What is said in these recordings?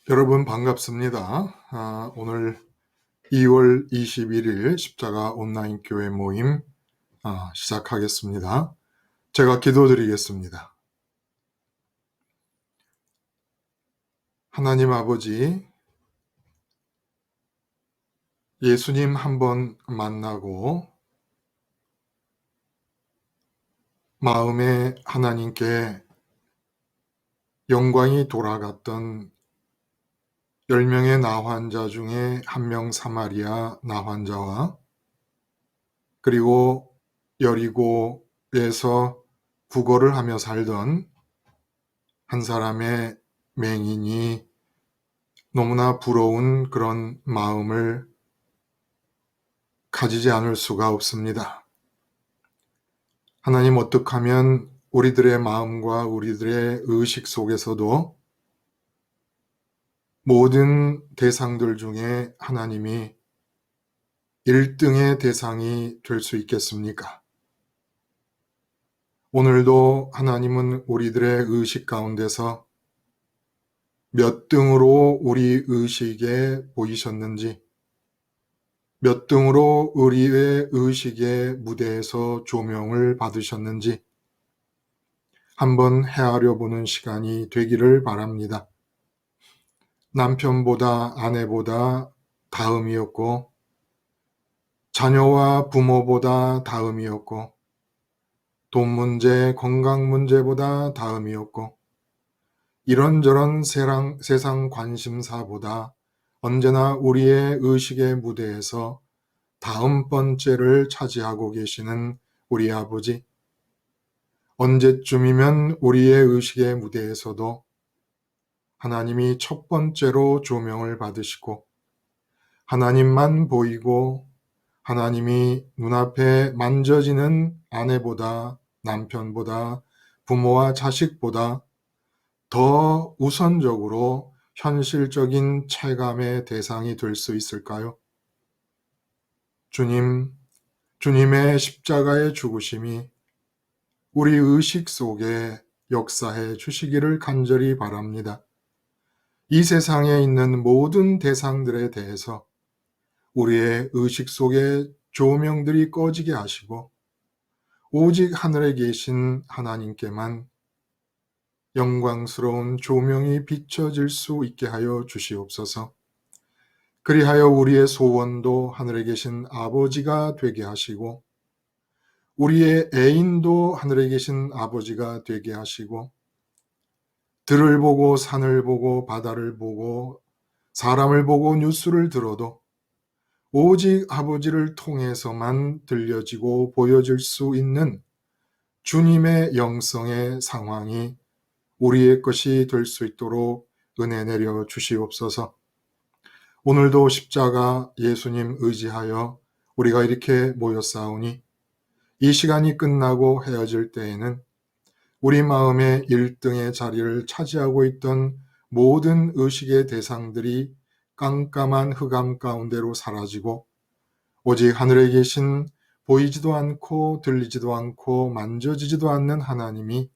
여러분 반갑습니다. 오늘 2월 21일 십자가 온라인 교회 모임 시작하겠습니다. 제가 기도드리겠습니다. 하나님 아버지, 예수님 한번 만나고 마음에 하나님께 영광이 돌아갔던 10명의 나환자 중에 한 명 사마리아 나환자와 그리고 여리고에서 구걸을 하며 살던 한 사람의 맹인이 너무나 부러운 그런 마음을 가지지 않을 수가 없습니다. 하나님, 어떻게 하면 우리들의 마음과 우리들의 의식 속에서도 모든 대상들 중에 하나님이 1등의 대상이 될 수 있겠습니까? 오늘도 하나님은 우리들의 의식 가운데서 몇 등으로 우리 의식에 보이셨는지, 몇 등으로 우리의 의식의 무대에서 조명을 받으셨는지 한번 헤아려 보는 시간이 되기를 바랍니다. 남편보다 아내보다 다음이었고, 자녀와 부모보다 다음이었고, 돈 문제, 건강 문제보다 다음이었고, 이런저런 세상 관심사보다 언제나 우리의 의식의 무대에서 다음 번째를 차지하고 계시는 우리 아버지, 언제쯤이면 우리의 의식의 무대에서도 하나님이 첫 번째로 조명을 받으시고 하나님만 보이고 하나님이 눈앞에 만져지는 아내보다 남편보다 부모와 자식보다 더 우선적으로 현실적인 체감의 대상이 될 수 있을까요? 주님의 십자가의 죽으심이 우리 의식 속에 역사해 주시기를 간절히 바랍니다. 이 세상에 있는 모든 대상들에 대해서 우리의 의식 속에 조명들이 꺼지게 하시고 오직 하늘에 계신 하나님께만 영광스러운 조명이 비춰질 수 있게 하여 주시옵소서. 그리하여 우리의 소원도 하늘에 계신 아버지가 되게 하시고 우리의 애인도 하늘에 계신 아버지가 되게 하시고 들을 보고 산을 보고 바다를 보고 사람을 보고 뉴스를 들어도 오직 아버지를 통해서만 들려지고 보여질 수 있는 주님의 영성의 상황이 우리의 것이 될 수 있도록 은혜 내려 주시옵소서. 오늘도 십자가 예수님 의지하여 우리가 이렇게 모였사오니 이 시간이 끝나고 헤어질 때에는 우리 마음의 1등의 자리를 차지하고 있던 모든 의식의 대상들이 깜깜한 흑암 가운데로 사라지고 오직 하늘에 계신 보이지도 않고 들리지도 않고 만져지지도 않는 하나님이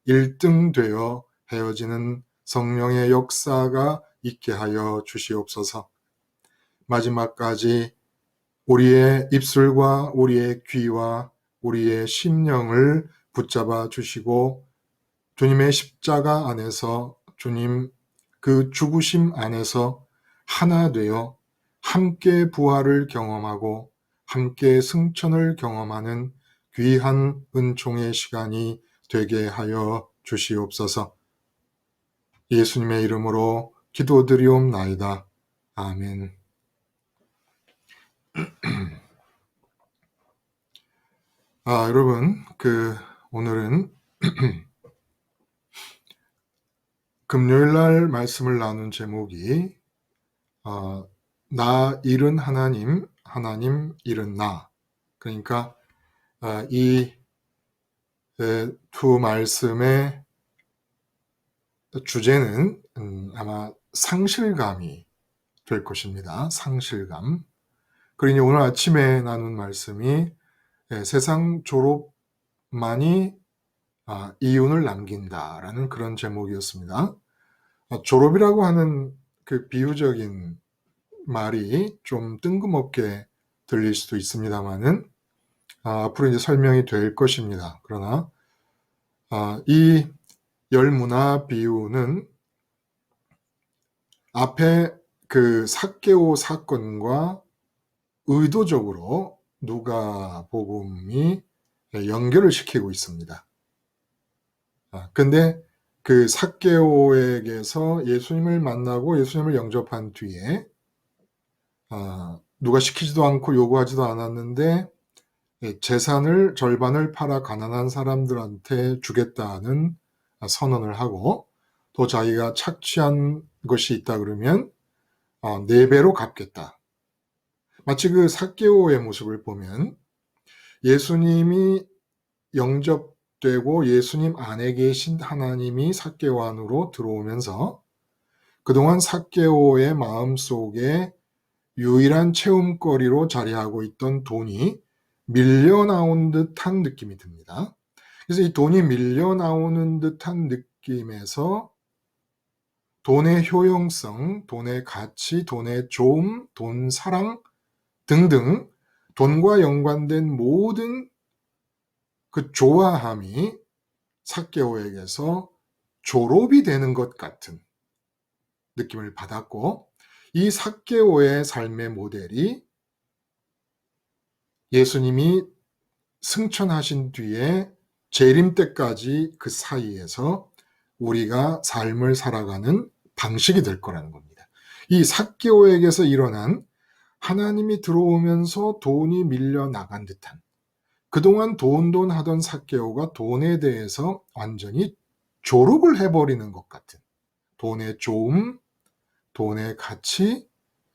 1등 되어 헤어지는 성령의 역사가 있게 하여 주시옵소서. 마지막까지 우리의 입술과 우리의 귀와 우리의 심령을 붙잡아 주시고 주님의 십자가 안에서 주님 그 죽으심 안에서 하나 되어 함께 부활을 경험하고 함께 승천을 경험하는 귀한 은총의 시간이 되게 하여 주시옵소서. 예수님의 이름으로 기도드리옵나이다. 아멘. 여러분, 오늘은 금요일 날 말씀을 나눈 제목이 나 일은 하나님, 하나님 일은 나. 그러니까 이 두 말씀의 주제는 아마 상실감이 될 것입니다. 상실감. 그러니 오늘 아침에 나눈 말씀이 세상 졸업만이 이윤을 남긴다라는 그런 제목이었습니다. 졸업이라고 하는 그 비유적인 말이 좀 뜬금없게 들릴 수도 있습니다만은 앞으로 이제 설명이 될 것입니다. 그러나 이 열무나 비유는 앞에 그 삭개오 사건과 의도적으로 누가복음이 연결을 시키고 있습니다. 근데 그 삭개오에게서 예수님을 만나고 예수님을 영접한 뒤에 누가 시키지도 않고 요구하지도 않았는데 재산을 절반을 팔아 가난한 사람들한테 주겠다는 선언을 하고 또 자기가 착취한 것이 있다 그러면 4배로 갚겠다. 마치 그 삭개오의 모습을 보면 예수님이 영접되고 예수님 안에 계신 하나님이 삭개오 안으로 들어오면서 그동안 삭개오의 마음속에 유일한 체험거리로 자리하고 있던 돈이 밀려 나온 듯한 느낌이 듭니다. 그래서 이 돈이 밀려 나오는 듯한 느낌에서 돈의 효용성, 돈의 가치, 돈의 좋음, 돈 사랑 등등 돈과 연관된 모든 그 좋아함이 삭개오에게서 졸업이 되는 것 같은 느낌을 받았고, 이 삭개오의 삶의 모델이 예수님이 승천하신 뒤에 재림 때까지 그 사이에서 우리가 삶을 살아가는 방식이 될 거라는 겁니다. 이 삭개오에게서 일어난 하나님이 들어오면서 돈이 밀려 나간 듯한, 그동안 돈 하던 삭개오가 돈에 대해서 완전히 졸업을 해버리는 것 같은, 돈의 좋음, 돈의 가치,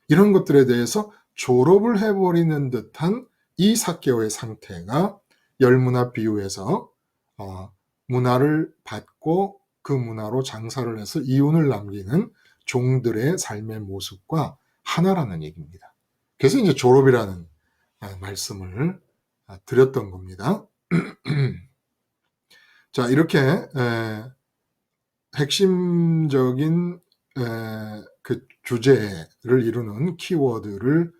이런 것들에 대해서 졸업을 해버리는 듯한 이 삭개오의 상태가 열무나 비유에서 문화를 받고 그 문화로 장사를 해서 이윤을 남기는 종들의 삶의 모습과 하나라는 얘기입니다. 그래서 이제 졸업이라는 말씀을 드렸던 겁니다. 자, 이렇게 핵심적인 그 주제를 이루는 키워드를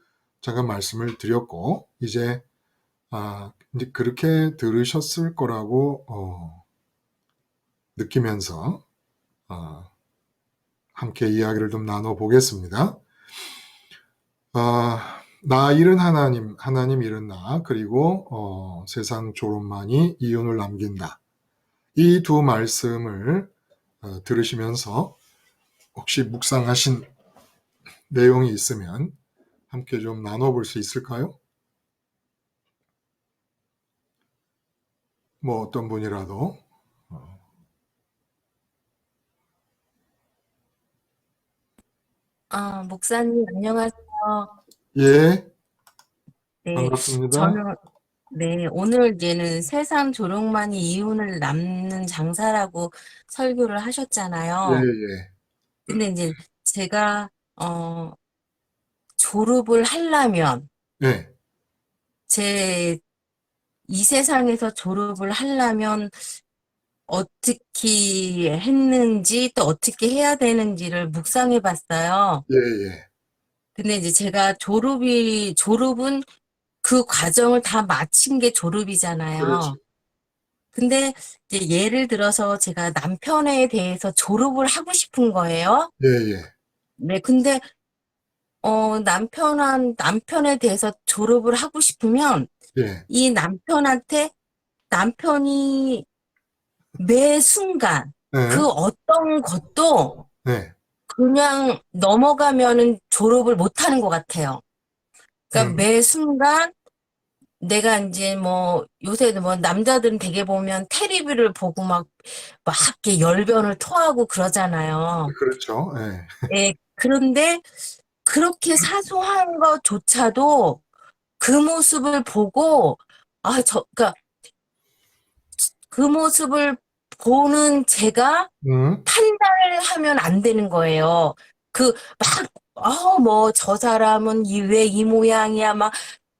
잠깐 말씀을 드렸고, 이제 그렇게 들으셨을 거라고 느끼면서 함께 이야기를 좀 나눠보겠습니다. 나 잃은 하나님, 하나님 잃은 나, 그리고 세상 졸업만이 이윤을 남긴다. 이 두 말씀을 들으시면서 혹시 묵상하신 내용이 있으면 함께 좀 나눠볼 수 있을까요? 뭐 어떤 분이라도. 목사님, 안녕하세요. 예, 네, 반갑습니다. 저는, 네, 오늘 이제는 세상 조롱만이 이윤을 남는 장사라고 설교를 예, 하셨잖아요. 예, 근데 이제 제가, 졸업을 하려면, 예, 이 세상에서 졸업을 하려면 어떻게 했는지 또 어떻게 해야 되는지를 묵상해 봤어요. 예, 예. 근데 이제 제가 졸업은 그 과정을 다 마친 게 그렇죠. 졸업이잖아요. 근데 이제 예를 들어서 제가 남편에 대해서 졸업을 하고 싶은 거예요. 예, 예, 네, 근데 남편에 대해서 졸업을 하고 싶으면 예, 이 남편이 매 순간 그 예, 어떤 것도 예, 그냥 넘어가면은 졸업을 못 하는 것 같아요. 그러니까 음, 매 순간 내가 이제 뭐 요새 뭐 남자들은 되게 보면 테레비를 보고 막 이렇게 열변을 토하고 그러잖아요. 그렇죠. 예, 예, 그런데 그렇게 사소한 것조차도 그 모습을 보고 그러니까 그 모습을 보는 제가 음, 판단을 하면 안 되는 거예요. 뭐 저 사람은 왜 이 모양이야 막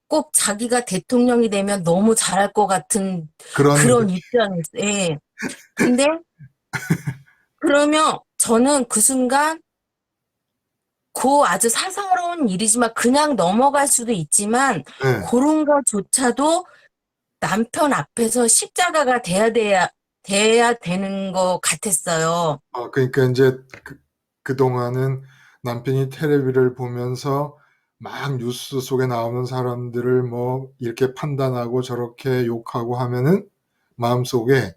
꼭 자기가 대통령이 되면 너무 잘할 것 같은 그런 그런 입장이었어요. 예. 근데 그러면 저는 그 순간 아주 사사로운 일이지만 그냥 넘어갈 수도 있지만 네. 그런 거조차도 남편 앞에서 십자가가 돼야 되는 것 같았어요. 그러니까 이제 그동안은 남편이 텔레비를 보면서 막 뉴스 속에 나오는 사람들을 뭐 이렇게 판단하고 저렇게 욕하고 하면은 마음속에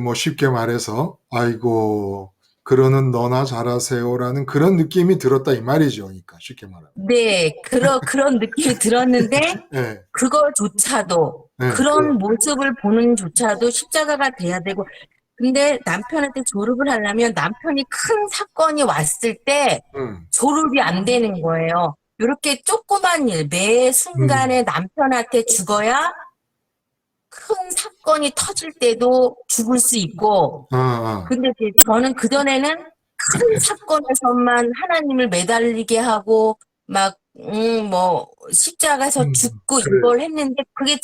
뭐 쉽게 말해서 아이고 그러는 너나 잘하세요라는 그런 느낌이 들었다 이 말이죠. 그러니까 쉽게 말하면. 네, 그런 느낌이 들었는데 네, 그거조차도 네, 그런 모습을 보는 조차도 십자가가 돼야 되고 근데 남편한테 졸업을 하려면 남편이 큰 사건이 왔을 때 음, 졸업이 안 되는 거예요. 이렇게 조그만 일, 매 순간에 음, 남편한테 죽어야 큰 사건이 터질 때도 죽을 수 있고, 아, 아, 근데 이제 저는 그전에는 큰 사건에서만 하나님을 매달리게 하고, 막, 십자가에서 죽고 그래, 이걸 했는데, 그게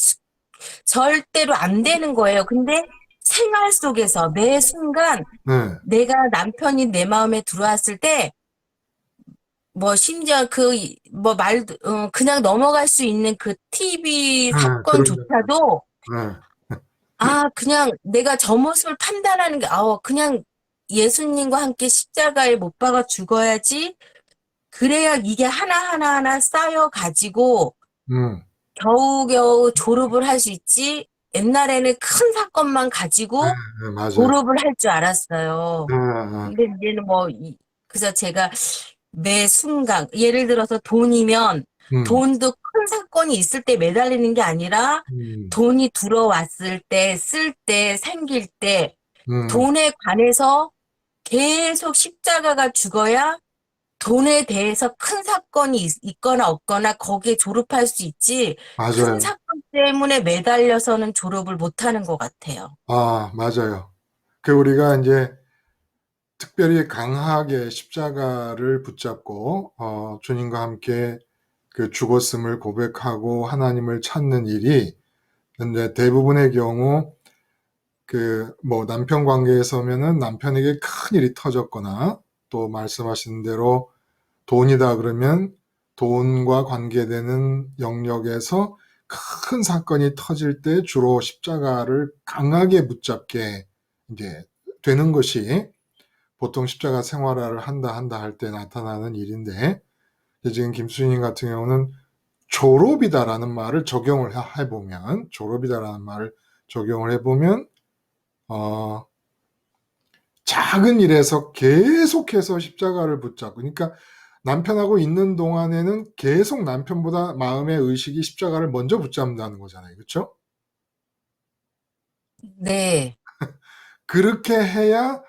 절대로 안 되는 거예요. 근데 생활 속에서 매 순간 네, 내가 남편이 내 마음에 들어왔을 때, 심지어 그냥 넘어갈 수 있는 그 TV 그런 점, 사건조차도 네, 그냥 내가 저 모습을 판단하는 게, 그냥 예수님과 함께 십자가에 못 박아 죽어야지. 그래야 이게 하나하나 쌓여가지고 음, 겨우겨우 졸업을 할 수 있지. 옛날에는 큰 사건만 가지고 네, 맞아요. 졸업을 할 줄 알았어요. 아, 아, 근데 이제는 그래서 제가 매 순간, 예를 들어서 돈이면 음, 돈도 큰 사건이 있을 때 매달리는 게 아니라 음, 돈이 들어왔을 때, 쓸 때, 생길 때 음, 돈에 관해서 계속 십자가가 죽어야 돈에 대해서 큰 사건이 있거나 없거나 거기에 졸업할 수 있지 큰 맞아요. 사건 때문에 매달려서는 졸업을 못하는 것 같아요. 맞아요. 우리가 이제 특별히 강하게 십자가를 붙잡고 주님과 함께 죽었음을 고백하고 하나님을 찾는 일이 근데 대부분의 경우 뭐 남편 관계에서면은 남편에게 큰 일이 터졌거나 또 말씀하신 대로 돈이다 그러면 돈과 관계되는 영역에서 큰 사건이 터질 때 주로 십자가를 강하게 붙잡게 이제 되는 것이 보통 십자가 생활화를 한다 할 때 나타나는 일인데 지금 김수희님 같은 경우는 졸업이다라는 말을 적용을 해보면 졸업이다라는 말을 적용을 해보면 어, 작은 일에서 계속해서 십자가를 붙잡고 그러니까 남편하고 있는 동안에는 계속 남편보다 마음의 의식이 십자가를 먼저 붙잡는다는 거잖아요. 그렇죠? 네. 그렇게 해야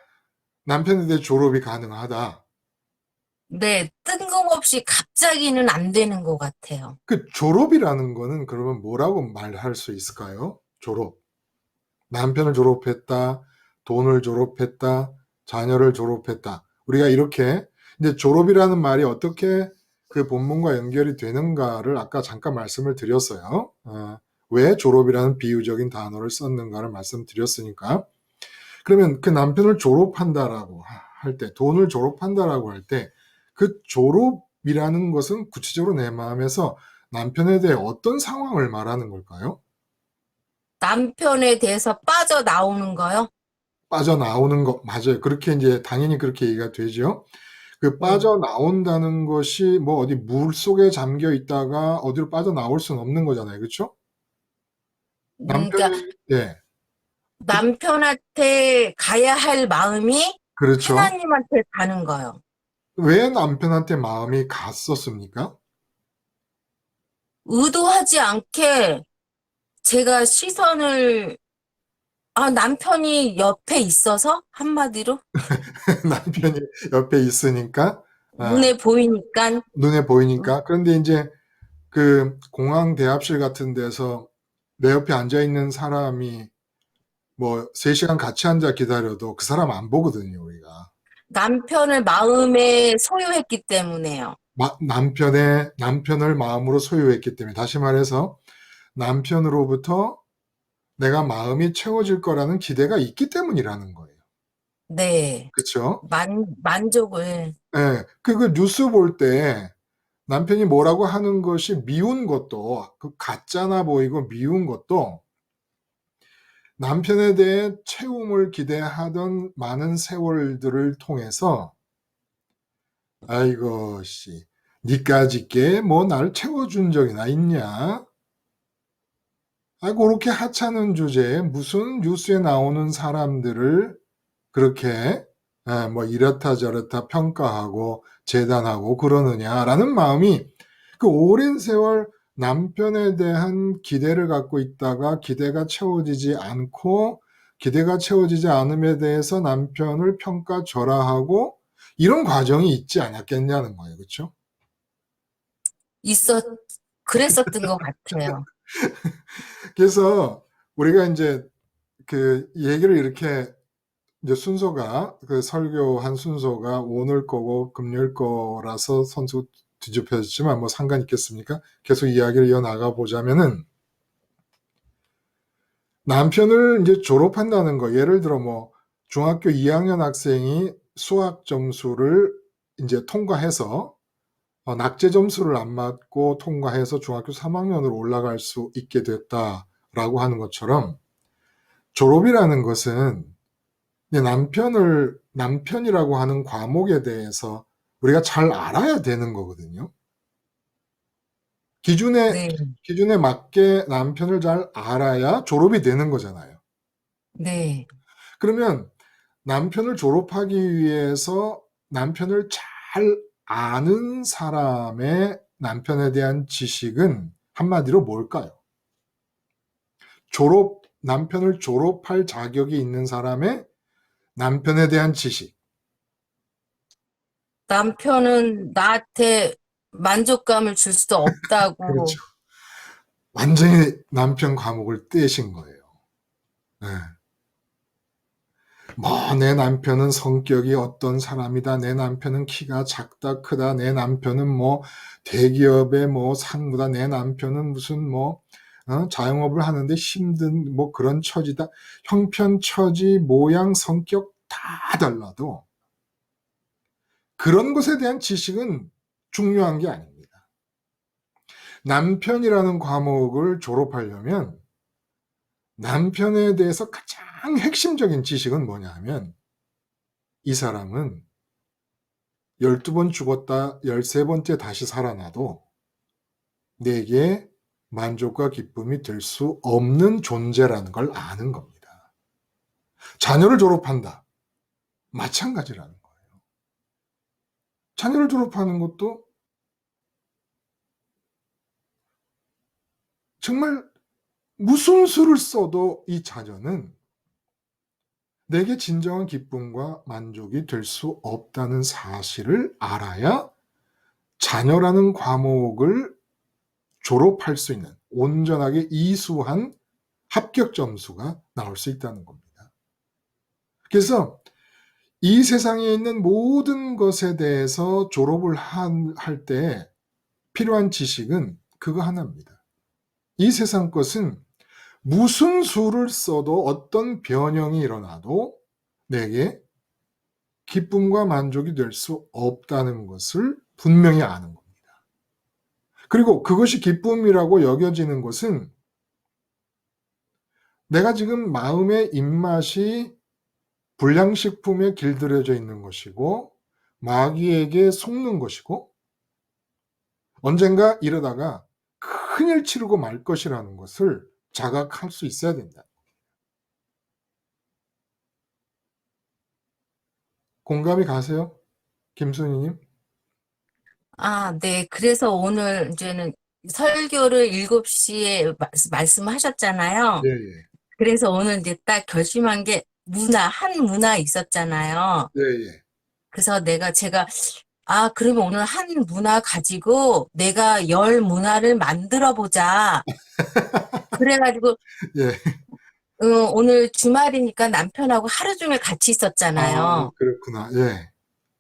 남편에 대해 졸업이 가능하다. 네, 뜬금없이 갑자기는 안 되는 것 같아요. 졸업이라는 거는 그러면 뭐라고 말할 수 있을까요? 졸업. 남편을 졸업했다, 돈을 졸업했다, 자녀를 졸업했다. 우리가 이렇게 이제 졸업이라는 말이 어떻게 그 본문과 연결이 되는가를 아까 잠깐 말씀을 드렸어요. 왜 졸업이라는 비유적인 단어를 썼는가를 말씀드렸으니까. 그러면 그 남편을 졸업한다라고 할 때, 돈을 졸업한다라고 할 때, 그 졸업이라는 것은 구체적으로 내 마음에서 남편에 대해 어떤 상황을 말하는 걸까요? 남편에 대해서 빠져나오는 거요? 빠져나오는 것, 맞아요. 그렇게 이제 당연히 그렇게 얘기가 되죠. 네. 빠져나온다는 것이 뭐 어디 물 속에 잠겨 있다가 어디로 빠져나올 수는 없는 거잖아요. 그렇죠? 그러니까 남편이, 예, 남편한테 가야 할 마음이 그렇죠. 하나님한테 가는 거요. 왜 남편한테 마음이 갔었습니까? 의도하지 않게 제가 남편이 옆에 있어서 한마디로 남편이 옆에 있으니까, 아, 눈에 보이니까 눈에 보이니까. 그런데 이제 공항 대합실 같은 데서 내 옆에 앉아 있는 사람이 뭐 3시간 같이 앉아 기다려도 그 사람 안 보거든요, 우리가. 남편을 마음에 소유했기 때문에요. 남편을 마음으로 소유했기 때문에 다시 말해서 남편으로부터 내가 마음이 채워질 거라는 기대가 있기 때문이라는 거예요. 네. 그쵸? 만족을, 예. 그 뉴스 볼 때 남편이 뭐라고 하는 것이 미운 것도, 그 가짜나 보이고 미운 것도 남편에 대해 채움을 기대하던 많은 세월들을 통해서 아이고 씨 니까짓게 뭐 나를 채워준 적이나 있냐? 아 고렇게 하찮은 주제에 무슨 뉴스에 나오는 사람들을 그렇게 뭐 이렇다 저렇다 평가하고 재단하고 그러느냐라는 마음이 그 오랜 세월 남편에 대한 기대를 갖고 있다가 기대가 채워지지 않고 기대가 채워지지 않음에 대해서 남편을 평가절하하고 이런 과정이 있지 않았겠냐는 거예요. 그렇죠? 있었, 그랬었던 것 같아요. 그래서 우리가 이제 그 얘기를 이렇게 이제 순서가 그 설교한 순서가 오늘 거고 금요일 거라서 선수 뒤집혀졌지만 뭐 상관 있겠습니까? 계속 이야기를 이어나가 보자면은 남편을 이제 졸업한다는 거 예를 들어 뭐 중학교 2학년 학생이 수학 점수를 이제 통과해서 낙제 점수를 안 맞고 통과해서 중학교 3학년으로 올라갈 수 있게 됐다라고 하는 것처럼 졸업이라는 것은 남편이라고 하는 과목에 대해서 우리가 잘 알아야 되는 거거든요. 기준에, 네, 기준에 맞게 남편을 잘 알아야 졸업이 되는 거잖아요. 네. 그러면 남편을 졸업하기 위해서 남편을 잘 아는 사람의 남편에 대한 지식은 한마디로 뭘까요? 남편을 졸업할 자격이 있는 사람의 남편에 대한 지식. 남편은 나한테 만족감을 줄 수 그렇죠. 없다고. 완전히 남편 과목을 떼신 거예요. 네. 뭐, 내 남편은 성격이 어떤 사람이다. 내 남편은 키가 작다, 크다. 내 남편은 뭐, 대기업의 뭐, 상무다. 내 남편은 무슨 뭐, 자영업을 하는데 힘든 뭐 그런 처지다. 형편, 처지, 모양, 성격 다 달라도 그런 것에 대한 지식은 중요한 게 아닙니다. 남편이라는 과목을 졸업하려면 남편에 대해서 가장 핵심적인 지식은 뭐냐 하면 이 사람은 12번 죽었다 13번째 다시 살아나도 내게 만족과 기쁨이 될 수 없는 존재라는 걸 아는 겁니다. 자녀를 졸업한다. 마찬가지라는 거예요. 자녀를 졸업하는 것도 정말 무슨 수를 써도 이 자녀는 내게 진정한 기쁨과 만족이 될 수 없다는 사실을 알아야 자녀라는 과목을 졸업할 수 있는 온전하게 이수한 합격 점수가 나올 수 있다는 겁니다. 그래서 이 세상에 있는 모든 것에 대해서 졸업을 할 때 필요한 지식은 그거 하나입니다. 이 세상 것은 무슨 수를 써도 어떤 변형이 일어나도 내게 기쁨과 만족이 될 수 없다는 것을 분명히 아는 겁니다. 그리고 그것이 기쁨이라고 여겨지는 것은 내가 지금 마음의 입맛이 불량식품에 길들여져 있는 것이고 마귀에게 속는 것이고 언젠가 이러다가 큰일 치르고 말 것이라는 것을 자각할 수 있어야 된다. 공감이 가세요? 김순희님? 아, 네. 그래서 오늘 이제는 설교를 7시에 말씀하셨잖아요. 예, 예. 그래서 오늘 이제 딱 결심한 게 한 문화 있었잖아요. 예, 예. 그래서 제가, 아, 그러면 오늘 한 문화 가지고 내가 10문화를 만들어 보자. 그래가지고, 예. 오늘 주말이니까 남편하고 하루 종일 같이 아, 있었잖아요. 그렇구나. 예.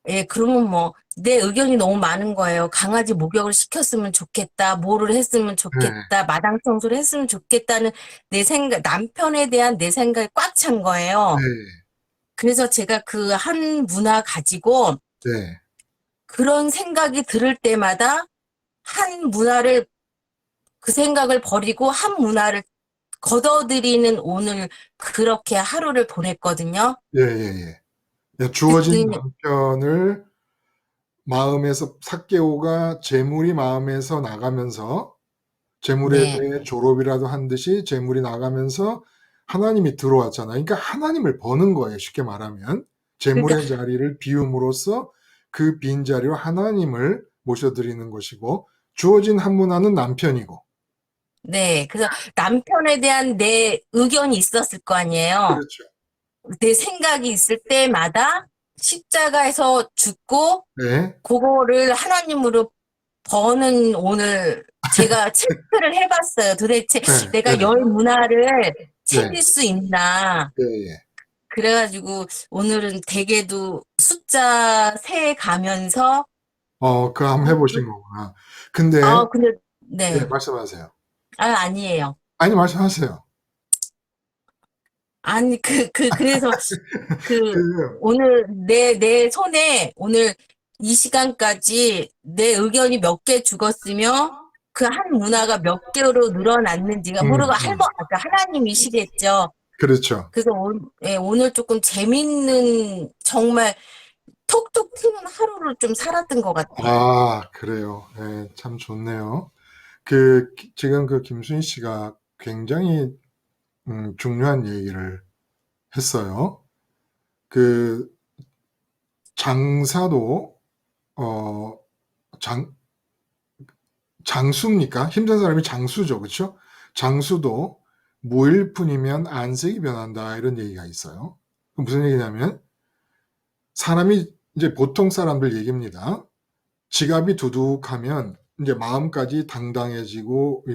예, 그러면 뭐, 내 의견이 너무 많은 거예요. 강아지 목욕을 시켰으면 좋겠다. 뭐를 했으면 예. 좋겠다. 마당 청소를 했으면 좋겠다는 내 생각, 남편에 대한 내 생각이 꽉 찬 예. 거예요. 그래서 제가 그 한 문화 가지고 네. 그런 생각이 들을 때마다 한 문화를, 그 생각을 버리고 한 문화를 걷어들이는 오늘 그렇게 하루를 보냈거든요. 예, 예, 예. 예, 주어진 그랬더니, 남편을 마음에서 삭개오가 재물이 마음에서 나가면서 재물에 네. 대해 졸업이라도 한 듯이 재물이 나가면서 하나님이 들어왔잖아요. 그러니까 하나님을 버는 거예요. 쉽게 말하면. 그러니까, 재물의 자리를 비움으로써 그 빈자리로 하나님을 모셔드리는 것이고 주어진 한 문화는 남편이고. 네. 그래서 남편에 대한 내 의견이 있었을 거 아니에요. 그렇죠. 내 생각이 있을 때마다 십자가에서 죽고 네. 그거를 하나님으로 버는 오늘 제가 체크를 해봤어요. 도대체 네. 네. 내가 열 문화를 네. 챙길 수 있나. 예, 예. 그래가지고 오늘은 대개도 숫자 세 가면서 그거 한번 해보신 거구나. 근데, 근데 예, 네. 말씀하세요. 아니에요. 아니, 말씀하세요. 아니 그래서 그 그, 오늘 내 손에 오늘 이 시간까지 내 의견이 몇 개 죽었으며 그 한 문화가 몇 개로 늘어났는지가 모르고 아까 하나님이시겠죠. 그렇죠. 그래서 오늘 조금 재밌는 정말 톡톡 튀는 하루를 좀 살았던 것 같아요. 아, 그래요. 네, 참 좋네요. 지금 그 김순희 씨가 굉장히 중요한 얘기를 했어요. 그 장사도 어, 장, 장수입니까? 힘든 사람이 장수죠. 그렇죠? 장수도 무일푼이면 안색이 변한다. 이런 얘기가 있어요. 무슨 얘기냐면 사람이 이제 보통 사람들 얘기입니다. 지갑이 두둑하면 이제 마음까지 당당해지고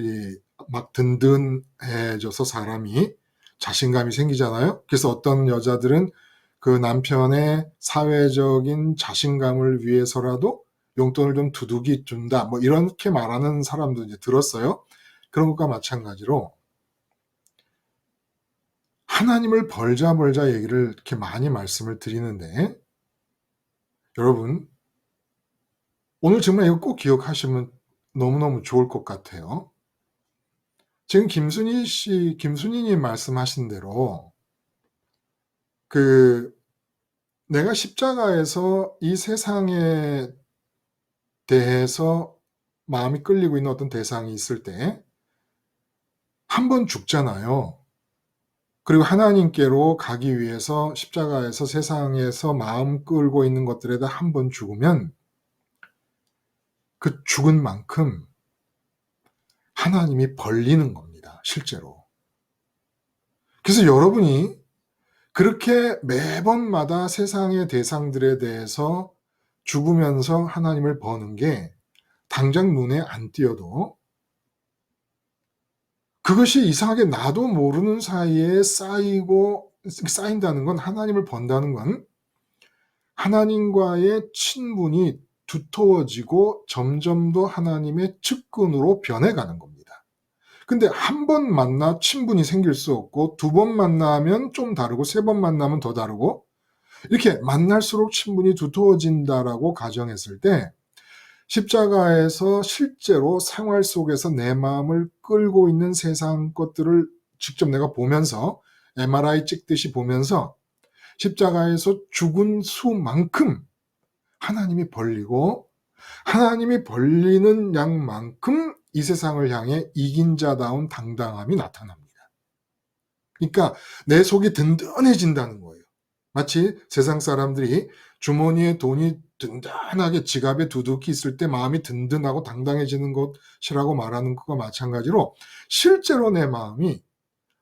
막 든든해져서 사람이 자신감이 생기잖아요. 그래서 어떤 여자들은 그 남편의 사회적인 자신감을 위해서라도 용돈을 좀 두둑이 준다. 뭐 이렇게 말하는 사람도 이제 들었어요. 그런 것과 마찬가지로 하나님을 벌자 얘기를 이렇게 많이 말씀을 드리는데 여러분 오늘 정말 이거 꼭 기억하시면 너무너무 좋을 것 같아요. 지금 김순희님 말씀하신 대로, 그, 내가 십자가에서 이 세상에 대해서 마음이 끌리고 있는 어떤 대상이 있을 때, 한 번 죽잖아요. 그리고 하나님께로 가기 위해서 십자가에서 세상에서 마음 끌고 있는 것들에다 한 번 죽으면, 그 죽은 만큼 하나님이 벌리는 겁니다. 실제로. 그래서 여러분이 그렇게 매번마다 세상의 대상들에 대해서 죽으면서 하나님을 버는 게 당장 눈에 안 띄어도 그것이 이상하게 나도 모르는 사이에 쌓인다는 건 하나님을 번다는 건 하나님과의 친분이 두터워지고 점점 더 하나님의 측근으로 변해가는 겁니다. 근데 한 번 만나 친분이 생길 수 없고 두 번 만나면 좀 다르고 세 번 만나면 더 다르고 이렇게 만날수록 친분이 두터워진다라고 가정했을 때 십자가에서 실제로 생활 속에서 내 마음을 끌고 있는 세상 것들을 직접 내가 보면서 MRI 찍듯이 보면서 십자가에서 죽은 수만큼 하나님이 벌리고 하나님이 벌리는 양만큼 이 세상을 향해 이긴 자다운 당당함이 나타납니다. 그러니까 내 속이 든든해진다는 거예요. 마치 세상 사람들이 주머니에 돈이 든든하게 지갑에 두둑히 있을 때 마음이 든든하고 당당해지는 것이라고 말하는 것과 마찬가지로 실제로 내 마음이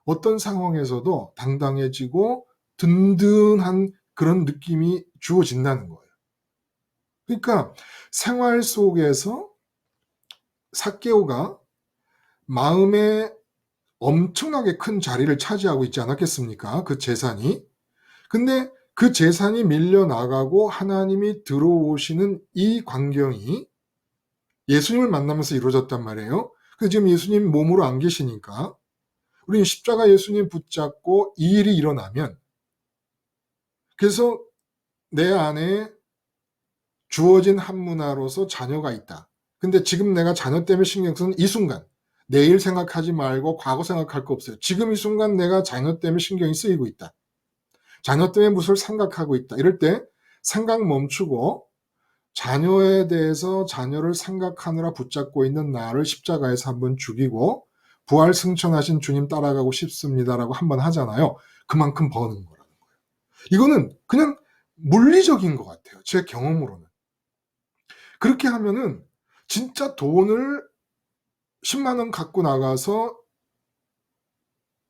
어떤 상황에서도 당당해지고 든든한 그런 느낌이 주어진다는 거예요. 그러니까 생활 속에서 삭개오가 마음에 엄청나게 큰 자리를 차지하고 있지 않았겠습니까? 그 재산이. 근데 그 재산이 밀려나가고 하나님이 들어오시는 이 광경이 예수님을 만나면서 이루어졌단 말이에요. 그래서 지금 예수님 몸으로 안 계시니까 우리는 십자가 예수님 붙잡고 이 일이 일어나면 그래서 내 안에 주어진 한 문화로서 자녀가 있다. 근데 지금 내가 자녀 때문에 신경 쓰는 이 순간, 내일 생각하지 말고 과거 생각할 거 없어요. 지금 이 순간 내가 자녀 때문에 신경이 쓰이고 있다. 자녀 때문에 무엇을 생각하고 있다. 이럴 때 생각 멈추고 자녀에 대해서 자녀를 생각하느라 붙잡고 있는 나를 십자가에서 한번 죽이고 부활 승천하신 주님 따라가고 싶습니다라고 한번 하잖아요. 그만큼 버는 거라는 거예요. 이거는 그냥 물리적인 것 같아요. 제 경험으로는. 그렇게 하면은 진짜 돈을 10만 원 갖고 나가서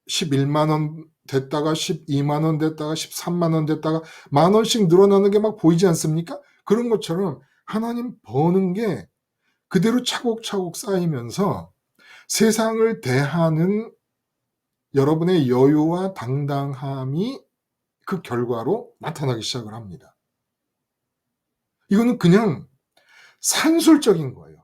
11만 원 됐다가 12만 원 됐다가 13만 원 됐다가 만 원씩 늘어나는 게 막 보이지 않습니까? 그런 것처럼 하나님 버는 게 그대로 차곡차곡 쌓이면서 세상을 대하는 여러분의 여유와 당당함이 그 결과로 나타나기 시작을 합니다. 이거는 그냥 산술적인 거예요.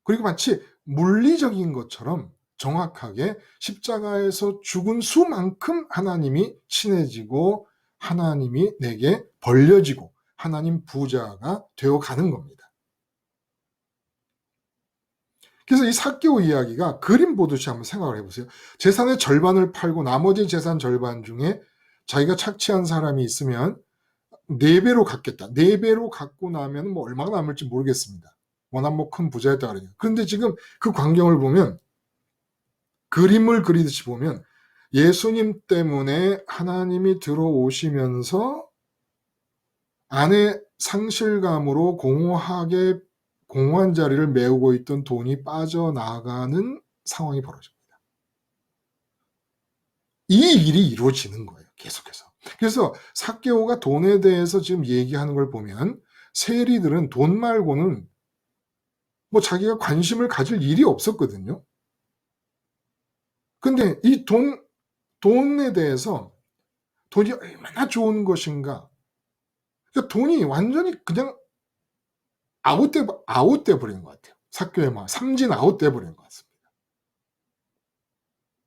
그리고 마치 물리적인 것처럼 정확하게 십자가에서 죽은 수만큼 하나님이 친해지고 하나님이 내게 벌려지고 하나님 부자가 되어 가는 겁니다. 그래서 이 삭개오 이야기가 그림 보듯이 한번 생각을 해보세요. 재산의 절반을 팔고 나머지 재산 절반 중에 자기가 착취한 사람이 있으면 4배로 갚겠다. 4배로 갖고 나면 뭐 얼마나 남을지 모르겠습니다. 워낙 뭐 큰 부자였다 그러니까. 그런데 지금 그 광경을 보면 그림을 그리듯이 보면 예수님 때문에 하나님이 들어오시면서 안에 상실감으로 공허한 자리를 메우고 있던 돈이 빠져나가는 상황이 벌어집니다. 이 일이 이루어지는 거예요. 계속해서. 그래서 삭개오가 돈에 대해서 지금 얘기하는 걸 보면 세리들은 돈 말고는 뭐 자기가 관심을 가질 일이 없었거든요. 근데 이 돈에 대해서 돈이 얼마나 좋은 것인가. 그러니까 돈이 완전히 그냥 아웃돼 버린 것 같아요. 삭개오의 마음, 삼진 아웃돼 버린 것 같습니다.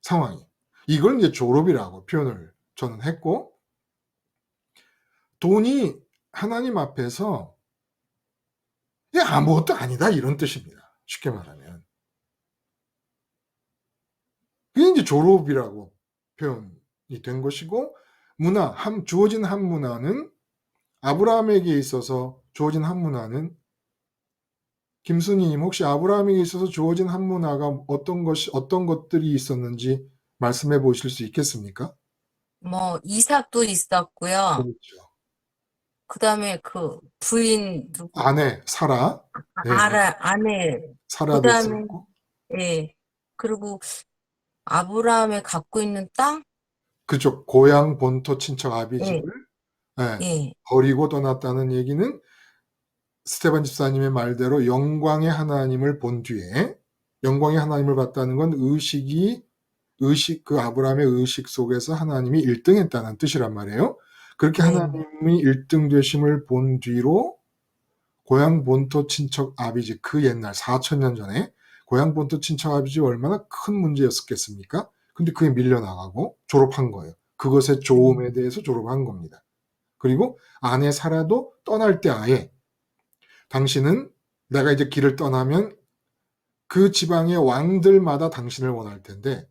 상황이. 이걸 이제 졸업이라고 표현을 저는 했고, 돈이 하나님 앞에서 아무것도 아니다 이런 뜻입니다. 쉽게 말하면. 그게 이제 졸업이라고 표현이 된 것이고, 주어진 한 문화는 아브라함에게 있어서 주어진 한 문화는 김순희님 혹시 아브라함에게 있어서 주어진 한 문화가 어떤 것들이 있었는지 말씀해 보실 수 있겠습니까? 뭐 이삭도 있었고요. 그렇죠. 그다음에 그 부인 누구 아내 사라, 네, 아내 사라도 그다음에 있었고, 예. 그리고 아브라함이 갖고 있는 땅? 그쪽 고향 본토 친척 아비집을 예. 네, 예. 버리고 떠났다는 얘기는 스테반 집사님의 말대로 영광의 하나님을 본 뒤에 영광의 하나님을 봤다는 건 그 아브라함의 의식 속에서 하나님이 1등했다는 뜻이란 말이에요. 그렇게 네. 하나님이 1등 되심을 본 뒤로 고향 본토 친척 아비집 그 옛날 4,000년 전에 고향 본토 친척 아비집 얼마나 큰 문제였었겠습니까? 근데 그게 밀려나가고 졸업한 거예요. 그것의 좋음에 대해서 졸업한 겁니다. 그리고 아내 사라도 떠날 때 아예 당신은 내가 이제 길을 떠나면 그 지방의 왕들마다 당신을 원할 텐데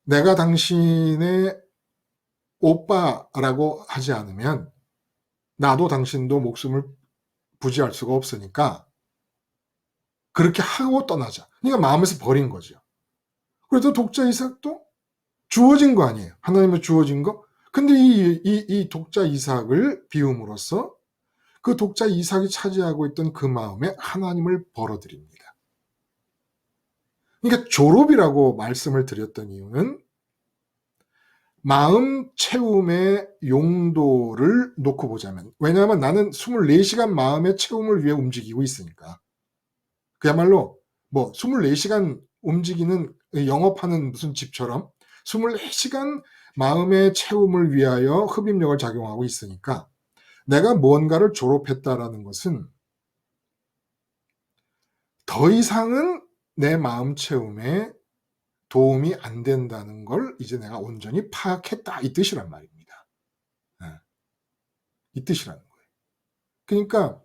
내가 당신의 오빠라고 하지 않으면 나도 당신도 목숨을 부지할 수가 없으니까 그렇게 하고 떠나자. 그러니까 마음에서 버린 거죠. 그래도 독자 이삭도 주어진 거 아니에요. 하나님의 주어진 거. 근데 이 독자 이삭을 비움으로써 그 독자 이삭이 차지하고 있던 그 마음에 하나님을 벌어들입니다. 그러니까 졸업이라고 말씀을 드렸던 이유는 마음 채움의 용도를 놓고 보자면, 왜냐하면 나는 24시간 마음의 채움을 위해 움직이고 있으니까. 그야말로 뭐 24시간 움직이는 영업하는 무슨 집처럼 24시간 마음의 채움을 위하여 흡입력을 작용하고 있으니까 내가 뭔가를 졸업했다라는 것은 더 이상은 내 마음 채움에 도움이 안 된다는 걸 이제 내가 온전히 파악했다 이 뜻이란 말입니다. 이 뜻이라는 거예요. 그러니까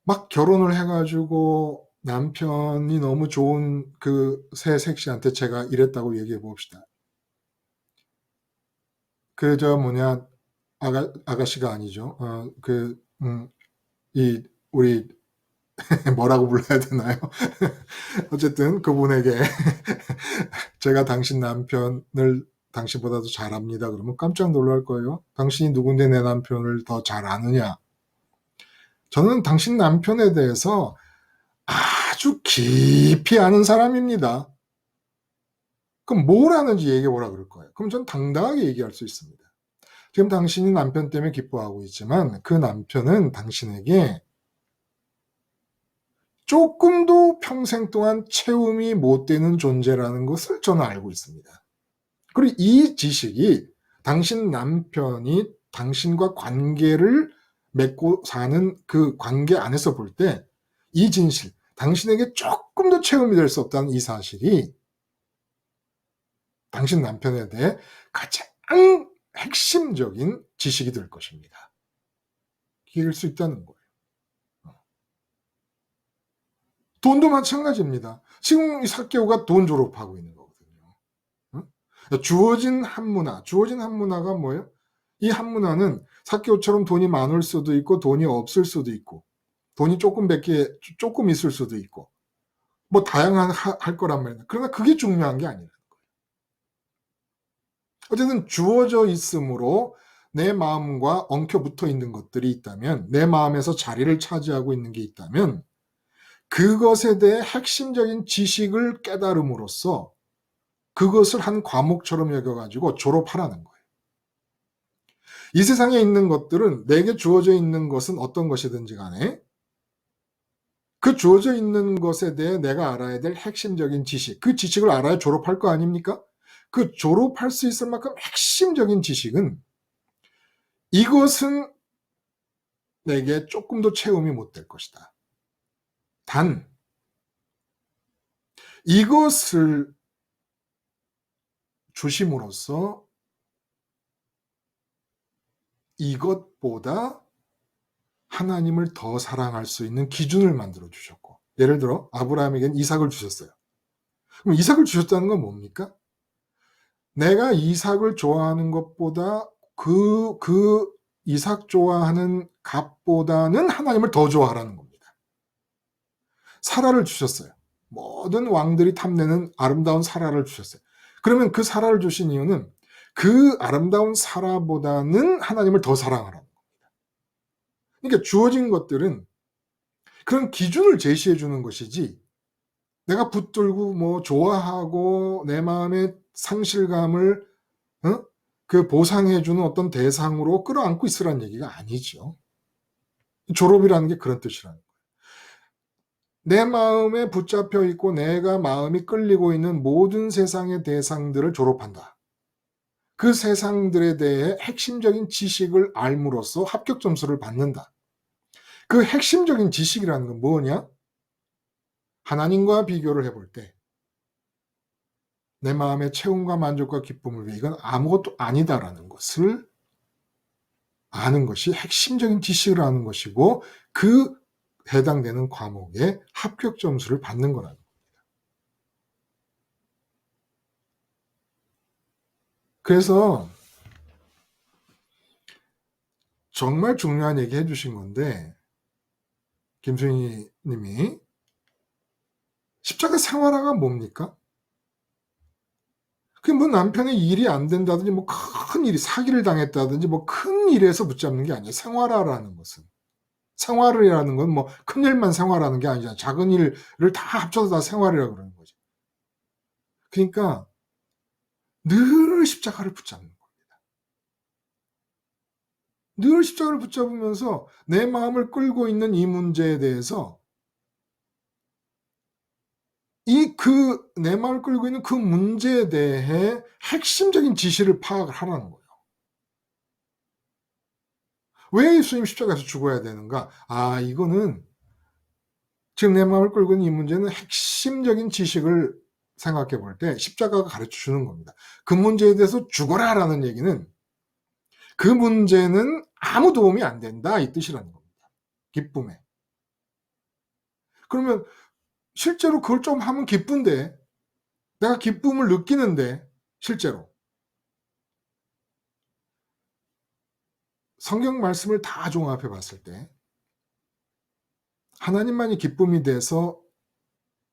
막 결혼을 해가지고 남편이 너무 좋은 그 새 색시한테 제가 이랬다고 얘기해 봅시다. 아가씨가 아니죠. 우리 뭐라고 불러야 되나요? 어쨌든 그분에게 제가 당신 남편을 당신보다도 잘 압니다. 그러면 깜짝 놀랄 거예요. 당신이 누군데 내 남편을 더 잘 아느냐? 저는 당신 남편에 대해서 아주 깊이 아는 사람입니다. 그럼 뭘 아는지 얘기해 보라 그럴 거예요. 그럼 전 당당하게 얘기할 수 있습니다. 지금 당신이 남편 때문에 기뻐하고 있지만 그 남편은 당신에게 조금도 평생 동안 채움이 못 되는 존재라는 것을 저는 알고 있습니다. 그리고 이 지식이 당신 남편이 당신과 관계를 맺고 사는 그 관계 안에서 볼 때 이 진실, 당신에게 조금도 채움이 될 수 없다는 이 사실이 당신 남편에 대해 가장 핵심적인 지식이 될 것입니다. 이길 수 있다는 거예요. 돈도 마찬가지입니다. 지금 이 사케오가 돈 졸업하고 있는 거거든요. 주어진 한문화가 뭐예요? 이 한문화는 사케오처럼 돈이 많을 수도 있고 돈이 없을 수도 있고 돈이 조금 있을 수도 있고 뭐 다양한 할 거란 말이에요. 그러나 그게 중요한 게 아니라 어쨌든 주어져 있으므로 내 마음과 엉켜 붙어 있는 것들이 있다면, 내 마음에서 자리를 차지하고 있는 게 있다면 그것에 대해 핵심적인 지식을 깨달음으로써 그것을 한 과목처럼 여겨가지고 졸업하라는 거예요. 이 세상에 있는 것들은 내게 주어져 있는 것은 어떤 것이든지 간에 그 주어져 있는 것에 대해 내가 알아야 될 핵심적인 지식, 그 지식을 알아야 졸업할 거 아닙니까? 그 졸업할 수 있을 만큼 핵심적인 지식은 이것은 내게 조금도 체험이 못 될 것이다. 단 이것을 주심으로써 이것보다 하나님을 더 사랑할 수 있는 기준을 만들어 주셨고, 예를 들어 아브라함에게는 이삭을 주셨어요. 그럼 이삭을 주셨다는 건 뭡니까? 내가 이삭을 좋아하는 것보다 그 이삭 좋아하는 값보다는 하나님을 더 좋아하라는 겁니다. 사라를 주셨어요. 모든 왕들이 탐내는 아름다운 사라를 주셨어요. 그러면 그 사라를 주신 이유는 그 아름다운 사라보다는 하나님을 더 사랑하라는 겁니다. 그러니까 주어진 것들은 그런 기준을 제시해 주는 것이지, 내가 붙들고 뭐 좋아하고 내 마음의 상실감을 그 보상해 주는 어떤 대상으로 끌어안고 있으라는 얘기가 아니죠. 졸업이라는 게 그런 뜻이라는 거예요. 내 마음에 붙잡혀 있고 내가 마음이 끌리고 있는 모든 세상의 대상들을 졸업한다. 그 세상들에 대해 핵심적인 지식을 알므로써 합격 점수를 받는다. 그 핵심적인 지식이라는 건 뭐냐? 하나님과 비교를 해볼 때 내 마음의 체험과 만족과 기쁨을 위해 이건 아무것도 아니다라는 것을 아는 것이 핵심적인 지식을 아는 것이고, 그 해당되는 과목에 합격 점수를 받는 거라는 겁니다. 그래서 정말 중요한 얘기 해주신 건데, 김수희 님이 십자가 생활화가 뭡니까? 그게 뭐 남편의 일이 안 된다든지 뭐 큰 일이 사기를 당했다든지 뭐 큰 일에서 붙잡는 게 아니에요. 생활화라는 것은. 생활이라는 건 뭐 큰 일만 생활하는 게 아니잖아요. 작은 일을 다 합쳐서 다 생활이라고 그러는 거죠. 그러니까 늘 십자가를 붙잡는 겁니다. 늘 십자가를 붙잡으면서 내 마음을 끌고 있는 이 문제에 대해서 내 마음을 끌고 있는 그 문제에 대해 핵심적인 지시를 파악을 하라는 거예요. 왜 예수님 십자가에서 죽어야 되는가? 이거는 지금 내 마음을 끌고 있는 이 문제는 핵심적인 지식을 생각해 볼 때 십자가가 가르쳐 주는 겁니다. 그 문제에 대해서 죽어라 라는 얘기는 그 문제는 아무 도움이 안 된다 이 뜻이라는 겁니다. 기쁨에. 그러면 실제로 그걸 좀 하면 기쁜데, 내가 기쁨을 느끼는데, 실제로 성경 말씀을 다 종합해 봤을 때 하나님만이 기쁨이 돼서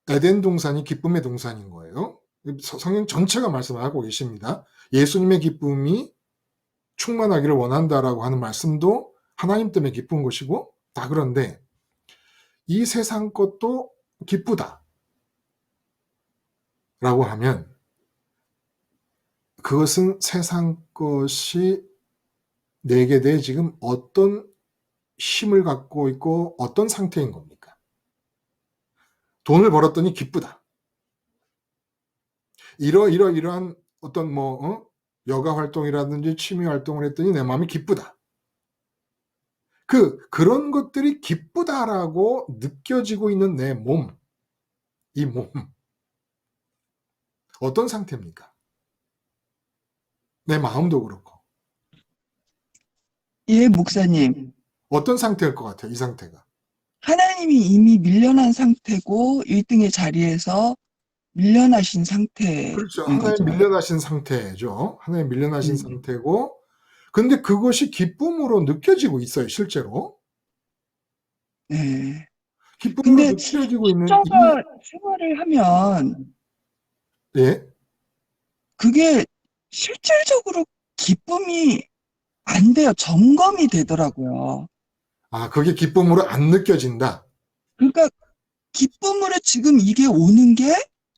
에덴 동산이 기쁨의 동산인 거예요. 성경 전체가 말씀하고 계십니다. 예수님의 기쁨이 충만하기를 원한다라고 하는 말씀도 하나님 때문에 기쁜 것이고 다 그런데 이 세상 것도 기쁘다 라고 하면 그것은 세상 것이 내게 대해 지금 어떤 힘을 갖고 있고 어떤 상태인 겁니까? 돈을 벌었더니 기쁘다. 이러한 어떤 여가 활동이라든지 취미 활동을 했더니 내 마음이 기쁘다. 그런 것들이 기쁘다라고 느껴지고 있는 내 몸, 이 몸, 어떤 상태입니까? 내 마음도 그렇고. 예, 목사님. 어떤 상태일 것 같아요, 이 상태가? 하나님이 이미 밀려난 상태고 1등의 자리에서 밀려나신 상태인 그렇죠. 하나님 거죠. 밀려나신 상태죠. 하나님 밀려나신 네. 상태고, 근데 그것이 기쁨으로 느껴지고 있어요, 실제로. 네. 기쁨으로 근데 느껴지고 있는 십자가 생활을 하면 예? 그게 실질적으로 기쁨이 안 돼요. 점검이 되더라고요. 그게 기쁨으로 안 느껴진다. 그러니까 기쁨으로 지금 이게 오는 게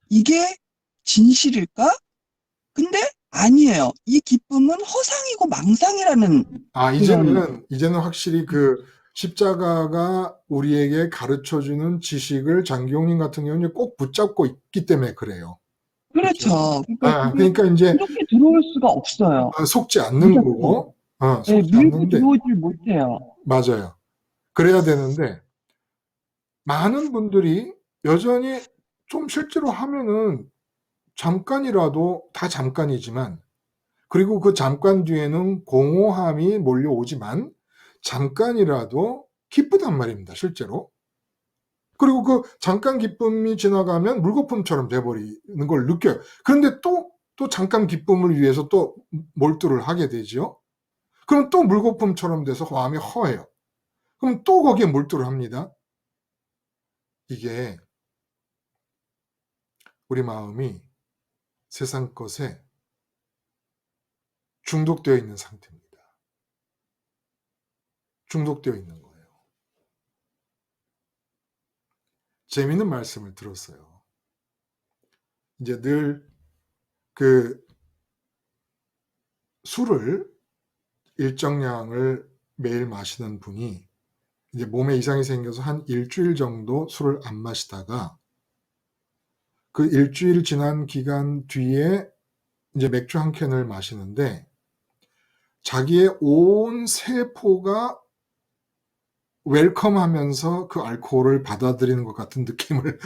이게 진실일까? 근데 아니에요. 이 기쁨은 허상이고 망상이라는 그런 이제는 확실히 그 십자가가 우리에게 가르쳐 주는 지식을 장기용님 같은 경우는 꼭 붙잡고 있기 때문에 그래요. 그렇죠. 그러니까 그게 그러니까 이제 이렇게 들어올 수가 없어요. 속지 않는 무조건. 거고, 네, 속지 밀고 않는데, 들어오질 못해요. 맞아요. 그래야 되는데, 많은 분들이 여전히 좀 실제로 하면은 잠깐이라도, 다 잠깐이지만, 그리고 그 잠깐 뒤에는 공허함이 몰려오지만, 잠깐이라도 기쁘단 말입니다, 실제로. 그리고 그 잠깐 기쁨이 지나가면 물거품처럼 돼버리는 걸 느껴요. 그런데 또 잠깐 기쁨을 위해서 또 몰두를 하게 되죠. 그럼 또 물거품처럼 돼서 마음이 허해요. 그럼 또 거기에 몰두를 합니다. 이게 우리 마음이 세상 것에 중독되어 있는 상태입니다. 중독되어 있는 거예요. 재미있는 말씀을 들었어요. 이제 늘 술을 일정량을 매일 마시는 분이 이제 몸에 이상이 생겨서 한 일주일 정도 술을 안 마시다가 그 일주일 지난 기간 뒤에 이제 맥주 한 캔을 마시는데 자기의 온 세포가 웰컴하면서 그 알코올을 받아들이는 것 같은 느낌을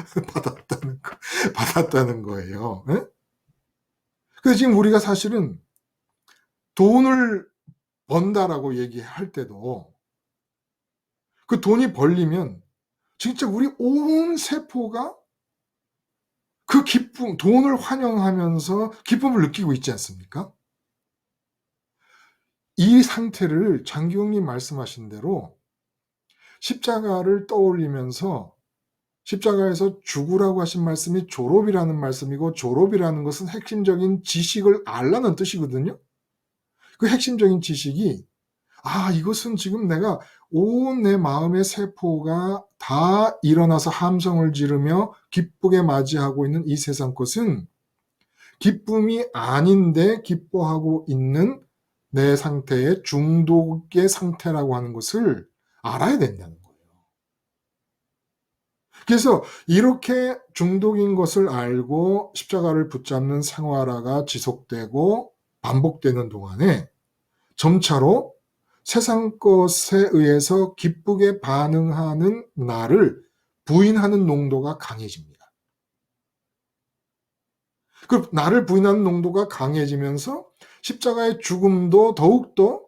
받았다는 거예요. 네? 그래서 지금 우리가 사실은 돈을 번다라고 얘기할 때도 그 돈이 벌리면 진짜 우리 온 세포가 그 기쁨, 돈을 환영하면서 기쁨을 느끼고 있지 않습니까? 이 상태를 장기용님 말씀하신 대로 십자가를 떠올리면서 십자가에서 죽으라고 하신 말씀이 졸업이라는 말씀이고 졸업이라는 것은 핵심적인 지식을 알라는 뜻이거든요. 그 핵심적인 지식이 이것은 지금 내가 온 내 마음의 세포가 다 일어나서 함성을 지르며 기쁘게 맞이하고 있는 이 세상 것은 기쁨이 아닌데 기뻐하고 있는 내 상태의 중독의 상태라고 하는 것을 알아야 된다는 거예요. 그래서 이렇게 중독인 것을 알고 십자가를 붙잡는 생활화가 지속되고 반복되는 동안에 점차로 세상 것에 의해서 기쁘게 반응하는 나를 부인하는 농도가 강해집니다. 그 나를 부인하는 농도가 강해지면서 십자가의 죽음도 더욱더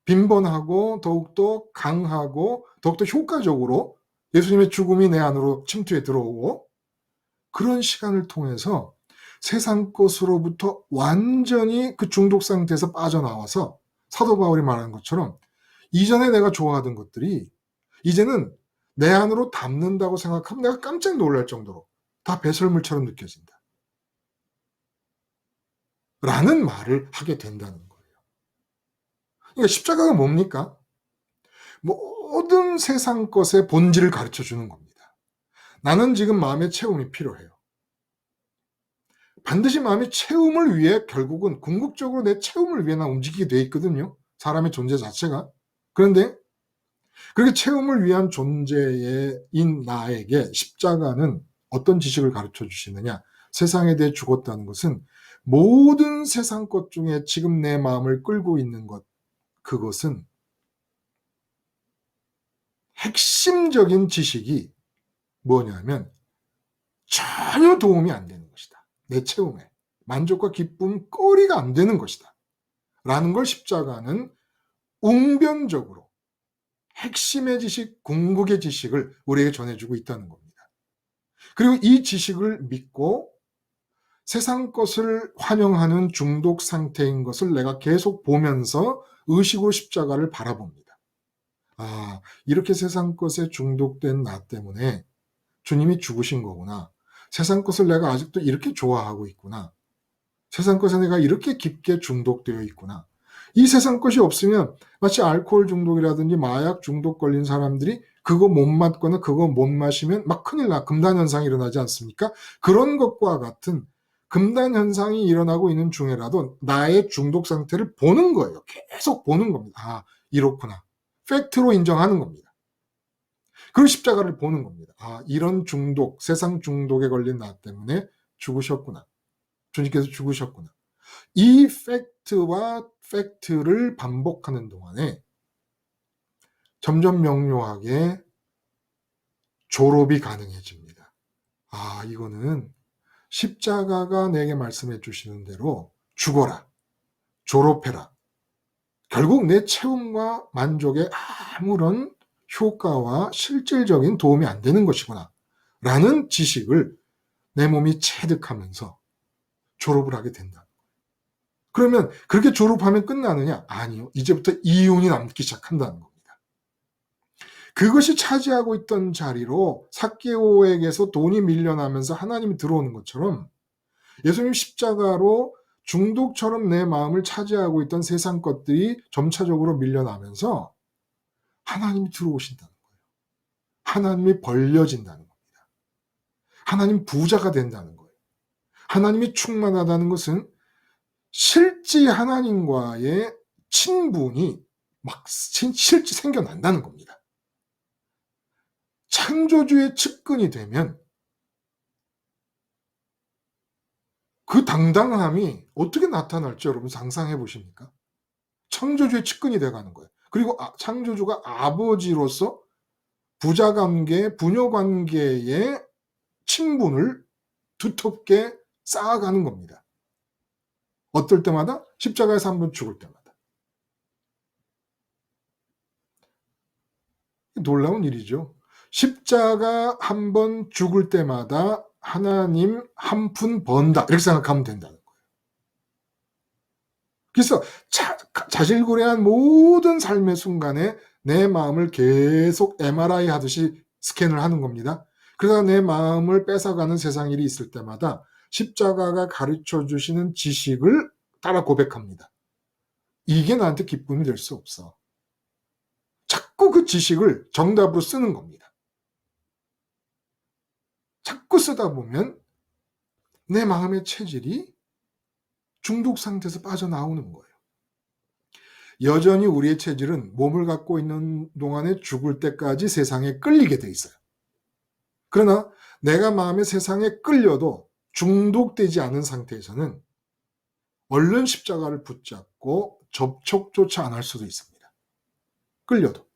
빈번하고 더욱더 강하고 더욱더 효과적으로 예수님의 죽음이 내 안으로 침투해 들어오고, 그런 시간을 통해서 세상 것으로부터 완전히 그 중독 상태에서 빠져나와서 사도 바울이 말하는 것처럼 이전에 내가 좋아하던 것들이 이제는 내 안으로 담는다고 생각하면 내가 깜짝 놀랄 정도로 다 배설물처럼 느껴진다 라는 말을 하게 된다는 거예요. 그러니까 십자가가 뭡니까? 모든 세상 것의 본질을 가르쳐 주는 겁니다. 나는 지금 마음의 채움이 필요해요. 반드시 마음의 채움을 위해 결국은 궁극적으로 내 채움을 위해 나 움직이게 돼 있거든요. 사람의 존재 자체가. 그런데 그렇게 채움을 위한 존재인 나에게 십자가는 어떤 지식을 가르쳐 주시느냐? 세상에 대해 죽었다는 것은 모든 세상 것 중에 지금 내 마음을 끌고 있는 것, 그것은 핵심적인 지식이 뭐냐면 전혀 도움이 안 되는 것이다. 내 채움에 만족과 기쁨 거리가 안 되는 것이다 라는 걸 십자가는 웅변적으로 핵심의 지식, 궁극의 지식을 우리에게 전해주고 있다는 겁니다. 그리고 이 지식을 믿고 세상 것을 환영하는 중독 상태인 것을 내가 계속 보면서 의식으로 십자가를 바라봅니다. 아, 이렇게 세상 것에 중독된 나 때문에 주님이 죽으신 거구나. 세상 것을 내가 아직도 이렇게 좋아하고 있구나. 세상 것에 내가 이렇게 깊게 중독되어 있구나. 이 세상 것이 없으면 마치 알코올 중독이라든지 마약 중독 걸린 사람들이 그거 못 맞거나 그거 못 마시면 막 큰일 나, 금단 현상이 일어나지 않습니까? 그런 것과 같은 금단 현상이 일어나고 있는 중에라도 나의 중독 상태를 보는 거예요. 계속 보는 겁니다. 아, 이렇구나. 팩트로 인정하는 겁니다. 그리고 십자가를 보는 겁니다. 아, 이런 중독, 세상 중독에 걸린 나 때문에 죽으셨구나. 주님께서 죽으셨구나. 이 팩트와 팩트를 반복하는 동안에 점점 명료하게 졸업이 가능해집니다. 아, 이거는 십자가가 내게 말씀해 주시는 대로 죽어라, 졸업해라. 결국 내 체험과 만족에 아무런 효과와 실질적인 도움이 안 되는 것이구나 라는 지식을 내 몸이 체득하면서 졸업을 하게 된다. 그러면 그렇게 졸업하면 끝나느냐? 아니요. 이제부터 이윤이 남기 시작한다는 겁니다. 그것이 차지하고 있던 자리로 삭개오에게서 돈이 밀려나면서 하나님이 들어오는 것처럼 예수님 십자가로 중독처럼 내 마음을 차지하고 있던 세상 것들이 점차적으로 밀려나면서 하나님이 들어오신다는 거예요. 하나님이 벌려진다는 겁니다. 하나님 부자가 된다는 거예요. 하나님이 충만하다는 것은 실제 하나님과의 친분이 막 실제 생겨난다는 겁니다. 창조주의 측근이 되면 그 당당함이 어떻게 나타날지 여러분 상상해 보십니까? 창조주의 측근이 돼가는 거예요. 그리고 창조주가 아버지로서 부자관계, 부녀관계의 친분을 두텁게 쌓아가는 겁니다. 어떨 때마다? 십자가에서 한번 죽을 때마다. 놀라운 일이죠. 십자가 한번 죽을 때마다 하나님 한 푼 번다 이렇게 생각하면 된다는 거예요. 그래서 자질구레한 모든 삶의 순간에 내 마음을 계속 MRI 하듯이 스캔을 하는 겁니다. 그러다 내 마음을 뺏어가는 세상 일이 있을 때마다 십자가가 가르쳐 주시는 지식을 따라 고백합니다. 이게 나한테 기쁨이 될 수 없어. 자꾸 그 지식을 정답으로 쓰는 겁니다. 자꾸 쓰다 보면 내 마음의 체질이 중독 상태에서 빠져나오는 거예요. 여전히 우리의 체질은 몸을 갖고 있는 동안에 죽을 때까지 세상에 끌리게 돼 있어요. 그러나 내가 마음의 세상에 끌려도 중독되지 않은 상태에서는 얼른 십자가를 붙잡고 접촉조차 안 할 수도 있습니다. 끌려도.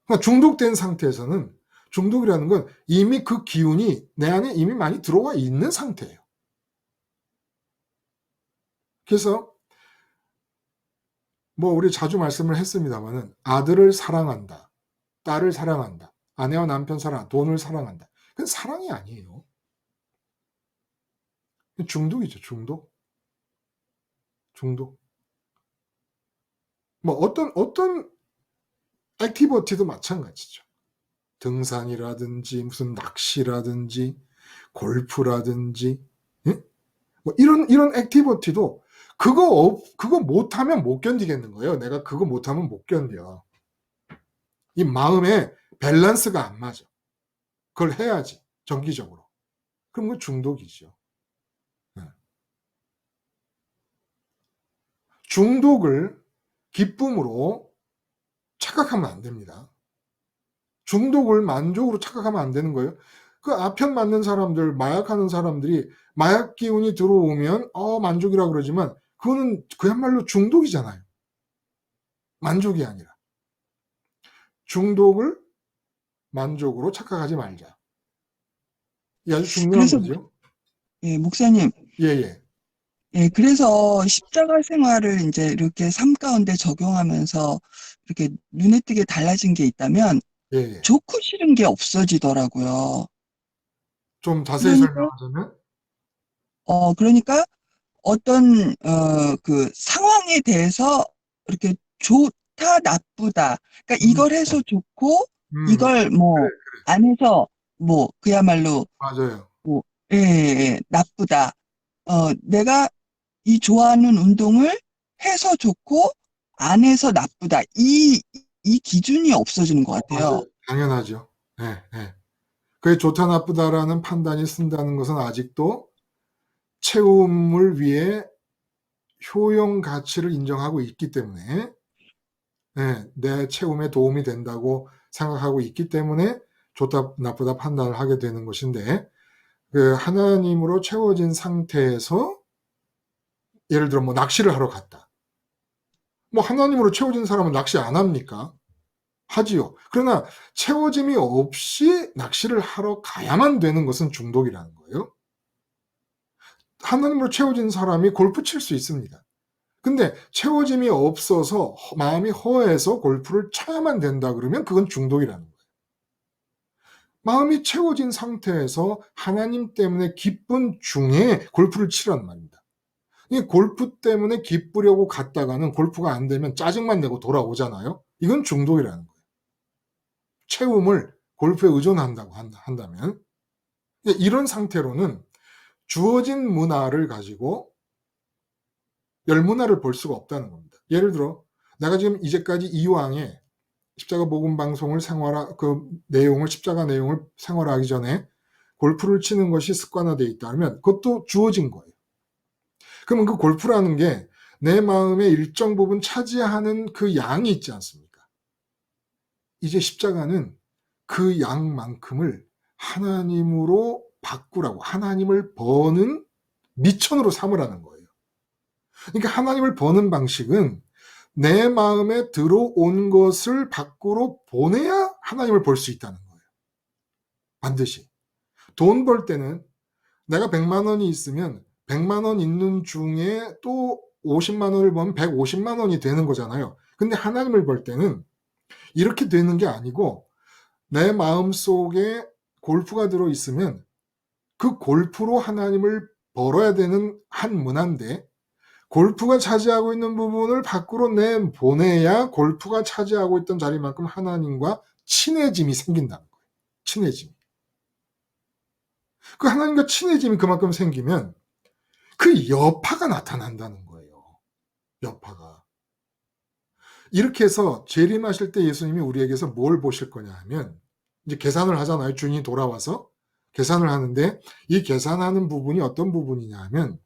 그러니까 중독된 상태에서는 중독이라는 건 이미 그 기운이 내 안에 이미 많이 들어와 있는 상태예요. 그래서 뭐 우리 자주 말씀을 했습니다마는 아들을 사랑한다, 딸을 사랑한다, 아내와 남편 사랑, 돈을 사랑한다. 그건 사랑이 아니에요. 중독이죠, 중독. 중독. 뭐 어떤 액티비티도 마찬가지죠. 등산이라든지 무슨 낚시라든지 골프라든지, 예? 뭐 이런 액티비티도 그거 못하면 못 견디겠는 거예요. 내가 그거 못하면 못 견뎌. 이 마음의 밸런스가 안 맞아. 그걸 해야지, 정기적으로. 그럼 그 중독이죠. 예. 중독을 기쁨으로 착각하면 안 됩니다. 중독을 만족으로 착각하면 안 되는 거예요. 그 아편 맞는 사람들, 마약하는 사람들이 마약 기운이 들어오면 만족이라고 그러지만 그거는 그야말로 중독이잖아요. 만족이 아니라. 중독을 만족으로 착각하지 말자. 이 아주 중요한 그래서 거죠. 예, 목사님, 예. 예, 그래서 십자가 생활을 이제 이렇게 삶 가운데 적용하면서 이렇게 눈에 띄게 달라진 게 있다면 예. 좋고 싫은 게 없어지더라고요. 좀 자세히 그러니까, 설명하자면, 그러니까 어떤, 그 상황에 대해서 이렇게 좋다, 나쁘다. 그러니까 이걸 해서 좋고, 이걸 뭐, 안 해서 뭐, 그야말로 맞아요. 뭐, 예, 나쁘다. 내가 이 좋아하는 운동을 해서 좋고, 안 해서 나쁘다. 이 기준이 없어지는 것 같아요. 맞아요. 당연하죠. 예. 그게 좋다 나쁘다라는 판단이 쓴다는 것은 아직도 채움을 위해 효용 가치를 인정하고 있기 때문에, 내 채움에 도움이 된다고 생각하고 있기 때문에 좋다 나쁘다 판단을 하게 되는 것인데, 그 하나님으로 채워진 상태에서 예를 들어 뭐 낚시를 하러 갔다. 뭐 하나님으로 채워진 사람은 낚시 안 합니까? 하지요. 그러나 채워짐이 없이 낚시를 하러 가야만 되는 것은 중독이라는 거예요. 하나님으로 채워진 사람이 골프 칠 수 있습니다. 근데 채워짐이 없어서 마음이 허해서 골프를 쳐야만 된다 그러면 그건 중독이라는 거예요. 마음이 채워진 상태에서 하나님 때문에 기쁜 중에 골프를 치라는 말입니다. 이 골프 때문에 기쁘려고 갔다가는 골프가 안 되면 짜증만 내고 돌아오잖아요. 이건 중독이라는 거예요. 채움을 골프에 의존한다고 한다면. 이런 상태로는 주어진 문화를 가지고 열문화를 볼 수가 없다는 겁니다. 예를 들어 내가 지금 이제까지 이왕에 십자가 복음 방송을 그 내용을, 십자가 내용을 생활하기 전에 골프를 치는 것이 습관화되어 있다 면 그것도 주어진 거예요. 그러면 그 골프라는 게 내 마음의 일정 부분 차지하는 그 양이 있지 않습니까? 이제 십자가는 그 양만큼을 하나님으로 바꾸라고, 하나님을 버는 미천으로 삼으라는 거예요. 그러니까 하나님을 버는 방식은 내 마음에 들어온 것을 밖으로 보내야 하나님을 볼 수 있다는 거예요. 반드시. 돈 벌 때는 내가 100만 원이 있으면 100만 원 있는 중에 또 50만 원을 벌면 150만 원이 되는 거잖아요. 근데 하나님을 볼 때는 이렇게 되는 게 아니고 내 마음속에 골프가 들어있으면 그 골프로 하나님을 벌어야 되는 한 문화인데 골프가 차지하고 있는 부분을 밖으로 내보내야 골프가 차지하고 있던 자리만큼 하나님과 친해짐이 생긴다는 거예요. 친해짐. 그 하나님과 친해짐이 그만큼 생기면 그 여파가 나타난다는 거예요. 여파가. 이렇게 해서 재림하실 때 예수님이 우리에게서 뭘 보실 거냐 하면 이제 계산을 하잖아요. 주인이 돌아와서 계산을 하는데 이 계산하는 부분이 어떤 부분이냐 하면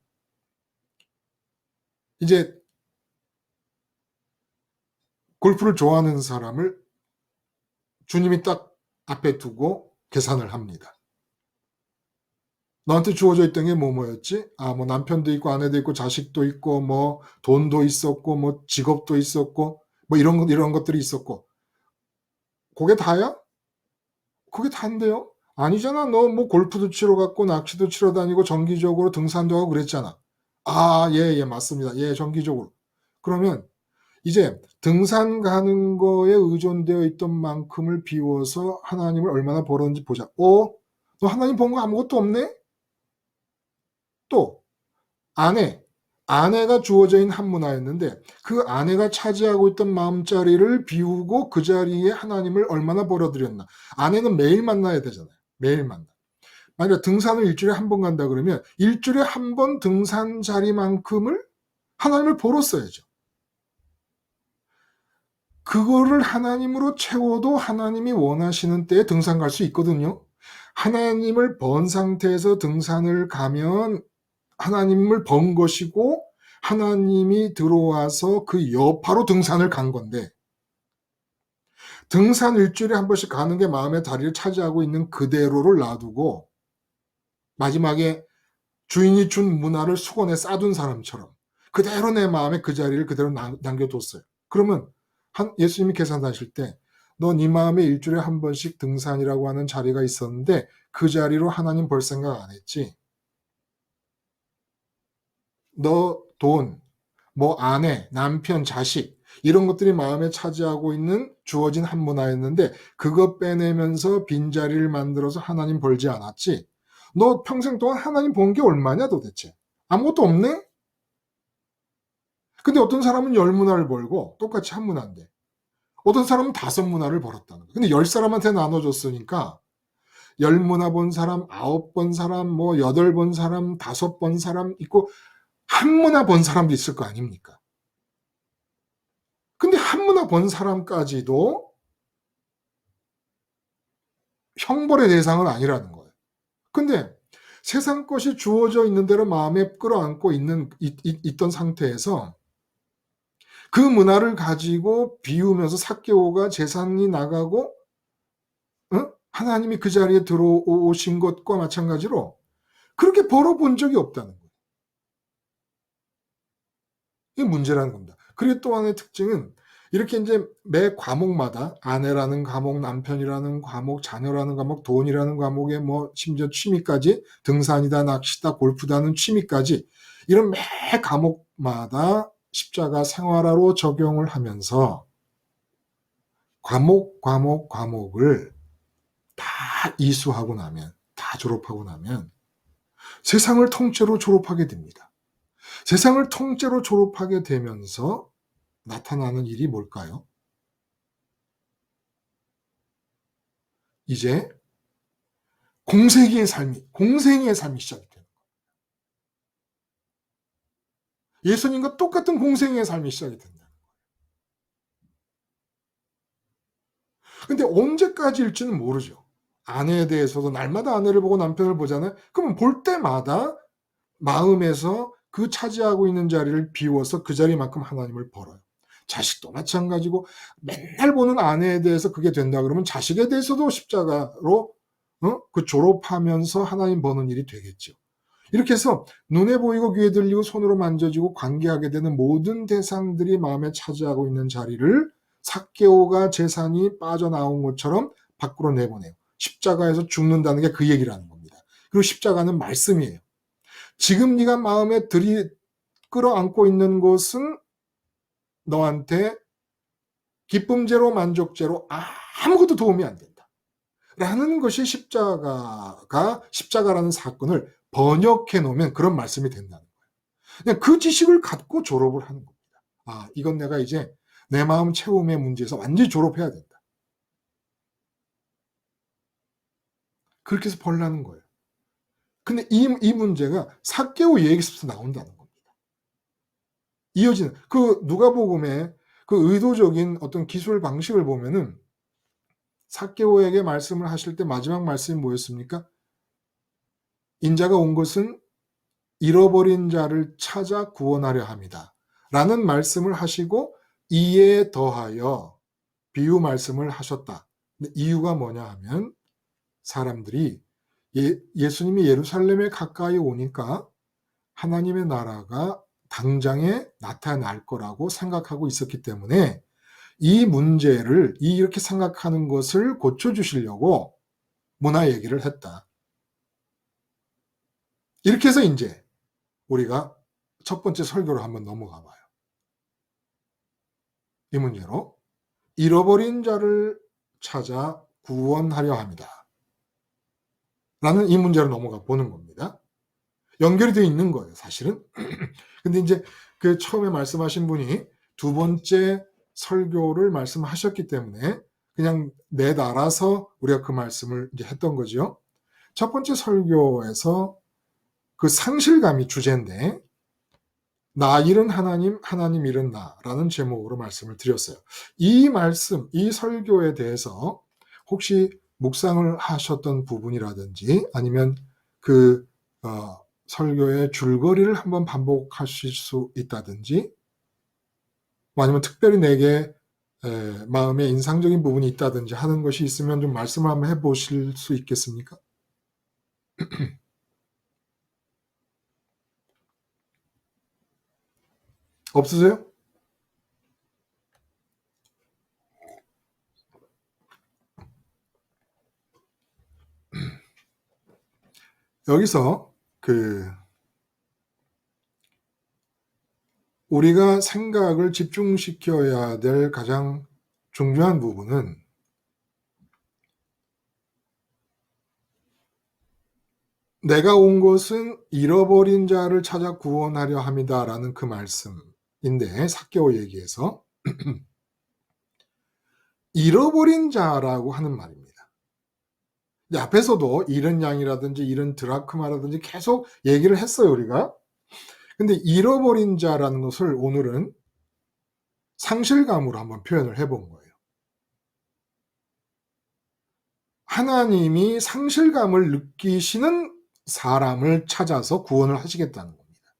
이제 골프를 좋아하는 사람을 주님이 딱 앞에 두고 계산을 합니다. 너한테 주어져 있던 게 뭐였지? 뭐 남편도 있고 아내도 있고 자식도 있고 뭐 돈도 있었고 뭐 직업도 있었고 뭐 이런 것들이 있었고 그게 다야? 그게 다인데요? 아니잖아. 너 뭐 골프도 치러 갔고 낚시도 치러 다니고 정기적으로 등산도 하고 그랬잖아. 예, 맞습니다. 예, 정기적으로. 그러면 이제 등산 가는 거에 의존되어 있던 만큼을 비워서 하나님을 얼마나 벌었는지 보자. 너 하나님 본 거 아무것도 없네? 또 아내가 주어져 있는 한 문화였는데 그 아내가 차지하고 있던 마음자리를 비우고 그 자리에 하나님을 얼마나 벌어들였나. 아내는 매일 만나야 되잖아요. 매일 만나. 만약 등산을 일주일에 한 번 간다 그러면 일주일에 한 번 등산 자리만큼을 하나님을 벌었어야죠. 그거를 하나님으로 채워도 하나님이 원하시는 때에 등산 갈 수 있거든요. 하나님을 번 상태에서 등산을 가면 하나님을 번 것이고 하나님이 들어와서 그 여파로 등산을 간 건데 등산 일주일에 한 번씩 가는 게 마음의 다리를 차지하고 있는 그대로를 놔두고 마지막에 주인이 준 문화를 수건에 싸둔 사람처럼 그대로 내 마음에 그 자리를 그대로 남겨뒀어요. 그러면 예수님이 계산하실 때 너 네 마음에 일주일에 한 번씩 등산이라고 하는 자리가 있었는데 그 자리로 하나님 볼 생각 안 했지? 너 돈, 뭐 아내, 남편, 자식 이런 것들이 마음에 차지하고 있는 주어진 한 문화였는데 그거 빼내면서 빈자리를 만들어서 하나님 벌지 않았지? 너 평생 동안 하나님 본 게 얼마냐 도대체? 아무것도 없네? 근데 어떤 사람은 10문화를 벌고 똑같이 한 문화인데 어떤 사람은 5문화를 벌었다는 거야. 근데 10사람한테 나눠줬으니까 10문화 본 사람, 9번 사람, 뭐 8번 사람, 5번 사람 있고 한 문화 본 사람도 있을 거 아닙니까? 근데 한 문화 본 사람까지도 형벌의 대상은 아니라는 거예요. 근데 세상 것이 주어져 있는 대로 마음에 끌어안고 있던 상태에서 그 문화를 가지고 비우면서 삭개오가 재산이 나가고 하나님이 그 자리에 들어오신 것과 마찬가지로 그렇게 벌어본 적이 없다는 거예요. 이게 문제라는 겁니다. 그리고 또 하나의 특징은 이렇게 이제 매 과목마다 아내라는 과목, 남편이라는 과목, 자녀라는 과목, 돈이라는 과목에 뭐 심지어 취미까지 등산이다, 낚시다, 골프다는 취미까지 이런 매 과목마다 십자가 생활화로 적용을 하면서 과목을 다 이수하고 나면, 다 졸업하고 나면 세상을 통째로 졸업하게 됩니다. 세상을 통째로 졸업하게 되면서 나타나는 일이 뭘까요? 이제 공생애의 삶이 시작이 돼요. 예수님과 똑같은 공생애의 삶이 시작이 된다. 근데 언제까지일지는 모르죠. 아내에 대해서도 날마다 아내를 보고 남편을 보잖아요. 그러면 볼 때마다 마음에서 그 차지하고 있는 자리를 비워서 그 자리만큼 하나님을 벌어요. 자식도 마찬가지고 맨날 보는 아내에 대해서 그게 된다 그러면 자식에 대해서도 십자가로 그 졸업하면서 하나님 버는 일이 되겠죠. 이렇게 해서 눈에 보이고 귀에 들리고 손으로 만져지고 관계하게 되는 모든 대상들이 마음에 차지하고 있는 자리를 삭개오가 재산이 빠져나온 것처럼 밖으로 내보내요. 십자가에서 죽는다는 게 그 얘기라는 겁니다. 그리고 십자가는 말씀이에요. 지금 네가 마음에 끌어안고 있는 것은 너한테 기쁨제로 만족제로 아무것도 도움이 안 된다. 라는 것이 십자가라는 사건을 번역해 놓으면 그런 말씀이 된다는 거예요. 그냥 그 지식을 갖고 졸업을 하는 겁니다. 이건 내가 이제 내 마음 채움의 문제에서 완전히 졸업해야 된다. 그렇게 해서 벌라는 거예요. 근데 이 문제가 삭개오 얘기에서 나온다는 겁니다. 이어지는 그 누가복음의 그 의도적인 어떤 기술 방식을 보면은 삭개오에게 말씀을 하실 때 마지막 말씀이 뭐였습니까? 인자가 온 것은 잃어버린 자를 찾아 구원하려 합니다. 라는 말씀을 하시고 이에 더하여 비유 말씀을 하셨다. 근데 이유가 뭐냐 하면 사람들이 예수님이 예루살렘에 가까이 오니까 하나님의 나라가 당장에 나타날 거라고 생각하고 있었기 때문에 이 문제를 이렇게 생각하는 것을 고쳐주시려고 문화 얘기를 했다. 이렇게 해서 이제 우리가 첫 번째 설교로 한번 넘어가 봐요. 이 문제로 잃어버린 자를 찾아 구원하려 합니다. 라는 이 문제로 넘어가 보는 겁니다. 연결이 되어 있는 거예요, 사실은. 근데 이제 그 처음에 말씀하신 분이 두 번째 설교를 말씀하셨기 때문에 그냥 내달아서 우리가 그 말씀을 이제 했던 거죠. 첫 번째 설교에서 그 상실감이 주제인데, 나 잃은 하나님, 하나님 잃은 나라는 제목으로 말씀을 드렸어요. 이 말씀, 이 설교에 대해서 혹시 묵상을 하셨던 부분이라든지 아니면 그 설교의 줄거리를 한번 반복하실 수 있다든지 아니면 특별히 내게 마음에 인상적인 부분이 있다든지 하는 것이 있으면 좀 말씀을 한번 해보실 수 있겠습니까? 없으세요? 여기서 우리가 생각을 집중시켜야 될 가장 중요한 부분은 내가 온 것은 잃어버린 자를 찾아 구원하려 함이다라는 그 말씀인데, 삭개오 얘기에서 잃어버린 자라고 하는 말입니다. 앞에서도 잃은 양이라든지 잃은 드라크마라든지 계속 얘기를 했어요, 우리가. 근데 잃어버린 자라는 것을 오늘은 상실감으로 한번 표현을 해본 거예요. 하나님이 상실감을 느끼시는 사람을 찾아서 구원을 하시겠다는 겁니다.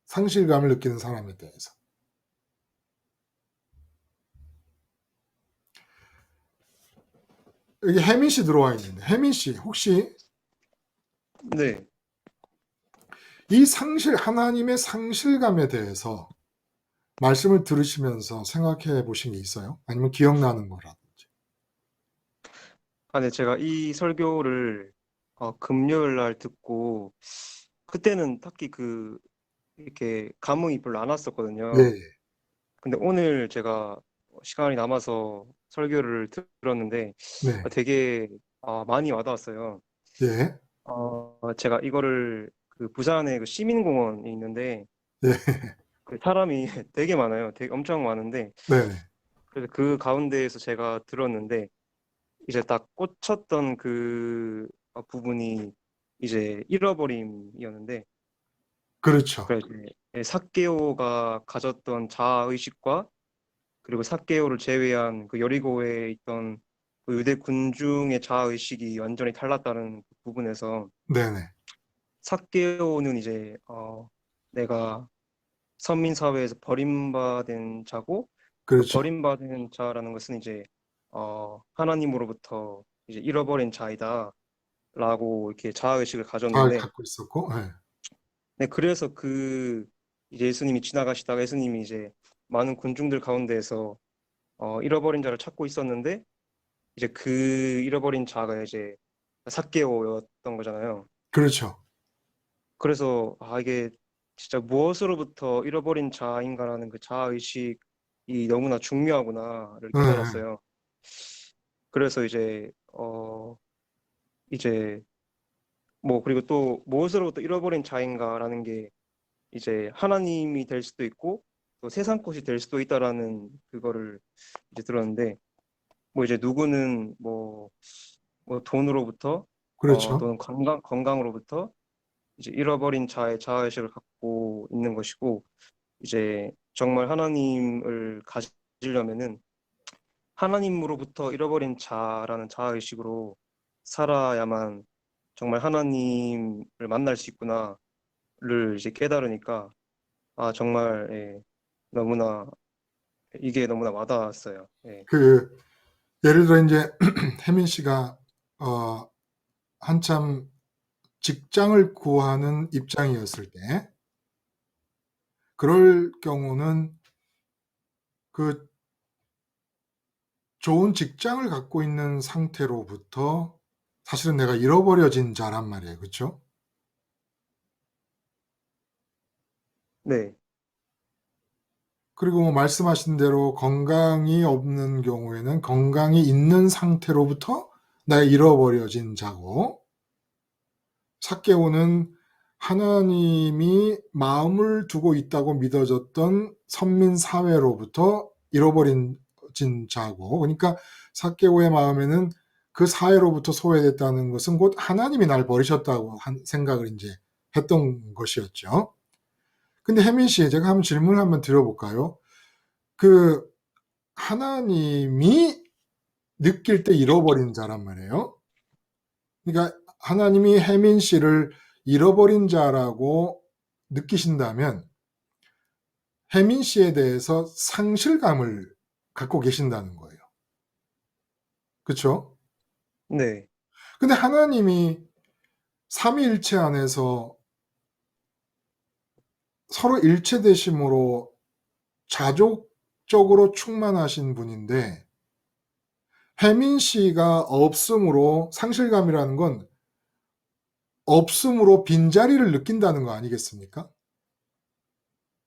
상실감을 느끼는 사람에 대해서. 여기 혜민 씨 들어와 있는데, 혜민 씨 혹시 네. 이 하나님의 상실감에 대해서 말씀을 들으시면서 생각해 보신 게 있어요? 아니면 기억나는 거라든지. 네, 제가 이 설교를 금요일 날 듣고 그때는 딱히 이렇게 감흥이 별로 안 왔었거든요. 네, 근데 오늘 제가 시간이 남아서 설교를 들었는데 네, 되게 많이 와닿았어요. 예, 제가 이거를 그 부산에 그 시민공원이 있는데 예, 그 사람이 되게 많아요. 되게 엄청 많은데 네, 네. 그래서 그 가운데에서 제가 들었는데 이제 딱 꽂혔던 그 부분이 이제 잃어버림이었는데, 그렇죠. 그래서 이제 삭개오가 가졌던 자아의식과 그리고 삭개오를 제외한 그 여리고에 있던 그 유대 군중의 자아의식이 완전히 달랐다는 그 부분에서 네, 네, 삭개오는 이제 내가 선민 사회에서 버림받은 자고, 그 그렇죠. 버림받은 자라는 것은 이제 하나님으로부터 이제 잃어버린 자이다. 라고 이렇게 자아의식을 잘 가졌는데, 갖고 있었고, 네, 네, 그래서 이제 예수님이 지나가시다가 예수님이 이제 많은 군중들 가운데에서 잃어버린 자를 찾고 있었는데, 이제 그 잃어버린 자가 이제 삭개오였던 거잖아요. 그렇죠. 그래서 이게 진짜 무엇으로부터 잃어버린 자인가라는 그 자아의식이 너무나 중요하구나를 네, 네. 깨달았어요. 그래서 이제 뭐 그리고 또 무엇으로부터 잃어버린 자인가라는 게 이제 하나님이 될 수도 있고 또 세상 것이 될 수도 있다라는 그거를 이제 들었는데, 뭐 이제 누구는 뭐 돈으로부터 그렇죠. 또는 건강으로부터 이제 잃어버린 자의 자아의식을 갖고 있는 것이고, 이제 정말 하나님을 가지려면은 하나님으로부터 잃어버린 자라는 자아의식으로 살아야만 정말 하나님을 만날 수 있구나를 이제 깨달으니까 정말 너무나 이게 너무나 와닿았어요. 예. 예를 들어 이제 혜민 씨가 한참 직장을 구하는 입장이었을 때, 그럴 경우는 그 좋은 직장을 갖고 있는 상태로부터 사실은 내가 잃어버려진 자란 말이에요. 그렇죠? 네. 그리고 뭐 말씀하신 대로 건강이 없는 경우에는 건강이 있는 상태로부터 내가 잃어버려진 자고, 삭개오는 하나님이 마음을 두고 있다고 믿어졌던 선민 사회로부터 잃어버린 자고, 그러니까 삭개오의 마음에는 그 사회로부터 소외됐다는 것은 곧 하나님이 날 버리셨다고 생각을 이제 했던 것이었죠. 근데 혜민 씨, 제가 한번 질문을 한번 드려볼까요? 그 하나님이 느낄 때 잃어버린 자란 말이에요. 그러니까 하나님이 혜민 씨를 잃어버린 자라고 느끼신다면 혜민 씨에 대해서 상실감을 갖고 계신다는 거예요. 그렇죠? 네. 근데 하나님이 삼위일체 안에서 서로 일체되심으로 자족적으로 충만하신 분인데, 혜민 씨가 없음으로, 상실감이라는 건 없음으로 빈자리를 느낀다는 거 아니겠습니까?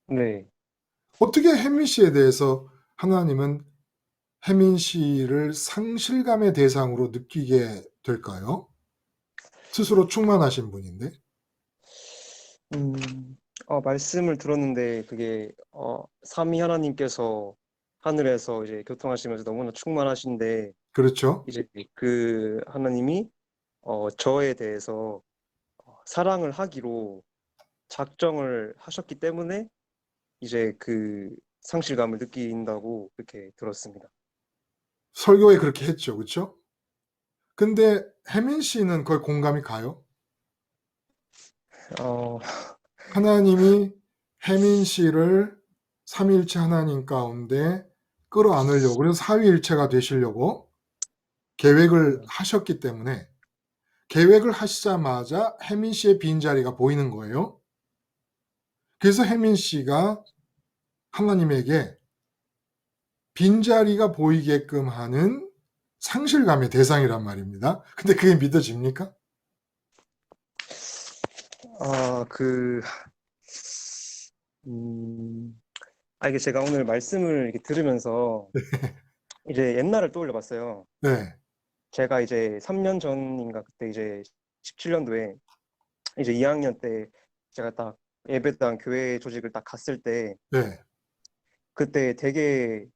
네. 어떻게 혜민 씨에 대해서 하나님은 혜민 씨를 상실감의 대상으로 느끼게 될까요? 스스로 충만하신 분인데. 말씀을 들었는데 그게 삼위 하나님께서 하늘에서 이제 교통하시면서 너무나 충만하신데 그렇죠? 이제 그 하나님이 저에 대해서 사랑을 하기로 작정을 하셨기 때문에 이제 그 상실감을 느낀다고 그렇게 들었습니다. 설교에 그렇게 했죠. 그렇죠? 근데 혜민 씨는 거의 공감이 가요? 어, 하나님이 혜민 씨를 삼위일체 하나님 가운데 끌어안으려고, 그래서 사위일체가 되시려고 계획을 하셨기 때문에, 계획을 하시자마자 혜민 씨의 빈자리가 보이는 거예요. 그래서 혜민 씨가 하나님에게 빈자리가 보이게끔 하는 상실감의 대상이란 말입니다. 근데 그게 믿어집니까? 그, 이게 제가 오늘 말씀을 이렇게 들으면서 이제 옛날을 떠올려 봤어요. 네, 제가 이제 3년 전인가 그때 이제 17년도에 이제 2학년 때 제가 딱 예배당 교회 조직을 딱 갔을 때 네, 그때 되게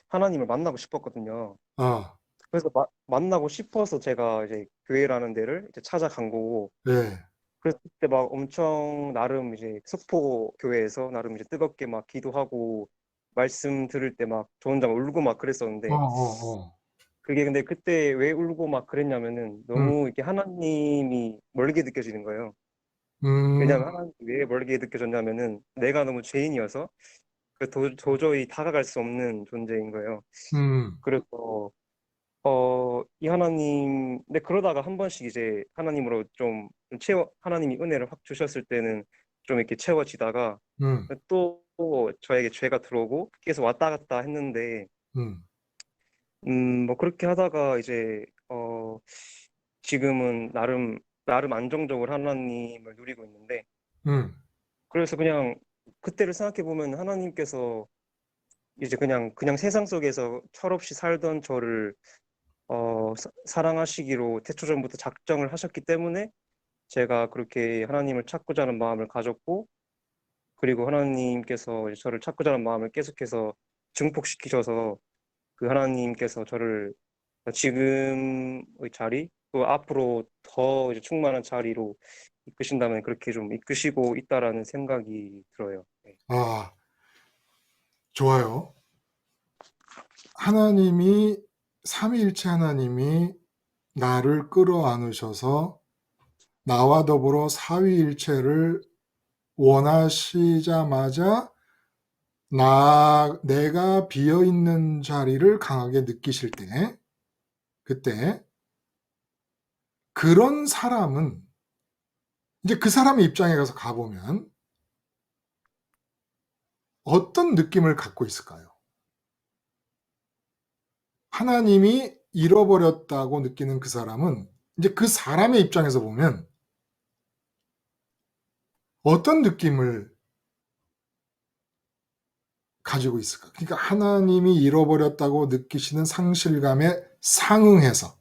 하나님을 만나고 싶었거든요. 아, 그래서 만나고 싶어서 제가 이제 교회라는 데를 이제 찾아간 거고 네, 그래서 그때 막 엄청 나름 이제 석포 교회에서 나름 이제 뜨겁게 막 기도하고 말씀 들을 때 막 저 혼자 막 울고 막 어, 그랬었는데 어, 어, 그게 근데 그때 왜 울고 막 그랬냐면은 음, 너무 이렇게 하나님이 멀게 느껴지는 거예요. 음, 왜냐면 하나님이 왜 멀게 느껴졌냐면은 내가 너무 죄인이어서 도저히 다가갈 수 없는 존재인 거예요. 음, 그래서 이 하나님, 근데 그러다가 한 번씩 이제 하나님으로 좀 하나님이 은혜를 확 주셨을 때는 좀 이렇게 채워지다가 음, 또 저에게 죄가 들어오고 계속 왔다 갔다 했는데, 음, 뭐 그렇게 하다가 이제, 지금은 나름 안정적으로 하나님을 누리고 있는데, 음, 그래서 그냥 그때를 생각해 보면 하나님께서 이제 그냥 세상 속에서 철없이 살던 저를 사랑하시기로 태초전부터 작정을 하셨기 때문에 제가 그렇게 하나님을 찾고자 하는 마음을 가졌고 그리고 하나님께서 이제 저를 찾고자 하는 마음을 계속해서 증폭시키셔서 그 하나님께서 저를 지금의 자리 또 앞으로 더 이제 충만한 자리로 이끄신다면 그렇게 좀 이끄시고 있다라는 생각이 들어요. 네. 아, 좋아요. 하나님이, 삼위일체 하나님이 나를 끌어안으셔서 나와 더불어 사위일체를 원하시자마자 내가 비어 있는 자리를 강하게 느끼실 때, 그때 그런 사람은 이제 그 사람의 입장에 가서 가보면 어떤 느낌을 갖고 있을까요? 하나님이 잃어버렸다고 느끼는 그 사람은 이제 그 사람의 입장에서 보면 어떤 느낌을 가지고 있을까? 그러니까 하나님이 잃어버렸다고 느끼시는 상실감에 상응해서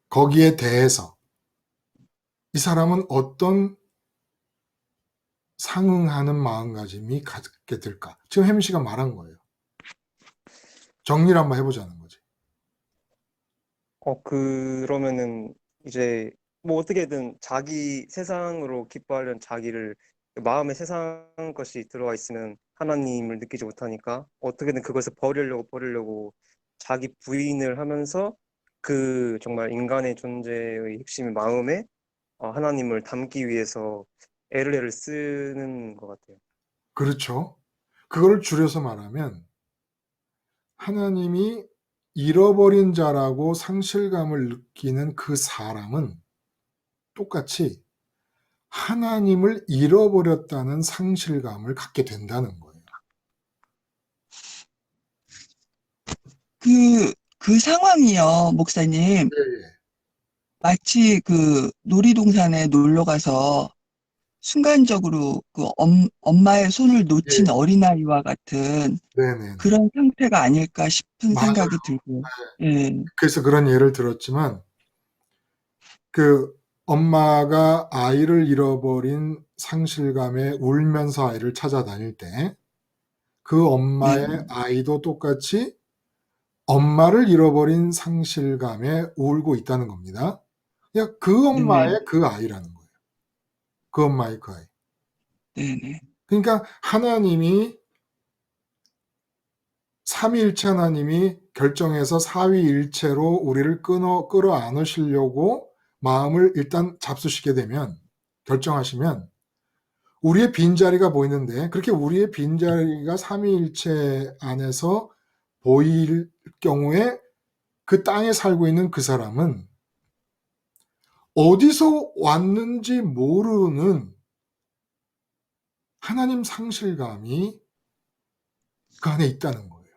거기에 대해서 이 사람은 어떤 상응하는 마음가짐이 갖게 될까? 지금 혜민 씨가 말한 거예요. 정리를 한번 해보자는 거지. 그러면은 이제 뭐 어떻게든 자기 세상으로 기뻐하려는 자기를 마음에 세상 것이 들어와 있으면 하나님을 느끼지 못하니까 어떻게든 그것을 버리려고 자기 부인을 하면서 그 정말 인간의 존재의 핵심인 마음에 하나님을 담기 위해서 애를 쓰는 것 같아요. 그렇죠. 그거를 줄여서 말하면 하나님이 잃어버린 자라고 상실감을 느끼는 그 사람은 똑같이 하나님을 잃어버렸다는 상실감을 갖게 된다는 거예요. 그 상황이요, 목사님. 예, 마치 그 놀이동산에 놀러 가서 순간적으로 그 엄마의 손을 놓친 예. 어린아이와 같은 네네. 그런 상태가 아닐까 싶은 맞아요. 생각이 들고, 예, 그래서 그런 예를 들었지만 그 엄마가 아이를 잃어버린 상실감에 울면서 아이를 찾아다닐 때 그 엄마의 네, 아이도 똑같이 엄마를 잃어버린 상실감에 울고 있다는 겁니다. 그냥 그 네, 엄마의 그 아이라는 거예요. 그 엄마의 그 아이. 네, 네, 그러니까 하나님이 삼위일체 하나님이 결정해서 사위일체로 우리를 끌어안으시려고 마음을 일단 잡수시게 되면 결정하시면 우리의 빈자리가 보이는데 그렇게 우리의 빈자리가 삼위일체 안에서 보일 경우에 그 땅에 살고 있는 그 사람은 어디서 왔는지 모르는 하나님 상실감이 그 안에 있다는 거예요.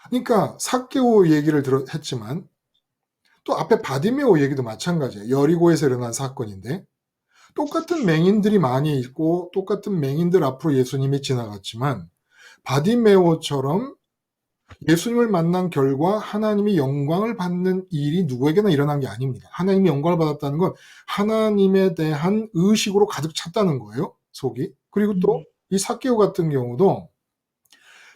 그러니까 삭개오 얘기를 했지만 또 앞에 바디메오 얘기도 마찬가지예요. 여리고에서 일어난 사건인데 똑같은 맹인들이 많이 있고 똑같은 맹인들 앞으로 예수님이 지나갔지만 바디메오처럼 예수님을 만난 결과 하나님이 영광을 받는 일이 누구에게나 일어난 게 아닙니다. 하나님이 영광을 받았다는 건 하나님에 대한 의식으로 가득 찼다는 거예요. 속이. 그리고 또 이 삭개오 같은 경우도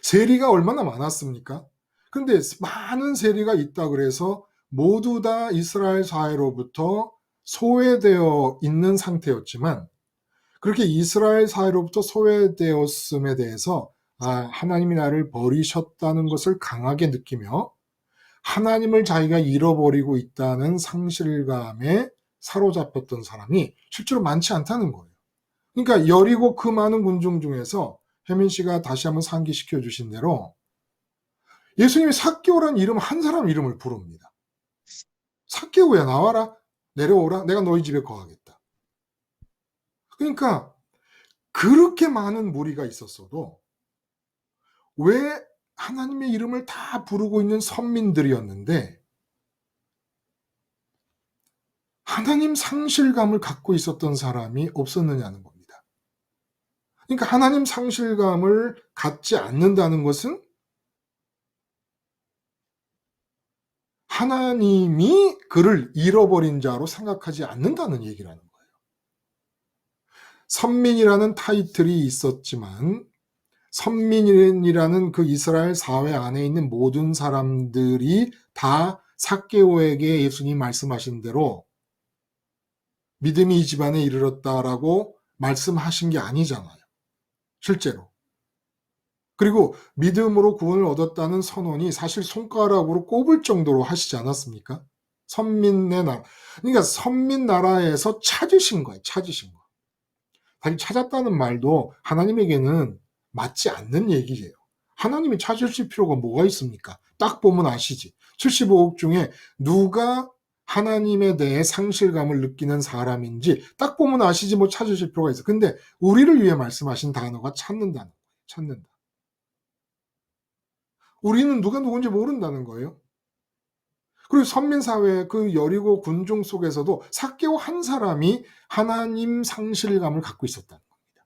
세리가 얼마나 많았습니까? 근데 많은 세리가 있다 그래서 모두 다 이스라엘 사회로부터 소외되어 있는 상태였지만 그렇게 이스라엘 사회로부터 소외되었음에 대해서 하나님이 나를 버리셨다는 것을 강하게 느끼며 하나님을 자기가 잃어버리고 있다는 상실감에 사로잡혔던 사람이 실제로 많지 않다는 거예요. 그러니까 여리고 그 많은 군중 중에서 혜민 씨가 다시 한번 상기시켜 주신 대로 예수님이 삭개오라는 이름 한 사람 이름을 부릅니다. 삭개오야 나와라 내려오라 내가 너희 집에 거하겠다. 그러니까 그렇게 많은 무리가 있었어도 왜 하나님의 이름을 다 부르고 있는 선민들이었는데 하나님 상실감을 갖고 있었던 사람이 없었느냐는 겁니다. 그러니까 하나님 상실감을 갖지 않는다는 것은 하나님이 그를 잃어버린 자로 생각하지 않는다는 얘기라는 거예요. 선민이라는 타이틀이 있었지만 선민이라는 그 이스라엘 사회 안에 있는 모든 사람들이 다 삭개오에게 예수님이 말씀하신 대로 믿음이 이 집안에 이르렀다라고 말씀하신 게 아니잖아요. 실제로. 그리고 믿음으로 구원을 얻었다는 선언이 사실 손가락으로 꼽을 정도로 하시지 않았습니까? 선민의 나라. 그러니까 선민 나라에서 찾으신 거예요. 찾으신 거. 사실 찾았다는 말도 하나님에게는 맞지 않는 얘기예요. 하나님이 찾으실 필요가 뭐가 있습니까? 딱 보면 아시지. 75억 중에 누가 하나님에 대해 상실감을 느끼는 사람인지 딱 보면 아시지 뭐 찾으실 필요가 있어. 근데 우리를 위해 말씀하신 단어가 찾는다는 거예요. 찾는다. 우리는 누가 누군지 모른다는 거예요. 그리고 선민사회 그 여리고 군중 속에서도 삭개오 한 사람이 하나님 상실감을 갖고 있었다는 겁니다.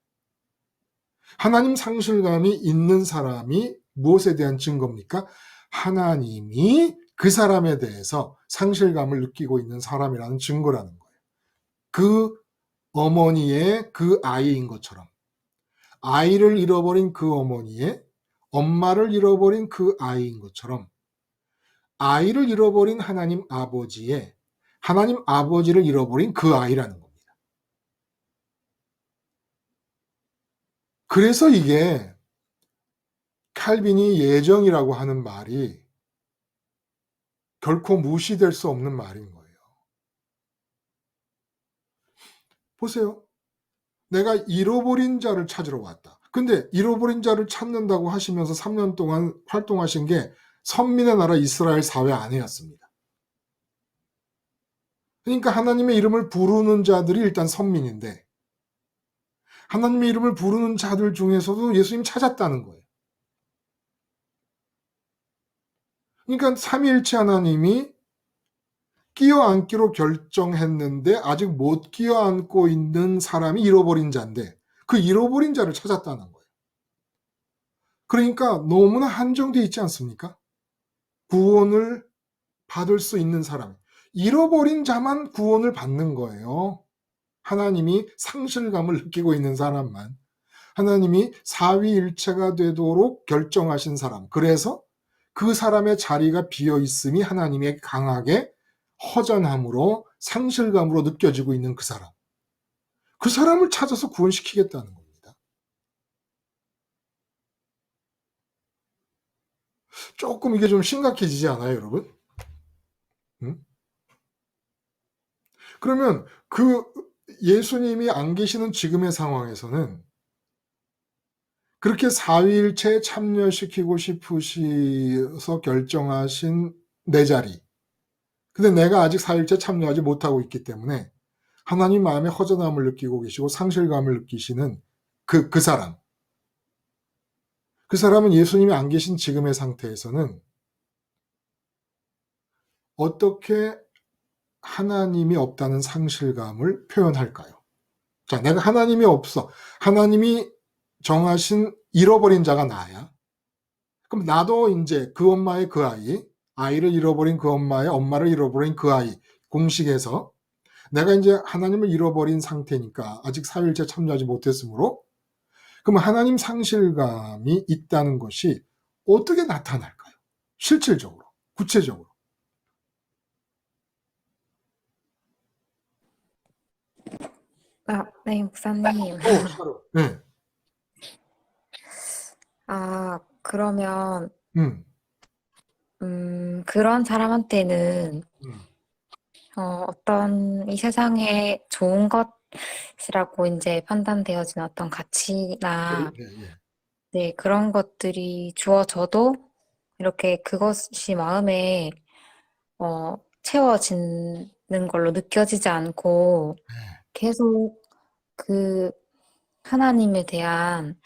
하나님 상실감이 있는 사람이 무엇에 대한 증거입니까? 하나님이 그 사람에 대해서 상실감을 느끼고 있는 사람이라는 증거라는 거예요. 그 어머니의 그 아이인 것처럼, 아이를 잃어버린 그 어머니의 엄마를 잃어버린 그 아이인 것처럼, 아이를 잃어버린 하나님 아버지의 하나님 아버지를 잃어버린 그 아이라는 겁니다. 그래서 이게 칼빈이 예정이라고 하는 말이 결코 무시될 수 없는 말인 거예요. 보세요. 내가 잃어버린 자를 찾으러 왔다. 근데 잃어버린 자를 찾는다고 하시면서 3년 동안 활동하신 게 선민의 나라 이스라엘 사회 안에였습니다. 그러니까 하나님의 이름을 부르는 자들이 일단 선민인데, 하나님의 이름을 부르는 자들 중에서도 예수님 찾았다는 거예요. 그러니까 삼위일체 하나님이 끼어안기로 결정했는데 아직 못 끼어안고 있는 사람이 잃어버린 자인데, 그 잃어버린 자를 찾았다는 거예요. 그러니까 너무나 한정되어 있지 않습니까? 구원을 받을 수 있는 사람, 잃어버린 자만 구원을 받는 거예요. 하나님이 상실감을 느끼고 있는 사람만, 하나님이 사위일체가 되도록 결정하신 사람, 그래서 그 사람의 자리가 비어 있음이 하나님의 강하게 허전함으로 상실감으로 느껴지고 있는 그 사람, 그 사람을 찾아서 구원시키겠다는 겁니다. 조금 이게 좀 심각해지지 않아요, 여러분? 응? 그러면 그 예수님이 안 계시는 지금의 상황에서는 그렇게 사위일체에 참여시키고 싶으셔서 결정하신 내 자리, 근데 내가 아직 사위일체에 참여하지 못하고 있기 때문에 하나님 마음에 허전함을 느끼고 계시고 상실감을 느끼시는 그 사람, 그 사람은 예수님이 안 계신 지금의 상태에서는 어떻게 하나님이 없다는 상실감을 표현할까요? 자, 내가 하나님이 없어. 하나님이 정하신 잃어버린 자가 나야. 그럼 나도 이제 그 엄마의 그 아이, 아이를 잃어버린 그 엄마의 엄마를 잃어버린 그 아이, 공식에서 내가 이제 하나님을 잃어버린 상태니까 아직 사일째 참여하지 못했으므로, 그럼 하나님 상실감이 있다는 것이 어떻게 나타날까요? 실질적으로, 구체적으로. 네, 목사님. 샤로. 네. 그러면, 음, 그런 사람한테는, 음. 어떤 이 세상에 좋은 것이라고 이제 판단되어진 어떤 가치나, 예, 예. 네, 그런 것들이 주어져도 이렇게 그것이 마음에, 채워지는 걸로 느껴지지 않고 계속 그 하나님에 대한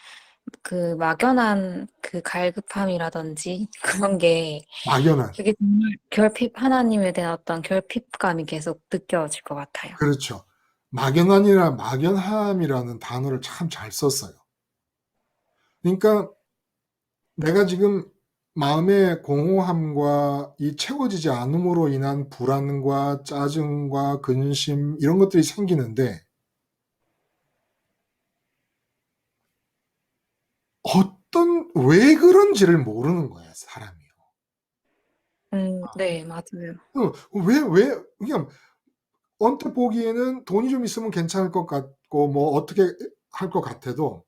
그 막연한 그 갈급함이라든지 그런 게 막연한. 그게 정말 하나님에 대한 어떤 결핍감이 계속 느껴질 것 같아요. 그렇죠. 막연함이라는 단어를 참 잘 썼어요. 그러니까 내가 지금 마음의 공허함과 이 채워지지 않음으로 인한 불안과 짜증과 근심 이런 것들이 생기는데 왜 그런지를 모르는 거야, 사람이요. 네, 맞아요. 그냥 언뜻 보기에는 돈이 좀 있으면 괜찮을 것 같고 뭐 어떻게 할 것 같아도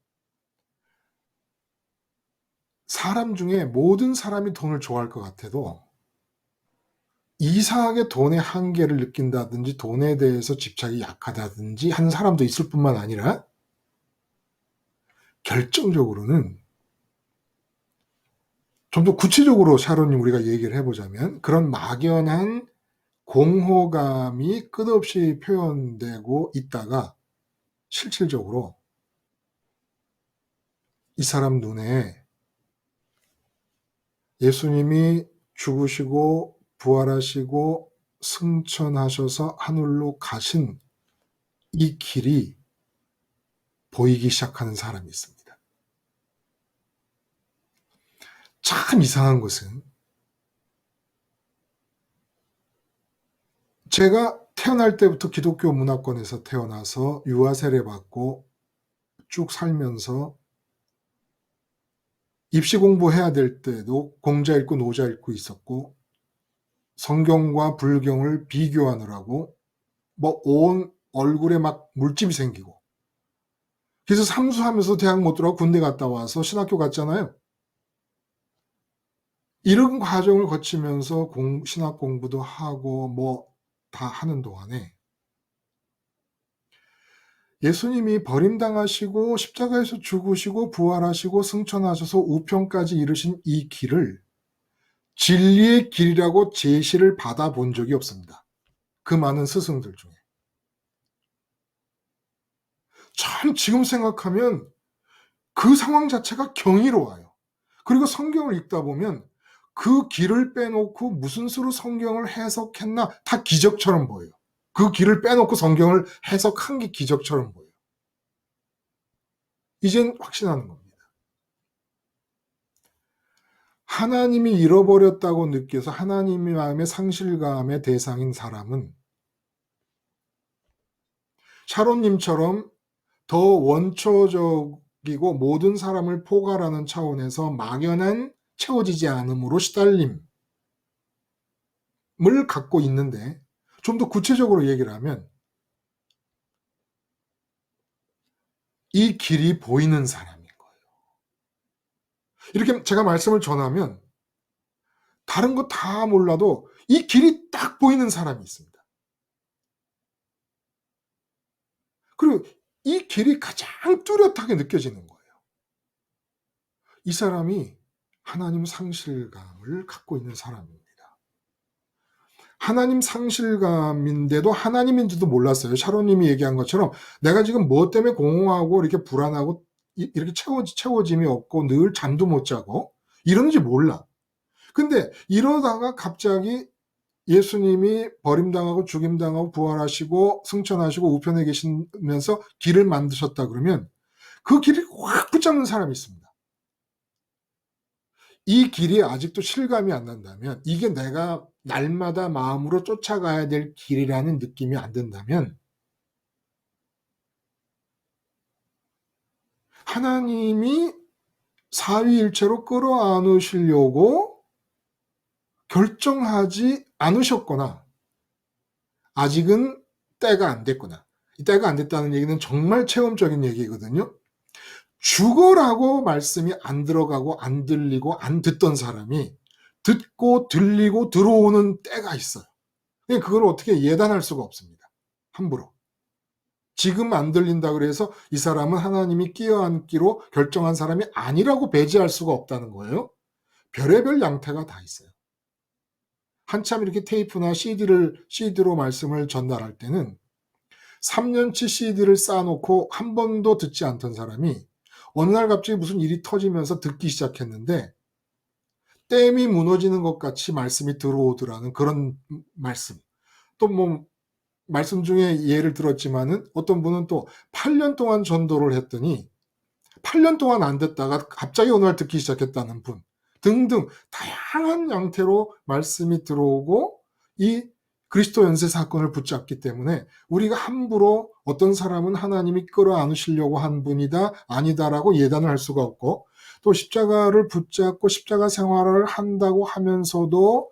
사람 중에 모든 사람이 돈을 좋아할 것 같아도 이상하게 돈의 한계를 느낀다든지 돈에 대해서 집착이 약하다든지 하는 사람도 있을 뿐만 아니라 결정적으로는 좀 더 구체적으로 샤론님 우리가 얘기를 해보자면 그런 막연한 공허감이 끝없이 표현되고 있다가 실질적으로 이 사람 눈에 예수님이 죽으시고 부활하시고 승천하셔서 하늘로 가신 이 길이 보이기 시작하는 사람이 있습니다. 참 이상한 것은 제가 태어날 때부터 기독교 문화권에서 태어나서 유아 세례 받고 쭉 살면서 입시 공부해야 될 때도 공자 읽고 노자 읽고 있었고 성경과 불경을 비교하느라고 뭐 온 얼굴에 막 물집이 생기고 그래서 삼수하면서 대학 못 들어가고 군대 갔다 와서 신학교 갔잖아요. 이런 과정을 거치면서 신학 공부도 하고 뭐 다 하는 동안에 예수님이 버림당하시고 십자가에서 죽으시고 부활하시고 승천하셔서 우편까지 이르신 이 길을 진리의 길이라고 제시를 받아본 적이 없습니다. 그 많은 스승들 중에. 참 지금 생각하면 그 상황 자체가 경이로워요. 그리고 성경을 읽다 보면 그 길을 빼놓고 무슨 수로 성경을 해석했나 다 기적처럼 보여요. 그 길을 빼놓고 성경을 해석한 게 기적처럼 보여요. 이젠 확신하는 겁니다. 하나님이 잃어버렸다고 느껴서 하나님의 마음의 상실감의 대상인 사람은 샤론님처럼 더 원초적이고 모든 사람을 포괄하는 차원에서 막연한 채워지지 않음으로 시달림을 갖고 있는데 좀 더 구체적으로 얘기를 하면 이 길이 보이는 사람인 거예요. 이렇게 제가 말씀을 전하면 다른 거 다 몰라도 이 길이 딱 보이는 사람이 있습니다. 그리고 이 길이 가장 뚜렷하게 느껴지는 거예요. 이 사람이 하나님 상실감을 갖고 있는 사람입니다. 하나님 상실감인데도 하나님인지도 몰랐어요. 샤론님이 얘기한 것처럼 내가 지금 뭐 때문에 공허하고 이렇게 불안하고 이렇게 채워짐이 없고 늘 잠도 못 자고 이러는지 몰라. 근데 이러다가 갑자기 예수님이 버림당하고 죽임당하고 부활하시고 승천하시고 우편에 계시면서 길을 만드셨다 그러면 그 길이 확 붙잡는 사람이 있습니다. 이 길이 아직도 실감이 안 난다면, 이게 내가 날마다 마음으로 쫓아가야 될 길이라는 느낌이 안 든다면 하나님이 사위일체로 끌어안으시려고 결정하지 않으셨거나 아직은 때가 안 됐구나. 이 때가 안 됐다는 얘기는 정말 체험적인 얘기거든요. 죽어라고 말씀이 안 들어가고 안 들리고 안 듣던 사람이 듣고 들리고 들어오는 때가 있어요. 그걸 어떻게 예단할 수가 없습니다. 함부로. 지금 안 들린다 그래서 이 사람은 하나님이 끼어앉기로 결정한 사람이 아니라고 배제할 수가 없다는 거예요. 별의별 양태가 다 있어요. 한참 이렇게 테이프나 CD로 말씀을 전달할 때는 3년치 CD를 쌓아놓고 한 번도 듣지 않던 사람이 어느 날 갑자기 무슨 일이 터지면서 듣기 시작했는데 댐이 무너지는 것 같이 말씀이 들어오더라는 그런 말씀. 또 뭐 말씀 중에 예를 들었지만은 어떤 분은 또 8년 동안 전도를 했더니 8년 동안 안 듣다가 갑자기 어느 날 듣기 시작했다는 분 등등 다양한 양태로 말씀이 들어오고 이 그리스도 연쇄 사건을 붙잡기 때문에 우리가 함부로 어떤 사람은 하나님이 끌어안으시려고 한 분이다 아니다라고 예단을 할 수가 없고, 또 십자가를 붙잡고 십자가 생활을 한다고 하면서도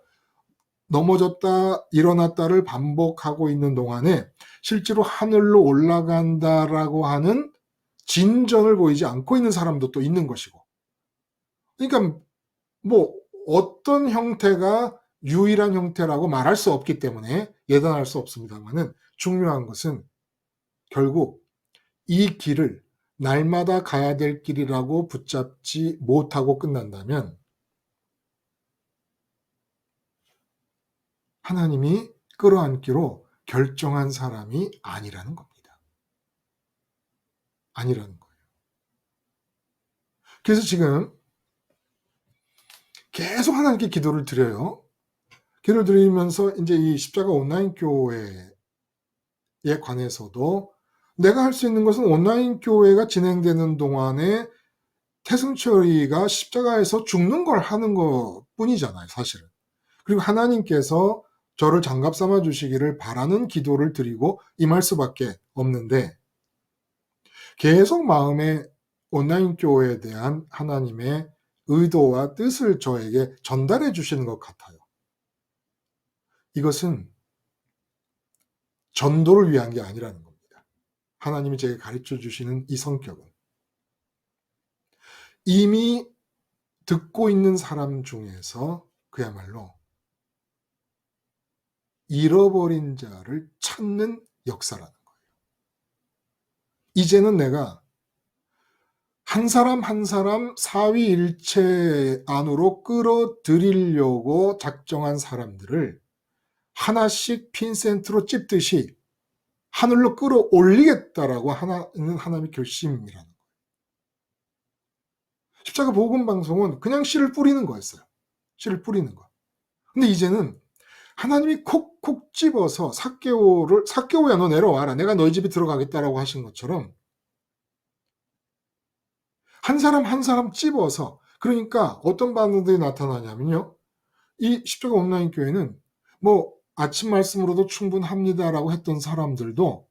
넘어졌다 일어났다를 반복하고 있는 동안에 실제로 하늘로 올라간다라고 하는 진전을 보이지 않고 있는 사람도 또 있는 것이고, 그러니까 뭐 어떤 형태가 유일한 형태라고 말할 수 없기 때문에 예단할 수 없습니다만은 중요한 것은 결국 이 길을 날마다 가야 될 길이라고 붙잡지 못하고 끝난다면 하나님이 끌어안기로 결정한 사람이 아니라는 겁니다. 아니라는 거예요. 그래서 지금 계속 하나님께 기도를 드려요. 기도를 드리면서 이제 이 십자가 온라인 교회에 관해서도 내가 할 수 있는 것은 온라인 교회가 진행되는 동안에 태승철이가 십자가에서 죽는 걸 하는 것 뿐이잖아요, 사실은. 그리고 하나님께서 저를 장갑 삼아 주시기를 바라는 기도를 드리고 임할 수밖에 없는데, 계속 마음에 온라인 교회에 대한 하나님의 의도와 뜻을 저에게 전달해 주시는 것 같아요. 이것은 전도를 위한 게 아니라는 겁니다. 하나님이 제게 가르쳐 주시는 이 성격은 이미 듣고 있는 사람 중에서 그야말로 잃어버린 자를 찾는 역사라는 거예요. 이제는 내가 한 사람 한 사람 사위일체 안으로 끌어들이려고 작정한 사람들을 하나씩 핀센트로 찝듯이 하늘로 끌어올리겠다라고 하는 하나님의 결심이라는 거예요. 십자가 복음 방송은 그냥 씨를 뿌리는 거였어요. 씨를 뿌리는 거. 근데 이제는 하나님이 콕콕 집어서 삭개오야 너 내려와라. 내가 너희 집에 들어가겠다라고 하신 것처럼 한 사람 한 사람 집어서, 그러니까 어떤 반응들이 나타나냐면요. 이 십자가 온라인 교회는 뭐 아침 말씀으로도 충분합니다라고 했던 사람들도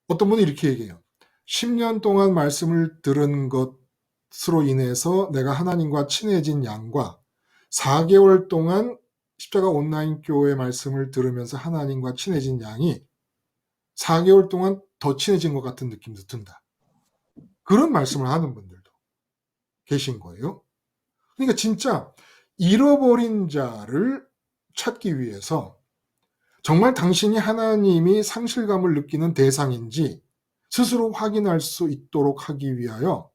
어떤 분이 이렇게 얘기해요. 10년 동안 말씀을 들은 것으로 인해서 내가 하나님과 친해진 양과 4개월 동안 십자가 온라인 교회 말씀을 들으면서 하나님과 친해진 양이 4개월 동안 더 친해진 것 같은 느낌도 든다. 그런 말씀을 하는 분들도 계신 거예요. 그러니까 진짜 잃어버린 자를 찾기 위해서 정말 당신이 하나님이 상실감을 느끼는 대상인지 스스로 확인할 수 있도록 하기 위하여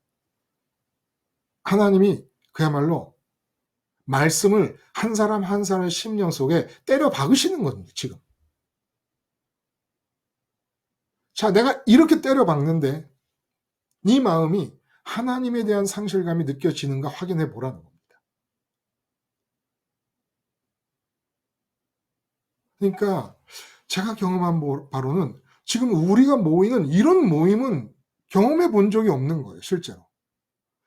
하나님이 그야말로 말씀을 한 사람 한 사람의 심령 속에 때려 박으시는 겁니다, 지금. 자, 내가 이렇게 때려 박는데 네 마음이 하나님에 대한 상실감이 느껴지는가 확인해 보라는 겁니다. 그러니까 제가 경험한 바로는 지금 우리가 모이는 이런 모임은 경험해 본 적이 없는 거예요, 실제로.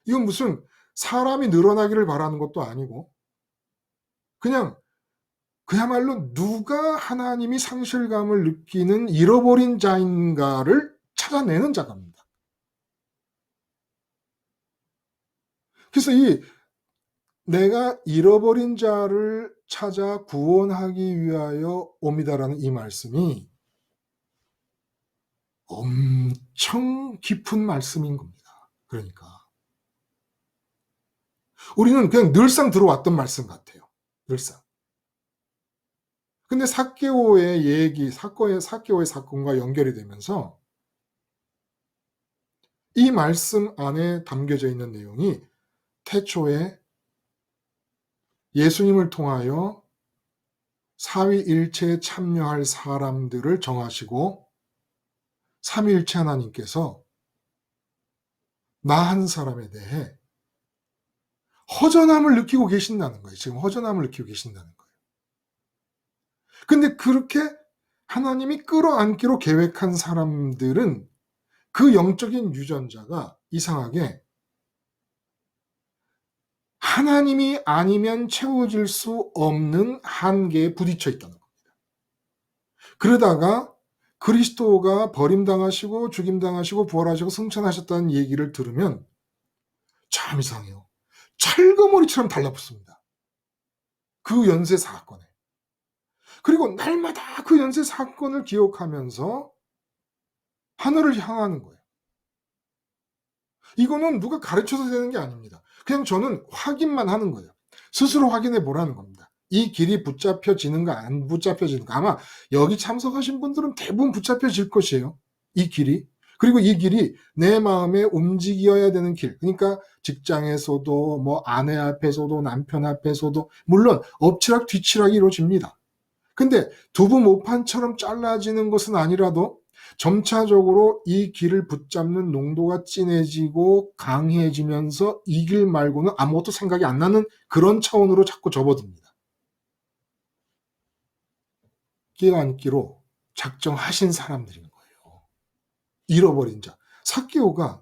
이건 무슨 사람이 늘어나기를 바라는 것도 아니고 그냥 그야말로 누가 하나님이 상실감을 느끼는 잃어버린 자인가를 찾아내는 작업입니다. 그래서 이 내가 잃어버린 자를 찾아 구원하기 위하여 옵니다라는 이 말씀이 엄청 깊은 말씀인 겁니다. 그러니까 우리는 그냥 늘상 들어왔던 말씀 같아요. 늘상. 근데 삭개오의 얘기, 삭개오의 사건과 연결이 되면서 이 말씀 안에 담겨져 있는 내용이 태초에 예수님을 통하여 삼위일체에 참여할 사람들을 정하시고 삼위일체 하나님께서 나 한 사람에 대해 허전함을 느끼고 계신다는 거예요. 지금 허전함을 느끼고 계신다는 거예요. 근데 그렇게 하나님이 끌어안기로 계획한 사람들은 그 영적인 유전자가 이상하게 하나님이 아니면 채워질 수 없는 한계에 부딪혀 있다는 겁니다. 그러다가 그리스도가 버림당하시고 죽임당하시고 부활하시고 승천하셨다는 얘기를 들으면 참 이상해요. 철거머리처럼 달라붙습니다. 그 연쇄 사건에. 그리고 날마다 그 연쇄 사건을 기억하면서 하늘을 향하는 거예요. 이거는 누가 가르쳐서 되는 게 아닙니다. 그냥 저는 확인만 하는 거예요. 스스로 확인해 보라는 겁니다. 이 길이 붙잡혀지는가 안 붙잡혀지는가. 아마 여기 참석하신 분들은 대부분 붙잡혀질 것이에요. 이 길이. 그리고 이 길이 내 마음에 움직여야 되는 길. 그러니까 직장에서도 뭐 아내 앞에서도 남편 앞에서도 물론 엎치락 뒤치락이 이루어집니다. 근데 두부 모판처럼 잘라지는 것은 아니라도 점차적으로 이 길을 붙잡는 농도가 진해지고 강해지면서 이 길 말고는 아무것도 생각이 안 나는 그런 차원으로 자꾸 접어듭니다. 끼어앉기로 작정하신 사람들인 거예요. 잃어버린 자. 삭개오가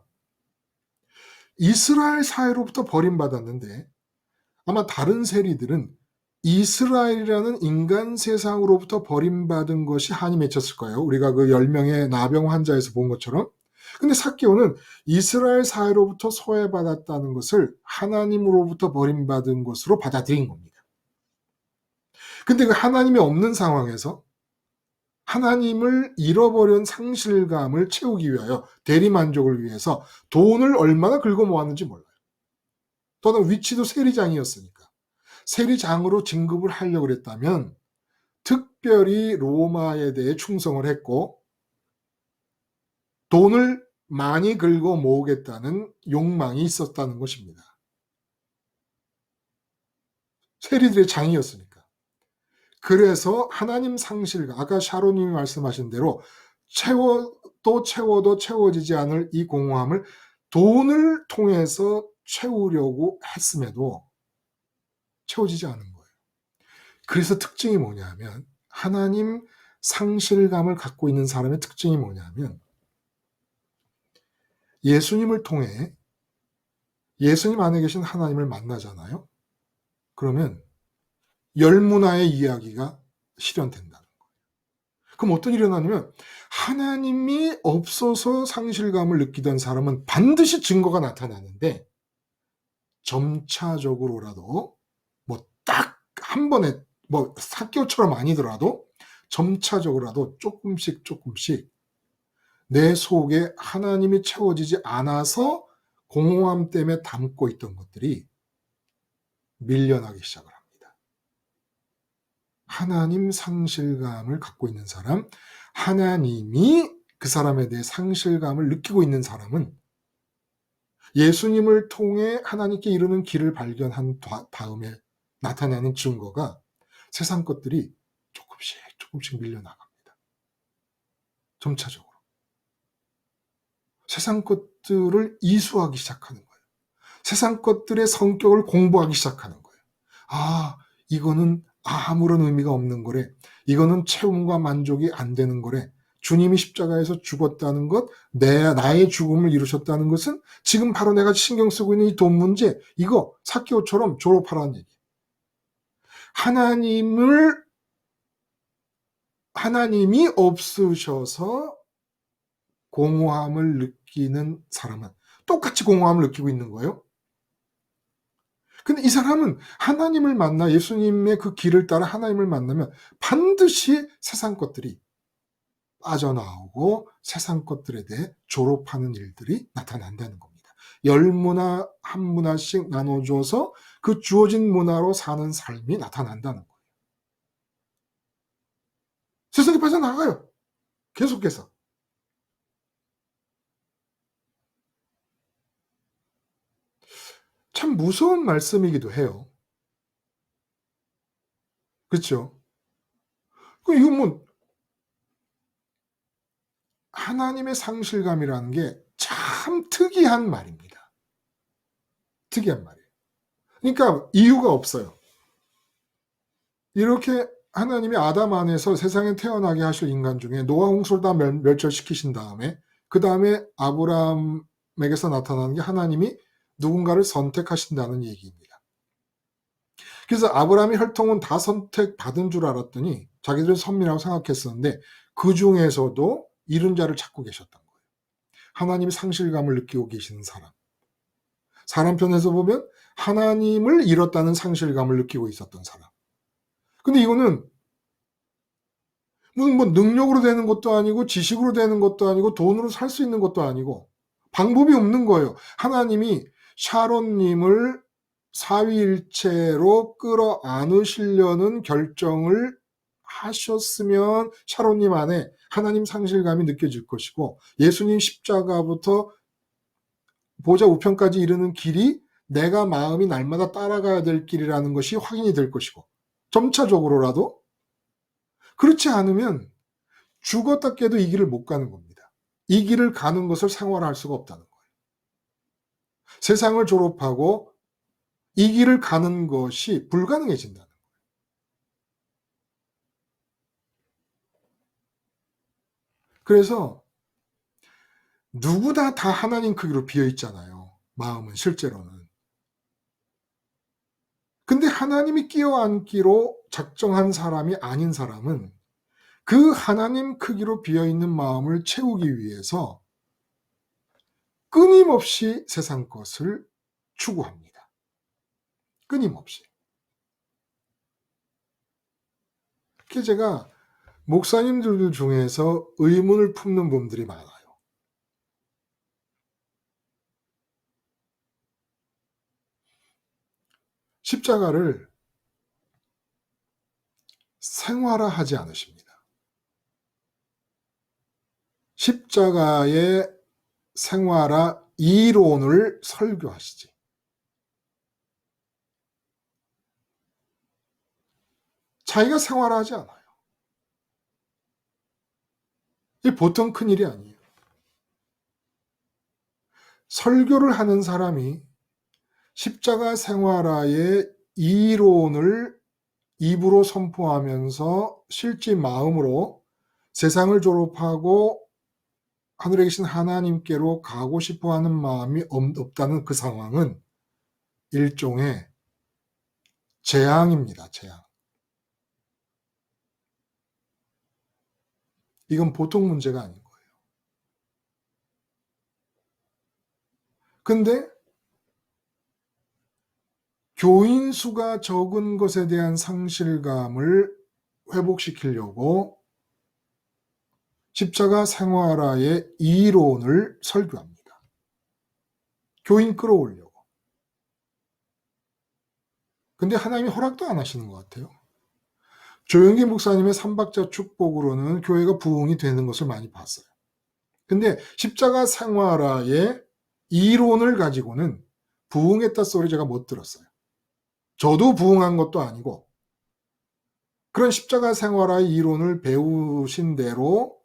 이스라엘 사회로부터 버림받았는데 아마 다른 세리들은 이스라엘이라는 인간 세상으로부터 버림받은 것이 한이 맺혔을 거예요. 우리가 그 10명의 나병 환자에서 본 것처럼. 근데 삭개오는 이스라엘 사회로부터 소외받았다는 것을 하나님으로부터 버림받은 것으로 받아들인 겁니다. 근데 그 하나님이 없는 상황에서 하나님을 잃어버린 상실감을 채우기 위하여 대리만족을 위해서 돈을 얼마나 긁어 모았는지 몰라요. 또는 위치도 세리장이었으니까. 세리장으로 진급을 하려고 했다면 특별히 로마에 대해 충성을 했고 돈을 많이 긁어 모으겠다는 욕망이 있었다는 것입니다. 세리들의 장이었으니까. 그래서 하나님 상실감, 아까 샤론님이 말씀하신 대로 채워도 채워지지 않을 이 공허함을 돈을 통해서 채우려고 했음에도 채워지지 않은 거예요. 그래서 특징이 뭐냐면 하나님 상실감을 갖고 있는 사람의 특징이 뭐냐면 예수님을 통해 예수님 안에 계신 하나님을 만나잖아요. 그러면 열문화의 이야기가 실현된다는 거예요. 그럼 어떤 일이 일어나냐면 하나님이 없어서 상실감을 느끼던 사람은 반드시 증거가 나타나는데 점차적으로라도 뭐 딱 한 번에 뭐 삭개오처럼 아니더라도 점차적으로라도 조금씩 내 속에 하나님이 채워지지 않아서 공허함 때문에 담고 있던 것들이 밀려나기 시작을 합니다. 하나님 상실감을 갖고 있는 사람, 하나님이 그 사람에 대해 상실감을 느끼고 있는 사람은 예수님을 통해 하나님께 이르는 길을 발견한 다음에 나타나는 증거가 세상 것들이 조금씩 밀려나갑니다. 점차적으로. 세상 것들을 이수하기 시작하는 거예요. 세상 것들의 성격을 공부하기 시작하는 거예요. 아, 이거는 아무런 의미가 없는 거래. 이거는 채움과 만족이 안 되는 거래. 주님이 십자가에서 죽었다는 것, 나의 죽음을 이루셨다는 것은 지금 바로 내가 신경 쓰고 있는 이 돈 문제, 이거 삭개오처럼 졸업하라는 얘기. 하나님이 없으셔서 공허함을 느끼는 사람은 똑같이 공허함을 느끼고 있는 거예요. 근데 이 사람은 하나님을 만나 예수님의 그 길을 따라 하나님을 만나면 반드시 세상 것들이 빠져나오고 세상 것들에 대해 졸업하는 일들이 나타난다는 겁니다. 10문화 한 문화씩 나눠줘서 그 주어진 문화로 사는 삶이 나타난다는 거예요. 세상이 빠져나가요. 계속해서. 참 무서운 말씀이기도 해요. 그렇죠? 이거 뭐 하나님의 상실감이라는 게 참 특이한 말입니다. 특이한 말이에요. 그러니까 이유가 없어요. 이렇게 하나님이 아담 안에서 세상에 태어나게 하실 인간 중에 노아 홍수를 다 멸절시키신 다음에 그 다음에 아브라함에게서 나타나는 게 하나님이 누군가를 선택하신다는 얘기입니다. 그래서 아브라함이 혈통은 다 선택받은 줄 알았더니 자기들은 선민이라고 생각했었는데 그 중에서도 잃은 자를 찾고 계셨던 거예요. 하나님이 상실감을 느끼고 계시는 사람. 사람 편에서 보면 하나님을 잃었다는 상실감을 느끼고 있었던 사람. 근데 이거는 무슨 뭐 능력으로 되는 것도 아니고 지식으로 되는 것도 아니고 돈으로 살 수 있는 것도 아니고 방법이 없는 거예요. 하나님이 샤론님을 사위일체로 끌어안으시려는 결정을 하셨으면 샤론님 안에 하나님 상실감이 느껴질 것이고 예수님 십자가부터 보좌 우편까지 이르는 길이 내가 마음이 날마다 따라가야 될 길이라는 것이 확인이 될 것이고 점차적으로라도 그렇지 않으면 죽었다 깨도 이 길을 못 가는 겁니다. 이 길을 가는 것을 생활할 수가 없다는 거예요. 세상을 졸업하고 이 길을 가는 것이 불가능해진다는 거예요. 그래서 누구나 다 하나님 크기로 비어 있잖아요. 마음은 실제로는. 근데 하나님이 끼어앉기로 작정한 사람이 아닌 사람은 그 하나님 크기로 비어있는 마음을 채우기 위해서 끊임없이 세상 것을 추구합니다. 끊임없이. 특히 제가 목사님들 중에서 의문을 품는 분들이 많아요. 십자가를 생활화하지 않으십니다. 십자가의 생활화 이론을 설교하시지. 자기가 생활화하지 않아요. 이 보통 큰일이 아니에요. 설교를 하는 사람이 십자가 생활화의 이론을 입으로 선포하면서 실제 마음으로 세상을 졸업하고 하늘에 계신 하나님께로 가고 싶어하는 마음이 없다는 그 상황은 일종의 재앙입니다. 재앙. 이건 보통 문제가 아닌 거예요. 근데 교인 수가 적은 것에 대한 상실감을 회복시키려고 십자가 생활화의 이론을 설교합니다. 교인 끌어오려고. 근데 하나님이 허락도 안 하시는 것 같아요. 조영기 목사님의 삼박자 축복으로는 교회가 부흥이 되는 것을 많이 봤어요. 근데 십자가 생활화의 이론을 가지고는 부흥했다 소리 제가 못 들었어요. 저도 부흥한 것도 아니고 그런 십자가 생활화의 이론을 배우신 대로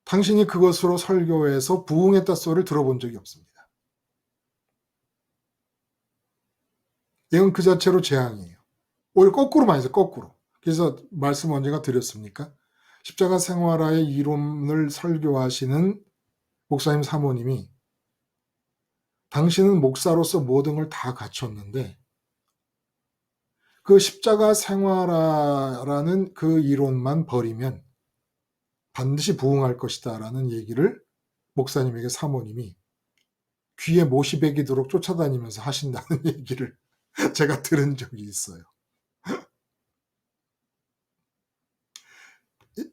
당신이 그것으로 설교해서 부흥했다 소리를 들어본 적이 없습니다. 이건 그 자체로 재앙이에요. 오히려 거꾸로 많이 했어요. 거꾸로. 그래서 말씀 언제가 드렸습니까? 십자가 생활화의 이론을 설교하시는 목사님 사모님이 당신은 목사로서 모든 걸 다 갖췄는데 그 십자가 생활화라는 그 이론만 버리면 반드시 부흥할 것이다 라는 얘기를 목사님에게 사모님이 귀에 못이 베기도록 쫓아다니면서 하신다는 얘기를 제가 들은 적이 있어요.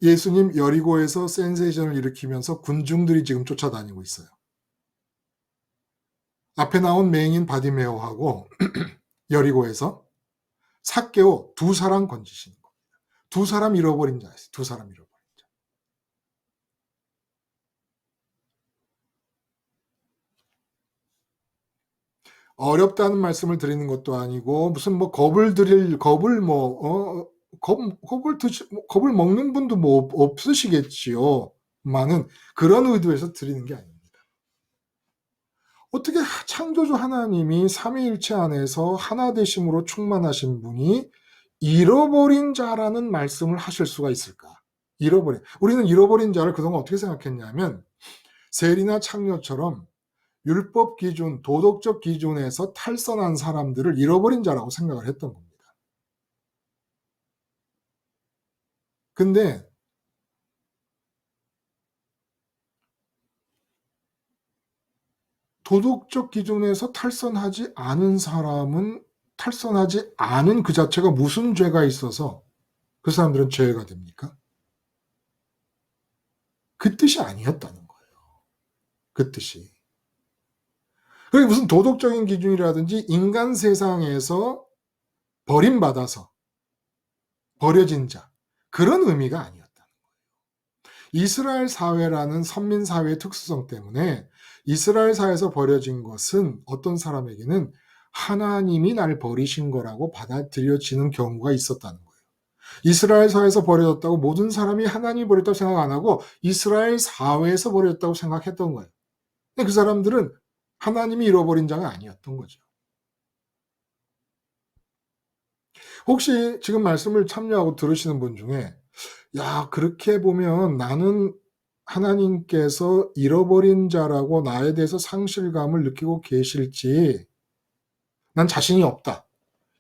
예수님 여리고에서 센세이션을 일으키면서 군중들이 지금 쫓아다니고 있어요. 앞에 나온 맹인 바디메오하고 여리고에서 삭개오 두 사람 건지시는 겁니다. 두 사람 잃어버린 자였어요. 두 사람 잃어버린 자. 어렵다는 말씀을 드리는 것도 아니고 무슨 뭐 겁을 먹는 분도 뭐 없으시겠지요. 많은 그런 의도에서 드리는 게 아닙니다. 어떻게 창조주 하나님이 삼위일체 안에서 하나 되심으로 충만하신 분이 잃어버린 자라는 말씀을 하실 수가 있을까? 우리는 잃어버린 자를 그동안 어떻게 생각했냐면 세리나 창녀처럼 율법 기준, 도덕적 기준에서 탈선한 사람들을 잃어버린 자라고 생각을 했던 겁니다. 근데 도덕적 기준에서 탈선하지 않은 사람은 탈선하지 않은 그 자체가 무슨 죄가 있어서 그 사람들은 죄가 됩니까? 그 뜻이 아니었다는 거예요. 그 뜻이. 그게 무슨 도덕적인 기준이라든지 인간 세상에서 버림받아서 버려진 자 그런 의미가 아니었다는 거예요. 이스라엘 사회라는 선민 사회의 특수성 때문에 이스라엘 사회에서 버려진 것은 어떤 사람에게는 하나님이 날 버리신 거라고 받아들여지는 경우가 있었다는 거예요. 이스라엘 사회에서 버려졌다고 모든 사람이 하나님이 버렸다고 생각 안 하고 이스라엘 사회에서 버려졌다고 생각했던 거예요. 근데 그 사람들은 하나님이 잃어버린 자가 아니었던 거죠. 혹시 지금 말씀을 참여하고 들으시는 분 중에 야, 그렇게 보면 나는 하나님께서 잃어버린 자라고 나에 대해서 상실감을 느끼고 계실지 난 자신이 없다.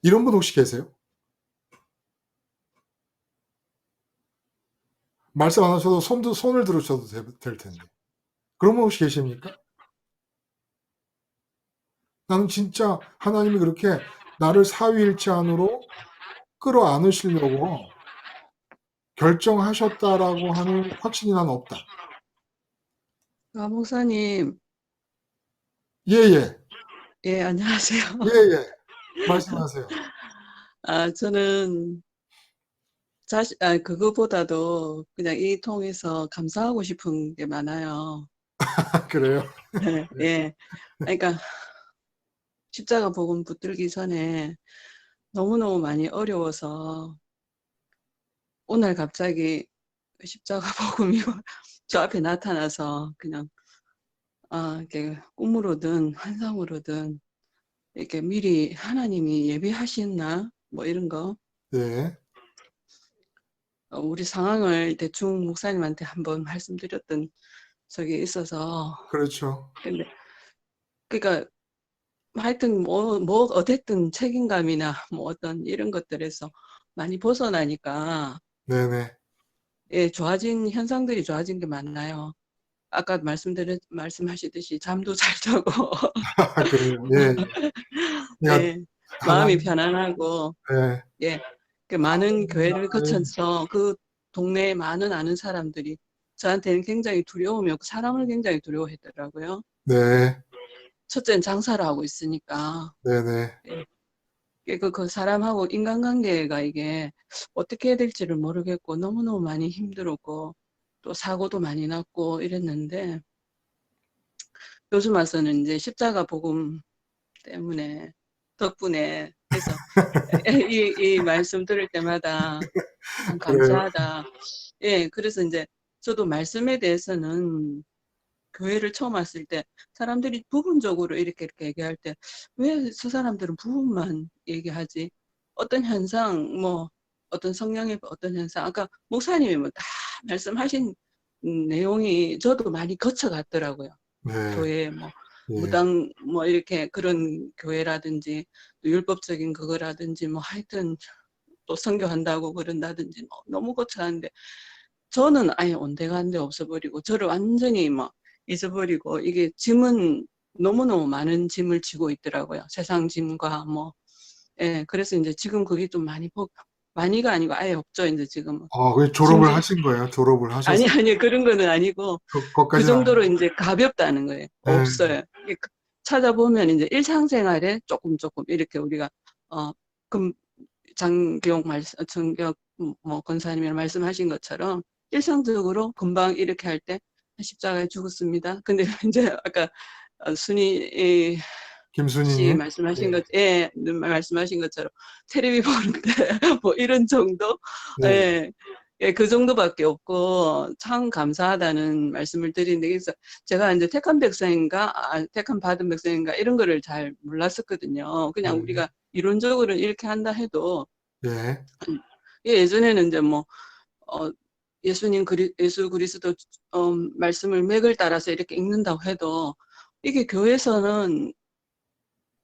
이런 분 혹시 계세요? 말씀 안 하셔도 손을 들으셔도 될 텐데. 그런 분 혹시 계십니까? 나는 진짜 하나님이 그렇게 나를 사위일체 안으로 끌어안으시려고 결정하셨다라고 하는 확신이 난 없다. 아, 목사님, 예예. 예, 안녕하세요. 예예. 말씀하세요. 아, 저는 그거보다도 그냥 이 통해서 감사하고 싶은 게 많아요. 그래요? 네, 예. 그러니까 십자가 복음 붙들기 전에 너무너무 많이 어려워서 오늘 갑자기 십자가 복음이 저 앞에 나타나서 그냥 이렇게 꿈으로든 환상으로든 이렇게 미리 하나님이 예비하셨나 뭐 이런 거 네. 우리 상황을 대충 목사님한테 한번 말씀드렸던 적이 있어서 그렇죠. 근데 그러니까 하여튼 뭐 어쨌든 책임감이나 뭐 어떤 이런 것들에서 많이 벗어나니까 네네. 예, 현상들이 좋아진 게 많나요? 아까 말씀하시듯이 잠도 잘 자고 그래요. 예. 그러니까 예, 마음이 하나님, 편안하고 예. 예, 그 많은 교회를 하나님, 거쳐서 그 동네에 많은 아는 사람들이 저한테는 굉장히 두려움이었고 사람을 굉장히 두려워했더라고요. 네. 첫째는 장사를 하고 있으니까 네네. 그 사람하고 인간관계가 이게 어떻게 해야 될지를 모르겠고 너무너무 많이 힘들었고 또 사고도 많이 났고 이랬는데 요즘 와서는 이제 십자가 복음 때문에 덕분에 해서 이 말씀 들을 때마다 참 그래요. 감사하다. 예, 그래서 이제 저도 말씀에 대해서는 교회를 처음 왔을 때 사람들이 부분적으로 이렇게 얘기할 때 왜 저 사람들은 부분만 얘기하지? 어떤 현상, 뭐 어떤 성령의 어떤 현상, 아까 목사님이 뭐 다 말씀하신 내용이 저도 많이 거쳐갔더라고요. 네. 교회 뭐 예. 무당 뭐 이렇게 그런 교회라든지 또 율법적인 그거라든지 뭐 하여튼 또 선교한다고 그런다든지 뭐 너무 거쳐갔는데 저는 아예 온데간데 없어버리고 저를 완전히 막 잊어버리고 이게 짐은 너무너무 많은 짐을 지고 있더라고요. 세상 짐과 뭐 예, 그래서 이제 지금 그게 좀 많이가 아니고 아예 없죠. 이제 지금은 그 졸업을 짐도 하신 거예요? 졸업을 아니 하셨어요? 아니 그런 거는 아니고 그 그것까지는 정도로 아니고. 이제 가볍다는 거예요. 네. 없어요. 이게 찾아보면 이제 일상생활에 조금 이렇게 우리가 어, 금 장기용 정기용 뭐 권사님이 말씀하신 것처럼 일상적으로 금방 이렇게 할 때 십자가에 죽었습니다. 근데 이제 아까 순희 씨 김순희님. 말씀하신 예. 말씀하신 것처럼 테레비 보는데 뭐 이런 정도 네. 예. 예, 그 정도밖에 없고 참 감사하다는 말씀을 드리는데 그래서 제가 이제 택함 받은 백성인가 이런 거를 잘 몰랐었거든요. 그냥 네. 우리가 이론적으로 이렇게 한다 해도 예. 예전에는 이제 뭐 예수 그리스도 말씀을 맥을 따라서 이렇게 읽는다고 해도 이게 교회에서는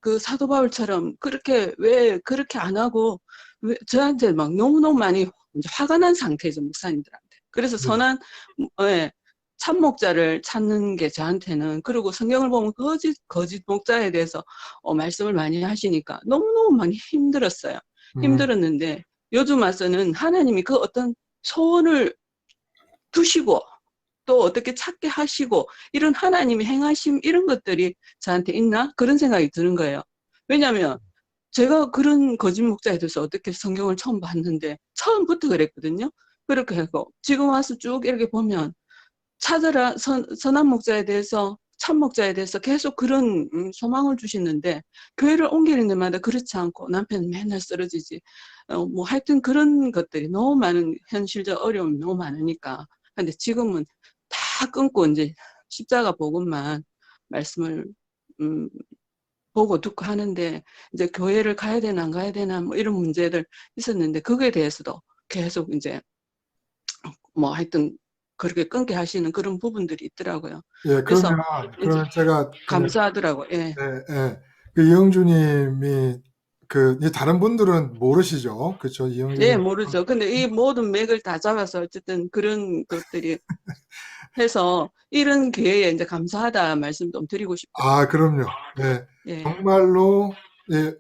그 사도 바울처럼 왜 그렇게 안 하고 왜 저한테 막 너무너무 많이 이제 화가 난 상태죠, 목사님들한테. 그래서 네. 예, 참목자를 찾는 게 저한테는 그리고 성경을 보면 거짓 목자에 대해서 말씀을 많이 하시니까 너무너무 많이 힘들었어요. 힘들었는데 요즘 와서는 하나님이 그 어떤 소원을 두시고 또 어떻게 찾게 하시고 이런 하나님의 행하심 이런 것들이 저한테 있나? 그런 생각이 드는 거예요. 왜냐하면 제가 그런 거짓 목자에 대해서 어떻게 성경을 처음 봤는데 처음부터 그랬거든요. 그렇게 하고 지금 와서 쭉 이렇게 보면 찾아라 선한 목자에 대해서 참 목자에 대해서 계속 그런 소망을 주시는데 교회를 옮기는 데마다 그렇지 않고 남편은 맨날 쓰러지지 뭐 하여튼 그런 것들이 너무 많은 현실적 어려움이 너무 많으니까 근데 지금은 다 끊고 이제 십자가 복음만 말씀을 보고 듣고 하는데 이제 교회를 가야 되나 안 가야 되나 뭐 이런 문제들 있었는데 그거에 대해서도 계속 이제 뭐 하여튼 그렇게 끊게 하시는 그런 부분들이 있더라고요. 예, 그래서 그러면 제가 감사하더라고요. 예. 예. 그 이영주 님이 이제 다른 분들은 모르시죠? 그렇죠? 이영주 네, 님. 모르죠. 근데 이 모든 맥을 다 잡아서 어쨌든 그런 것들이 해서 이런 기회에 이제 감사하다 말씀 좀 드리고 싶어요. 아, 그럼요. 예. 예, 정말로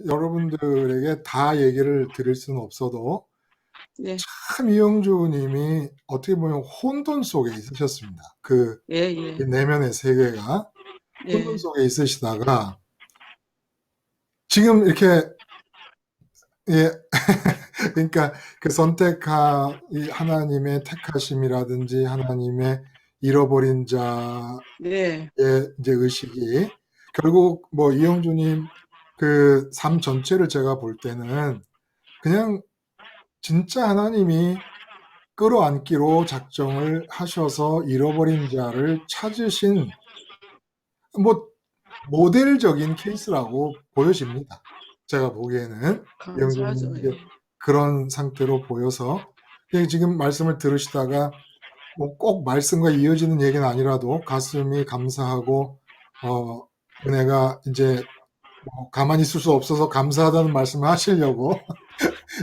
여러분들에게 다 얘기를 드릴 수는 없어도 예, 참 이영주 님이 어떻게 보면 혼돈 속에 있으셨습니다. 예, 예, 이 내면의 세계가 혼돈 예, 속에 있으시다가 지금 이렇게 예, 그러니까 그 이 하나님의 택하심이라든지 하나님의 잃어버린 자의 네, 이제 의식이 결국 뭐 이영주님 그 삶 전체를 제가 볼 때는 그냥 진짜 하나님이 끌어안기로 작정을 하셔서 잃어버린 자를 찾으신 뭐 모델적인 케이스라고 보여집니다. 제가 보기에는 감사하죠. 이영주님 예. 그런 상태로 보여서 지금 말씀을 들으시다가 뭐 꼭 말씀과 이어지는 얘기는 아니라도 가슴이 감사하고 은혜가 이제 뭐 가만히 있을 수 없어서 감사하다는 말씀을 하시려고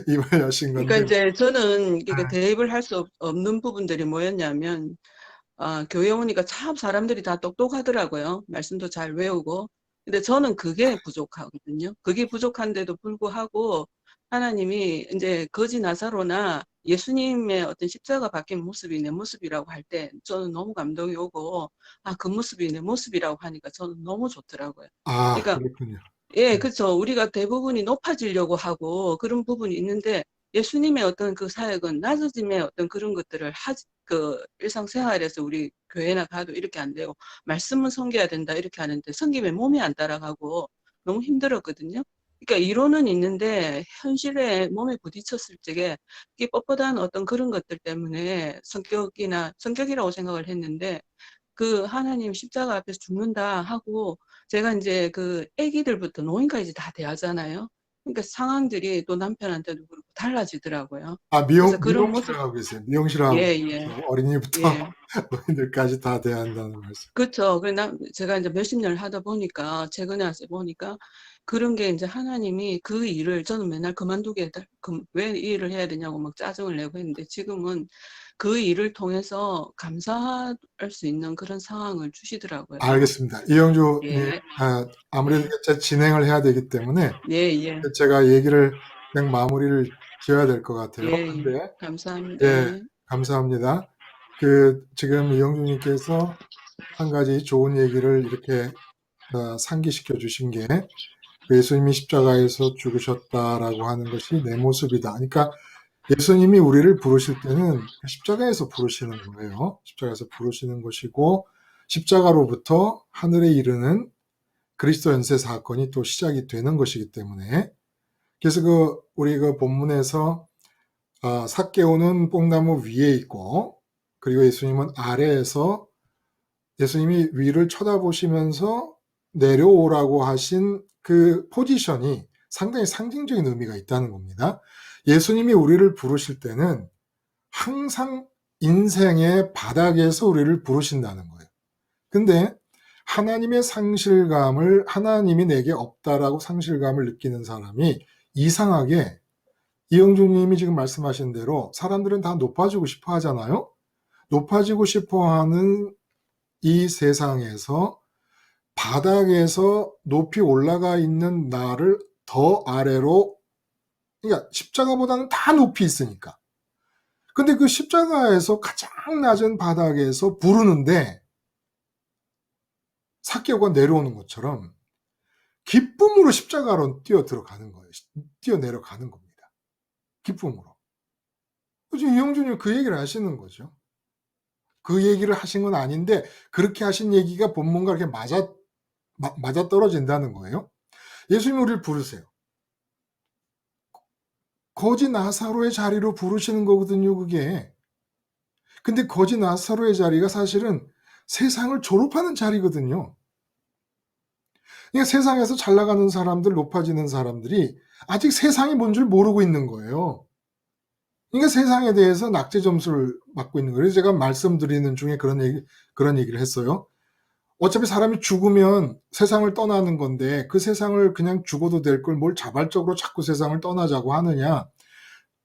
입을 여신 그러니까 건데 이제 저는 이게 대입을 할 수 없는 부분들이 뭐였냐면, 교회 오니까 참 사람들이 다 똑똑하더라고요. 말씀도 잘 외우고. 근데 저는 그게 부족하거든요. 그게 부족한데도 불구하고 하나님이 이제 거지 나사로나 예수님의 어떤 십자가 박힌 모습이 내 모습이라고 할 때 저는 너무 감동이 오고, 그 모습이 내 모습이라고 하니까 저는 너무 좋더라고요. 그러니까 그렇군요. 예, 그렇죠. 우리가 대부분이 높아지려고 하고 그런 부분이 있는데 예수님의 어떤 그 사역은 낮아짐의 어떤 그런 것들을 일상생활에서 우리 교회나 가도 이렇게 안 되고 말씀은 섬겨야 된다 이렇게 하는데 섬김에 몸이 안 따라가고 너무 힘들었거든요. 그러니까 이론은 있는데 현실에 몸에 부딪혔을 적에 이게 뻣뻣한 어떤 그런 것들 때문에 성격이라고 생각을 했는데 그 하나님 십자가 앞에서 죽는다 하고 제가 이제 그 아기들부터 노인까지 다 대하잖아요. 그러니까 상황들이 또 남편한테도 그렇고 달라지더라고요. 그래서 그런 미용실을 모습, 하고 계세요. 미용실을 하고 예, 예, 어린이부터 예. 노인들까지 다 대한다는 말씀. 그렇죠. 제가 이제 몇십 년을 하다 보니까 최근에 와서 보니까 그런 게 이제 하나님이 그 일을 저는 맨날 그만두게 왜 이 일을 해야 되냐고 막 짜증을 내고 했는데 지금은 그 일을 통해서 감사할 수 있는 그런 상황을 주시더라고요. 알겠습니다. 이영주님, 예, 아무래도 제가 진행을 해야 되기 때문에 예, 예, 제가 얘기를 그냥 마무리를 지어야 될 것 같아요. 예, 근데 감사합니다. 예, 감사합니다. 지금 이영주님께서 한 가지 좋은 얘기를 이렇게 상기시켜 주신 게 예수님이 십자가에서 죽으셨다라고 하는 것이 내 모습이다. 그러니까 예수님이 우리를 부르실 때는 십자가에서 부르시는 거예요. 십자가에서 부르시는 것이고 십자가로부터 하늘에 이르는 그리스도 연세 사건이 또 시작이 되는 것이기 때문에 그래서 우리 본문에서 삭개오는 뽕나무 위에 있고 그리고 예수님은 아래에서 예수님이 위를 쳐다보시면서 내려오라고 하신 그 포지션이 상당히 상징적인 의미가 있다는 겁니다. 예수님이 우리를 부르실 때는 항상 인생의 바닥에서 우리를 부르신다는 거예요. 근데 하나님의 상실감을 하나님이 내게 없다라고 상실감을 느끼는 사람이 이상하게 이영주님이 지금 말씀하신 대로 사람들은 다 높아지고 싶어 하잖아요. 높아지고 싶어 하는 이 세상에서 바닥에서 높이 올라가 있는 나를 더 아래로 그러니까 십자가보다는 다 높이 있으니까. 근데 그 십자가에서 가장 낮은 바닥에서 부르는데 삭개오가 내려오는 것처럼 기쁨으로 십자가로 뛰어 들어가는 거예요. 뛰어 내려가는 겁니다. 기쁨으로. 지금 이영준이 그 얘기를 하시는 거죠. 그 얘기를 하신 건 아닌데 그렇게 하신 얘기가 본문과 이렇게 맞아 떨어진다는 거예요. 예수님 우리를 부르세요. 거지 나사로의 자리로 부르시는 거거든요, 그게. 근데 거지 나사로의 자리가 사실은 세상을 졸업하는 자리거든요. 그러니까 세상에서 잘 나가는 사람들, 높아지는 사람들이 아직 세상이 뭔 줄 모르고 있는 거예요. 그러니까 세상에 대해서 낙제 점수를 받고 있는 거예요. 그래서 제가 말씀드리는 중에 그런 얘기를 했어요. 어차피 사람이 죽으면 세상을 떠나는 건데 그 세상을 그냥 죽어도 될 걸 뭘 자발적으로 자꾸 세상을 떠나자고 하느냐.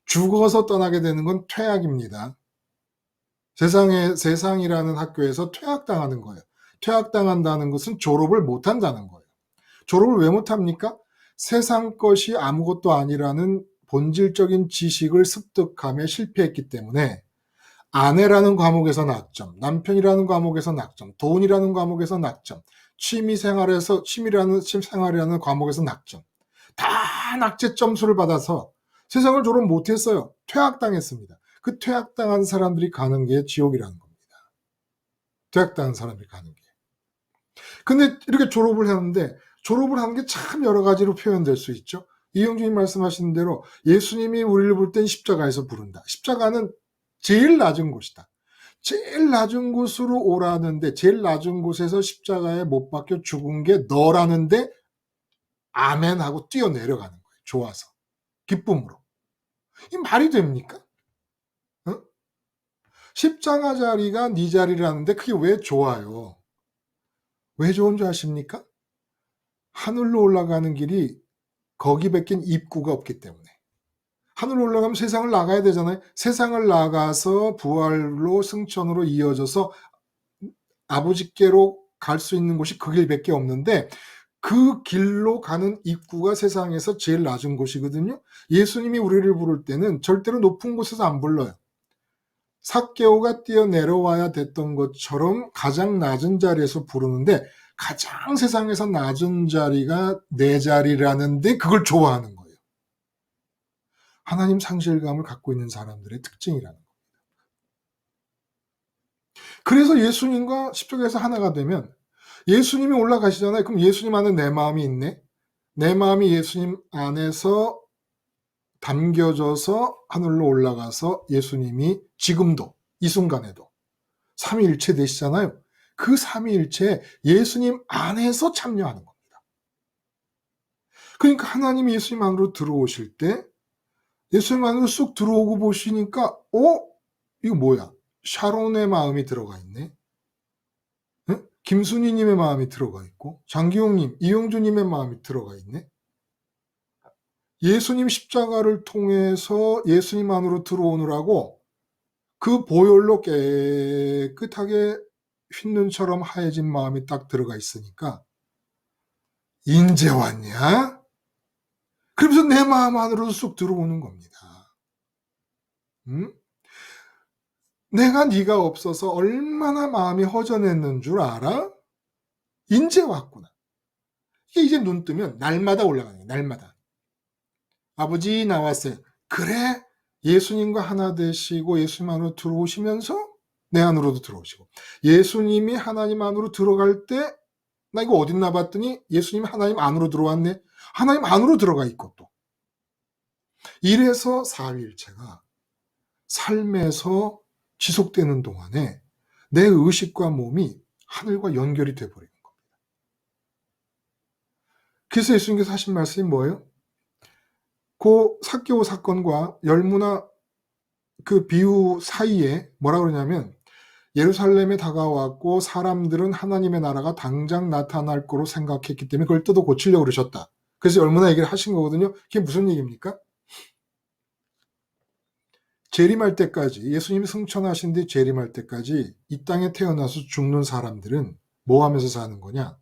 죽어서 떠나게 되는 건 퇴학입니다. 세상이라는 학교에서 퇴학당하는 거예요. 퇴학당한다는 것은 졸업을 못한다는 거예요. 졸업을 왜 못합니까? 세상 것이 아무것도 아니라는 본질적인 지식을 습득함에 실패했기 때문에 아내라는 과목에서 낙점, 남편이라는 과목에서 낙점, 돈이라는 과목에서 낙점, 취미라는 과목에서 낙점. 다 낙제 점수를 받아서 세상을 졸업 못했어요. 퇴학당했습니다. 그 퇴학당한 사람들이 가는 게 지옥이라는 겁니다. 퇴학당한 사람들이 가는 게. 근데 이렇게 졸업을 하는데 졸업을 하는 게 참 여러 가지로 표현될 수 있죠. 이영주님 말씀하신 대로 예수님이 우리를 부를 땐 십자가에서 부른다. 십자가는 제일 낮은 곳이다. 제일 낮은 곳으로 오라는데 제일 낮은 곳에서 십자가에 못 박혀 죽은 게 너라는데 아멘 하고 뛰어내려가는 거예요. 좋아서. 기쁨으로. 이 말이 됩니까? 어? 십자가 자리가 네 자리라는데 그게 왜 좋아요? 왜 좋은 줄 아십니까? 하늘로 올라가는 길이 거기 밖엔 입구가 없기 때문에. 하늘로 올라가면 세상을 나가야 되잖아요. 세상을 나가서 부활로 승천으로 이어져서 아버지께로 갈 수 있는 곳이 그 길밖에 없는데 그 길로 가는 입구가 세상에서 제일 낮은 곳이거든요. 예수님이 우리를 부를 때는 절대로 높은 곳에서 안 불러요. 삭개오가 뛰어내려와야 됐던 것처럼 가장 낮은 자리에서 부르는데 가장 세상에서 낮은 자리가 내 자리라는데 그걸 좋아하는 거예요. 하나님 상실감을 갖고 있는 사람들의 특징이라는 겁니다. 그래서 예수님과 십자가에서 하나가 되면 예수님이 올라가시잖아요. 그럼 예수님 안에 내 마음이 있네. 내 마음이 예수님 안에서 담겨져서 하늘로 올라가서 예수님이 지금도 이 순간에도 삼위일체 되시잖아요. 그 삼위일체에 예수님 안에서 참여하는 겁니다. 그러니까 하나님이 예수님 안으로 들어오실 때 예수님 안으로 쑥 들어오고 보시니까 이거 뭐야? 샤론의 마음이 들어가 있네. 응? 김순희님의 마음이 들어가 있고 장기용님, 이용주님의 마음이 들어가 있네. 예수님 십자가를 통해서 예수님 안으로 들어오느라고 그 보혈로 깨끗하게 흰눈처럼 하얘진 마음이 딱 들어가 있으니까 인제 왔냐? 그러면서 내 마음 안으로 쑥 들어오는 겁니다. 응? 내가 네가 없어서 얼마나 마음이 허전했는 줄 알아? 인제 왔구나. 이제 눈 뜨면 날마다 올라가는 거예요. 날마다. 아버지 나왔어요. 그래? 예수님과 하나 되시고 예수님 안으로 들어오시면서 내 안으로도 들어오시고 예수님이 하나님 안으로 들어갈 때 나 이거 어딨나 봤더니 예수님이 하나님 안으로 들어왔네. 하나님 안으로 들어가 있고 또 이래서 삼위일체가 삶에서 지속되는 동안에 내 의식과 몸이 하늘과 연결이 돼버리는 겁니다. 그래서 예수님께서 하신 말씀이 뭐예요? 그 삭개오 사건과 열무나 그 비유 사이에 뭐라 그러냐면 예루살렘에 다가왔고 사람들은 하나님의 나라가 당장 나타날 거로 생각했기 때문에 그걸 뜯어 고치려고 그러셨다. 그래서 열무나 얘기를 하신 거거든요. 그게 무슨 얘기입니까? 재림할 때까지 예수님이 승천하신 뒤 재림할 때까지 이 땅에 태어나서 죽는 사람들은 뭐 하면서 사는 거냐?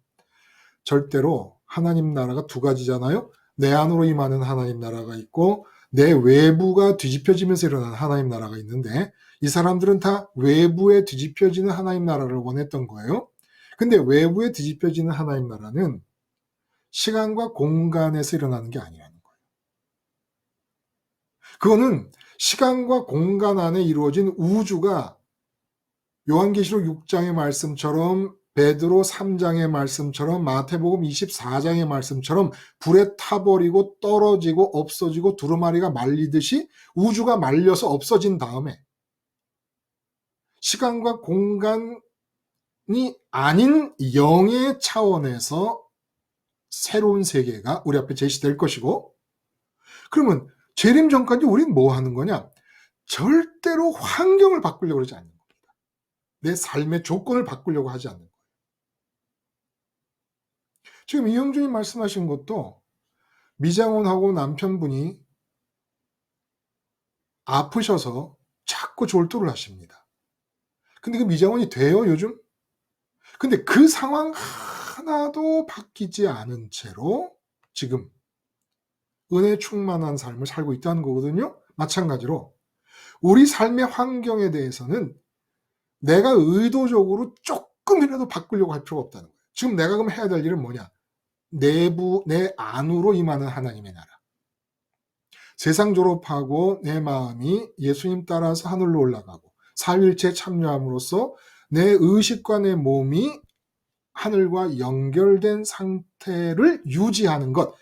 절대로 하나님 나라가 두 가지잖아요. 내 안으로 임하는 하나님 나라가 있고 내 외부가 뒤집혀지면서 일어나는 하나님 나라가 있는데 이 사람들은 다 외부에 뒤집혀지는 하나님 나라를 원했던 거예요. 근데 외부에 뒤집혀지는 하나님 나라는 시간과 공간에서 일어나는 게 아니라는 거예요. 그거는 시간과 공간 안에 이루어진 우주가 요한계시록 6장의 말씀처럼 베드로 3장의 말씀처럼 마태복음 24장의 말씀처럼 불에 타버리고 떨어지고 없어지고 두루마리가 말리듯이 우주가 말려서 없어진 다음에 시간과 공간이 아닌 영의 차원에서 새로운 세계가 우리 앞에 제시될 것이고 그러면 재림 전까지 우리는 뭐 하는 거냐? 절대로 환경을 바꾸려고 하지 않는 겁니다. 내 삶의 조건을 바꾸려고 하지 않는 거예요. 지금 이영준이 말씀하신 것도 미장원하고 남편분이 아프셔서 자꾸 졸도를 하십니다. 근데 그 미장원이 돼요, 요즘? 근데 그 상황 하나도 바뀌지 않은 채로 지금 은혜 충만한 삶을 살고 있다는 거거든요. 마찬가지로 우리 삶의 환경에 대해서는 내가 의도적으로 조금이라도 바꾸려고 할 필요가 없다는 거예요. 지금 내가 그럼 해야 될 일은 뭐냐? 내부, 내 안으로 임하는 하나님의 나라. 세상 졸업하고 내 마음이 예수님 따라서 하늘로 올라가고 삼일체에 참여함으로써 내 의식과 내 몸이 하늘과 연결된 상태를 유지하는 것.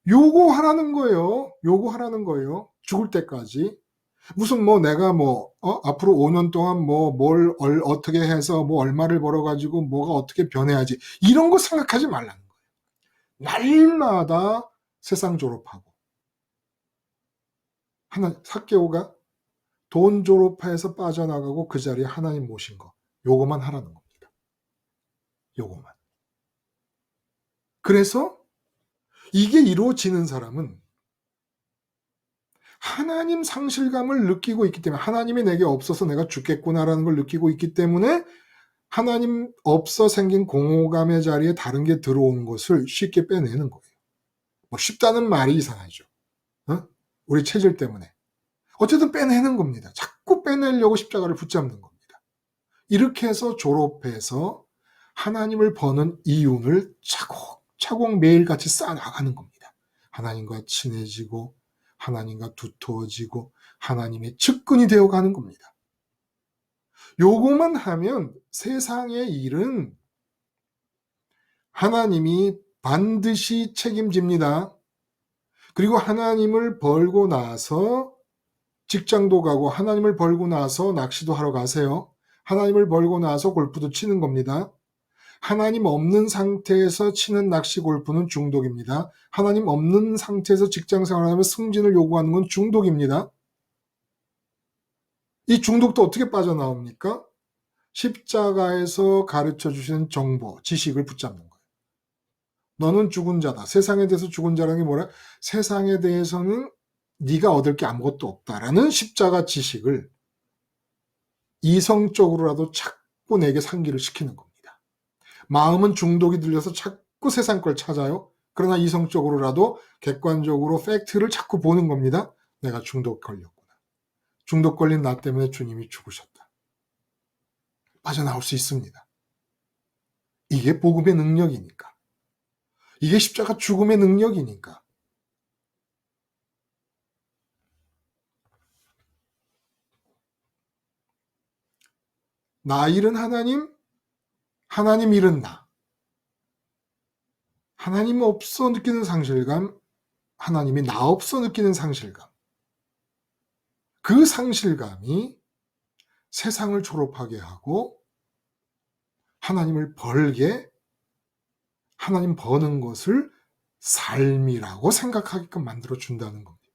요거 하라는 거예요. 요거 하라는 거예요. 죽을 때까지. 무슨 뭐 내가 앞으로 5년 동안 뭘 어떻게 해서 얼마를 벌어가지고 뭐가 어떻게 변해야지. 이런 거 생각하지 말라는 거예요. 날마다 세상 졸업하고. 삭개오가 돈 졸업해서 빠져나가고 그 자리에 하나님 모신 거. 요거만 하라는 겁니다. 요거만. 그래서 이게 이루어지는 사람은 하나님 상실감을 느끼고 있기 때문에 하나님이 내게 없어서 내가 죽겠구나라는 걸 느끼고 있기 때문에 하나님 없어 생긴 공허감의 자리에 다른 게 들어오는 것을 쉽게 빼내는 거예요. 쉽다는 말이 이상하죠. 우리 체질 때문에. 어쨌든 빼내는 겁니다. 자꾸 빼내려고 십자가를 붙잡는 겁니다. 이렇게 해서 졸업해서 하나님을 버는 이윤을 차곡차곡 매일같이 쌓아나가는 겁니다. 하나님과 친해지고 하나님과 두터워지고 하나님의 측근이 되어가는 겁니다. 요거만 하면 세상의 일은 하나님이 반드시 책임집니다. 그리고 하나님을 벌고 나서 직장도 가고 하나님을 벌고 나서 낚시도 하러 가세요. 하나님을 벌고 나서 골프도 치는 겁니다. 하나님 없는 상태에서 치는 낚시 골프는 중독입니다. 하나님 없는 상태에서 직장 생활하면 승진을 요구하는 건 중독입니다. 이 중독도 어떻게 빠져나옵니까? 십자가에서 가르쳐 주시는 정보, 지식을 붙잡는 거예요. 너는 죽은 자다. 세상에 대해서 죽은 자라는 게 뭐라? 세상에 대해서는 네가 얻을 게 아무것도 없다라는 십자가 지식을 이성적으로라도 자꾸 내게 상기를 시키는 겁니다. 마음은 중독이 들려서 자꾸 세상 걸 찾아요. 그러나 이성적으로라도 객관적으로 팩트를 자꾸 보는 겁니다. 내가 중독 걸렸구나. 중독 걸린 나 때문에 주님이 죽으셨다. 빠져나올 수 있습니다. 이게 복음의 능력이니까. 이게 십자가 죽음의 능력이니까. 나 일은 하나님, 하나님 일은 나. 하나님 없어 느끼는 상실감, 하나님이 나 없어 느끼는 상실감. 그 상실감이 세상을 졸업하게 하고 하나님을 벌게, 하나님 버는 것을 삶이라고 생각하게끔 만들어준다는 겁니다.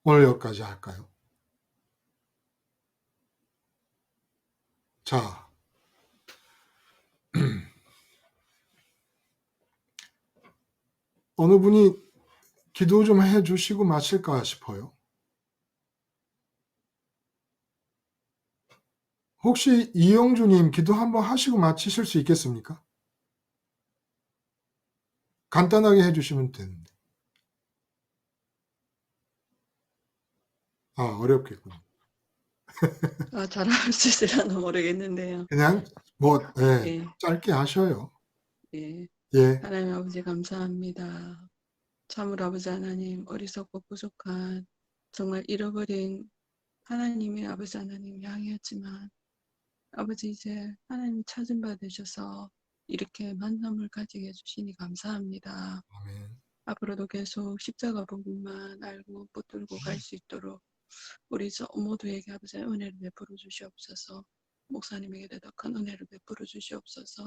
오늘 여기까지 할까요? 자, 어느 분이 기도 좀 해주시고 마칠까 싶어요. 혹시 이영주님 기도 한번 하시고 마치실 수 있겠습니까? 간단하게 해주시면 되는데. 어렵겠군요. 잘할 수 있을려나 모르겠는데요. 그냥 예, 짧게 하셔요. 예. 예, 하나님 아버지 감사합니다. 참으로 아버지 하나님 어리석고 부족한 정말 잃어버린 하나님의 아버지 하나님 양이었지만 아버지 이제 하나님 찾은 바 되셔서 이렇게 만남을 가지게 해주시니 감사합니다. 아멘. 앞으로도 계속 십자가 복음만 알고 붙들고 갈 수 있도록 우리 모두에게 아버지 은혜를 베풀어 주시옵소서. 목사님에게도 더 큰 은혜를 베풀어 주시옵소서.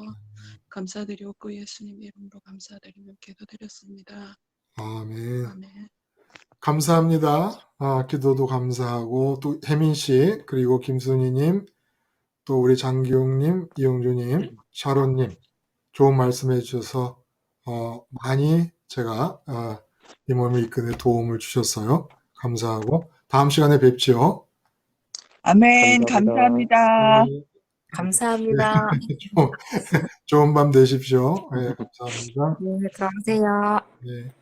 감사드리옵고 예수님 이름으로 감사드리며 기도드렸습니다. 아멘. 아멘. 감사합니다. 기도도 감사하고 또 혜민 씨 그리고 김순희님 또 우리 장기용님, 이영주님, 샤론님 좋은 말씀해 주셔서 많이 제가 이 몸을 이끄는 도움을 주셨어요. 감사하고 다음 시간에 뵙지요. 아멘. 감사합니다. 감사합니다. 감사합니다. 좋은 밤 되십시오. 네, 감사합니다. 네, 들어가세요. 네.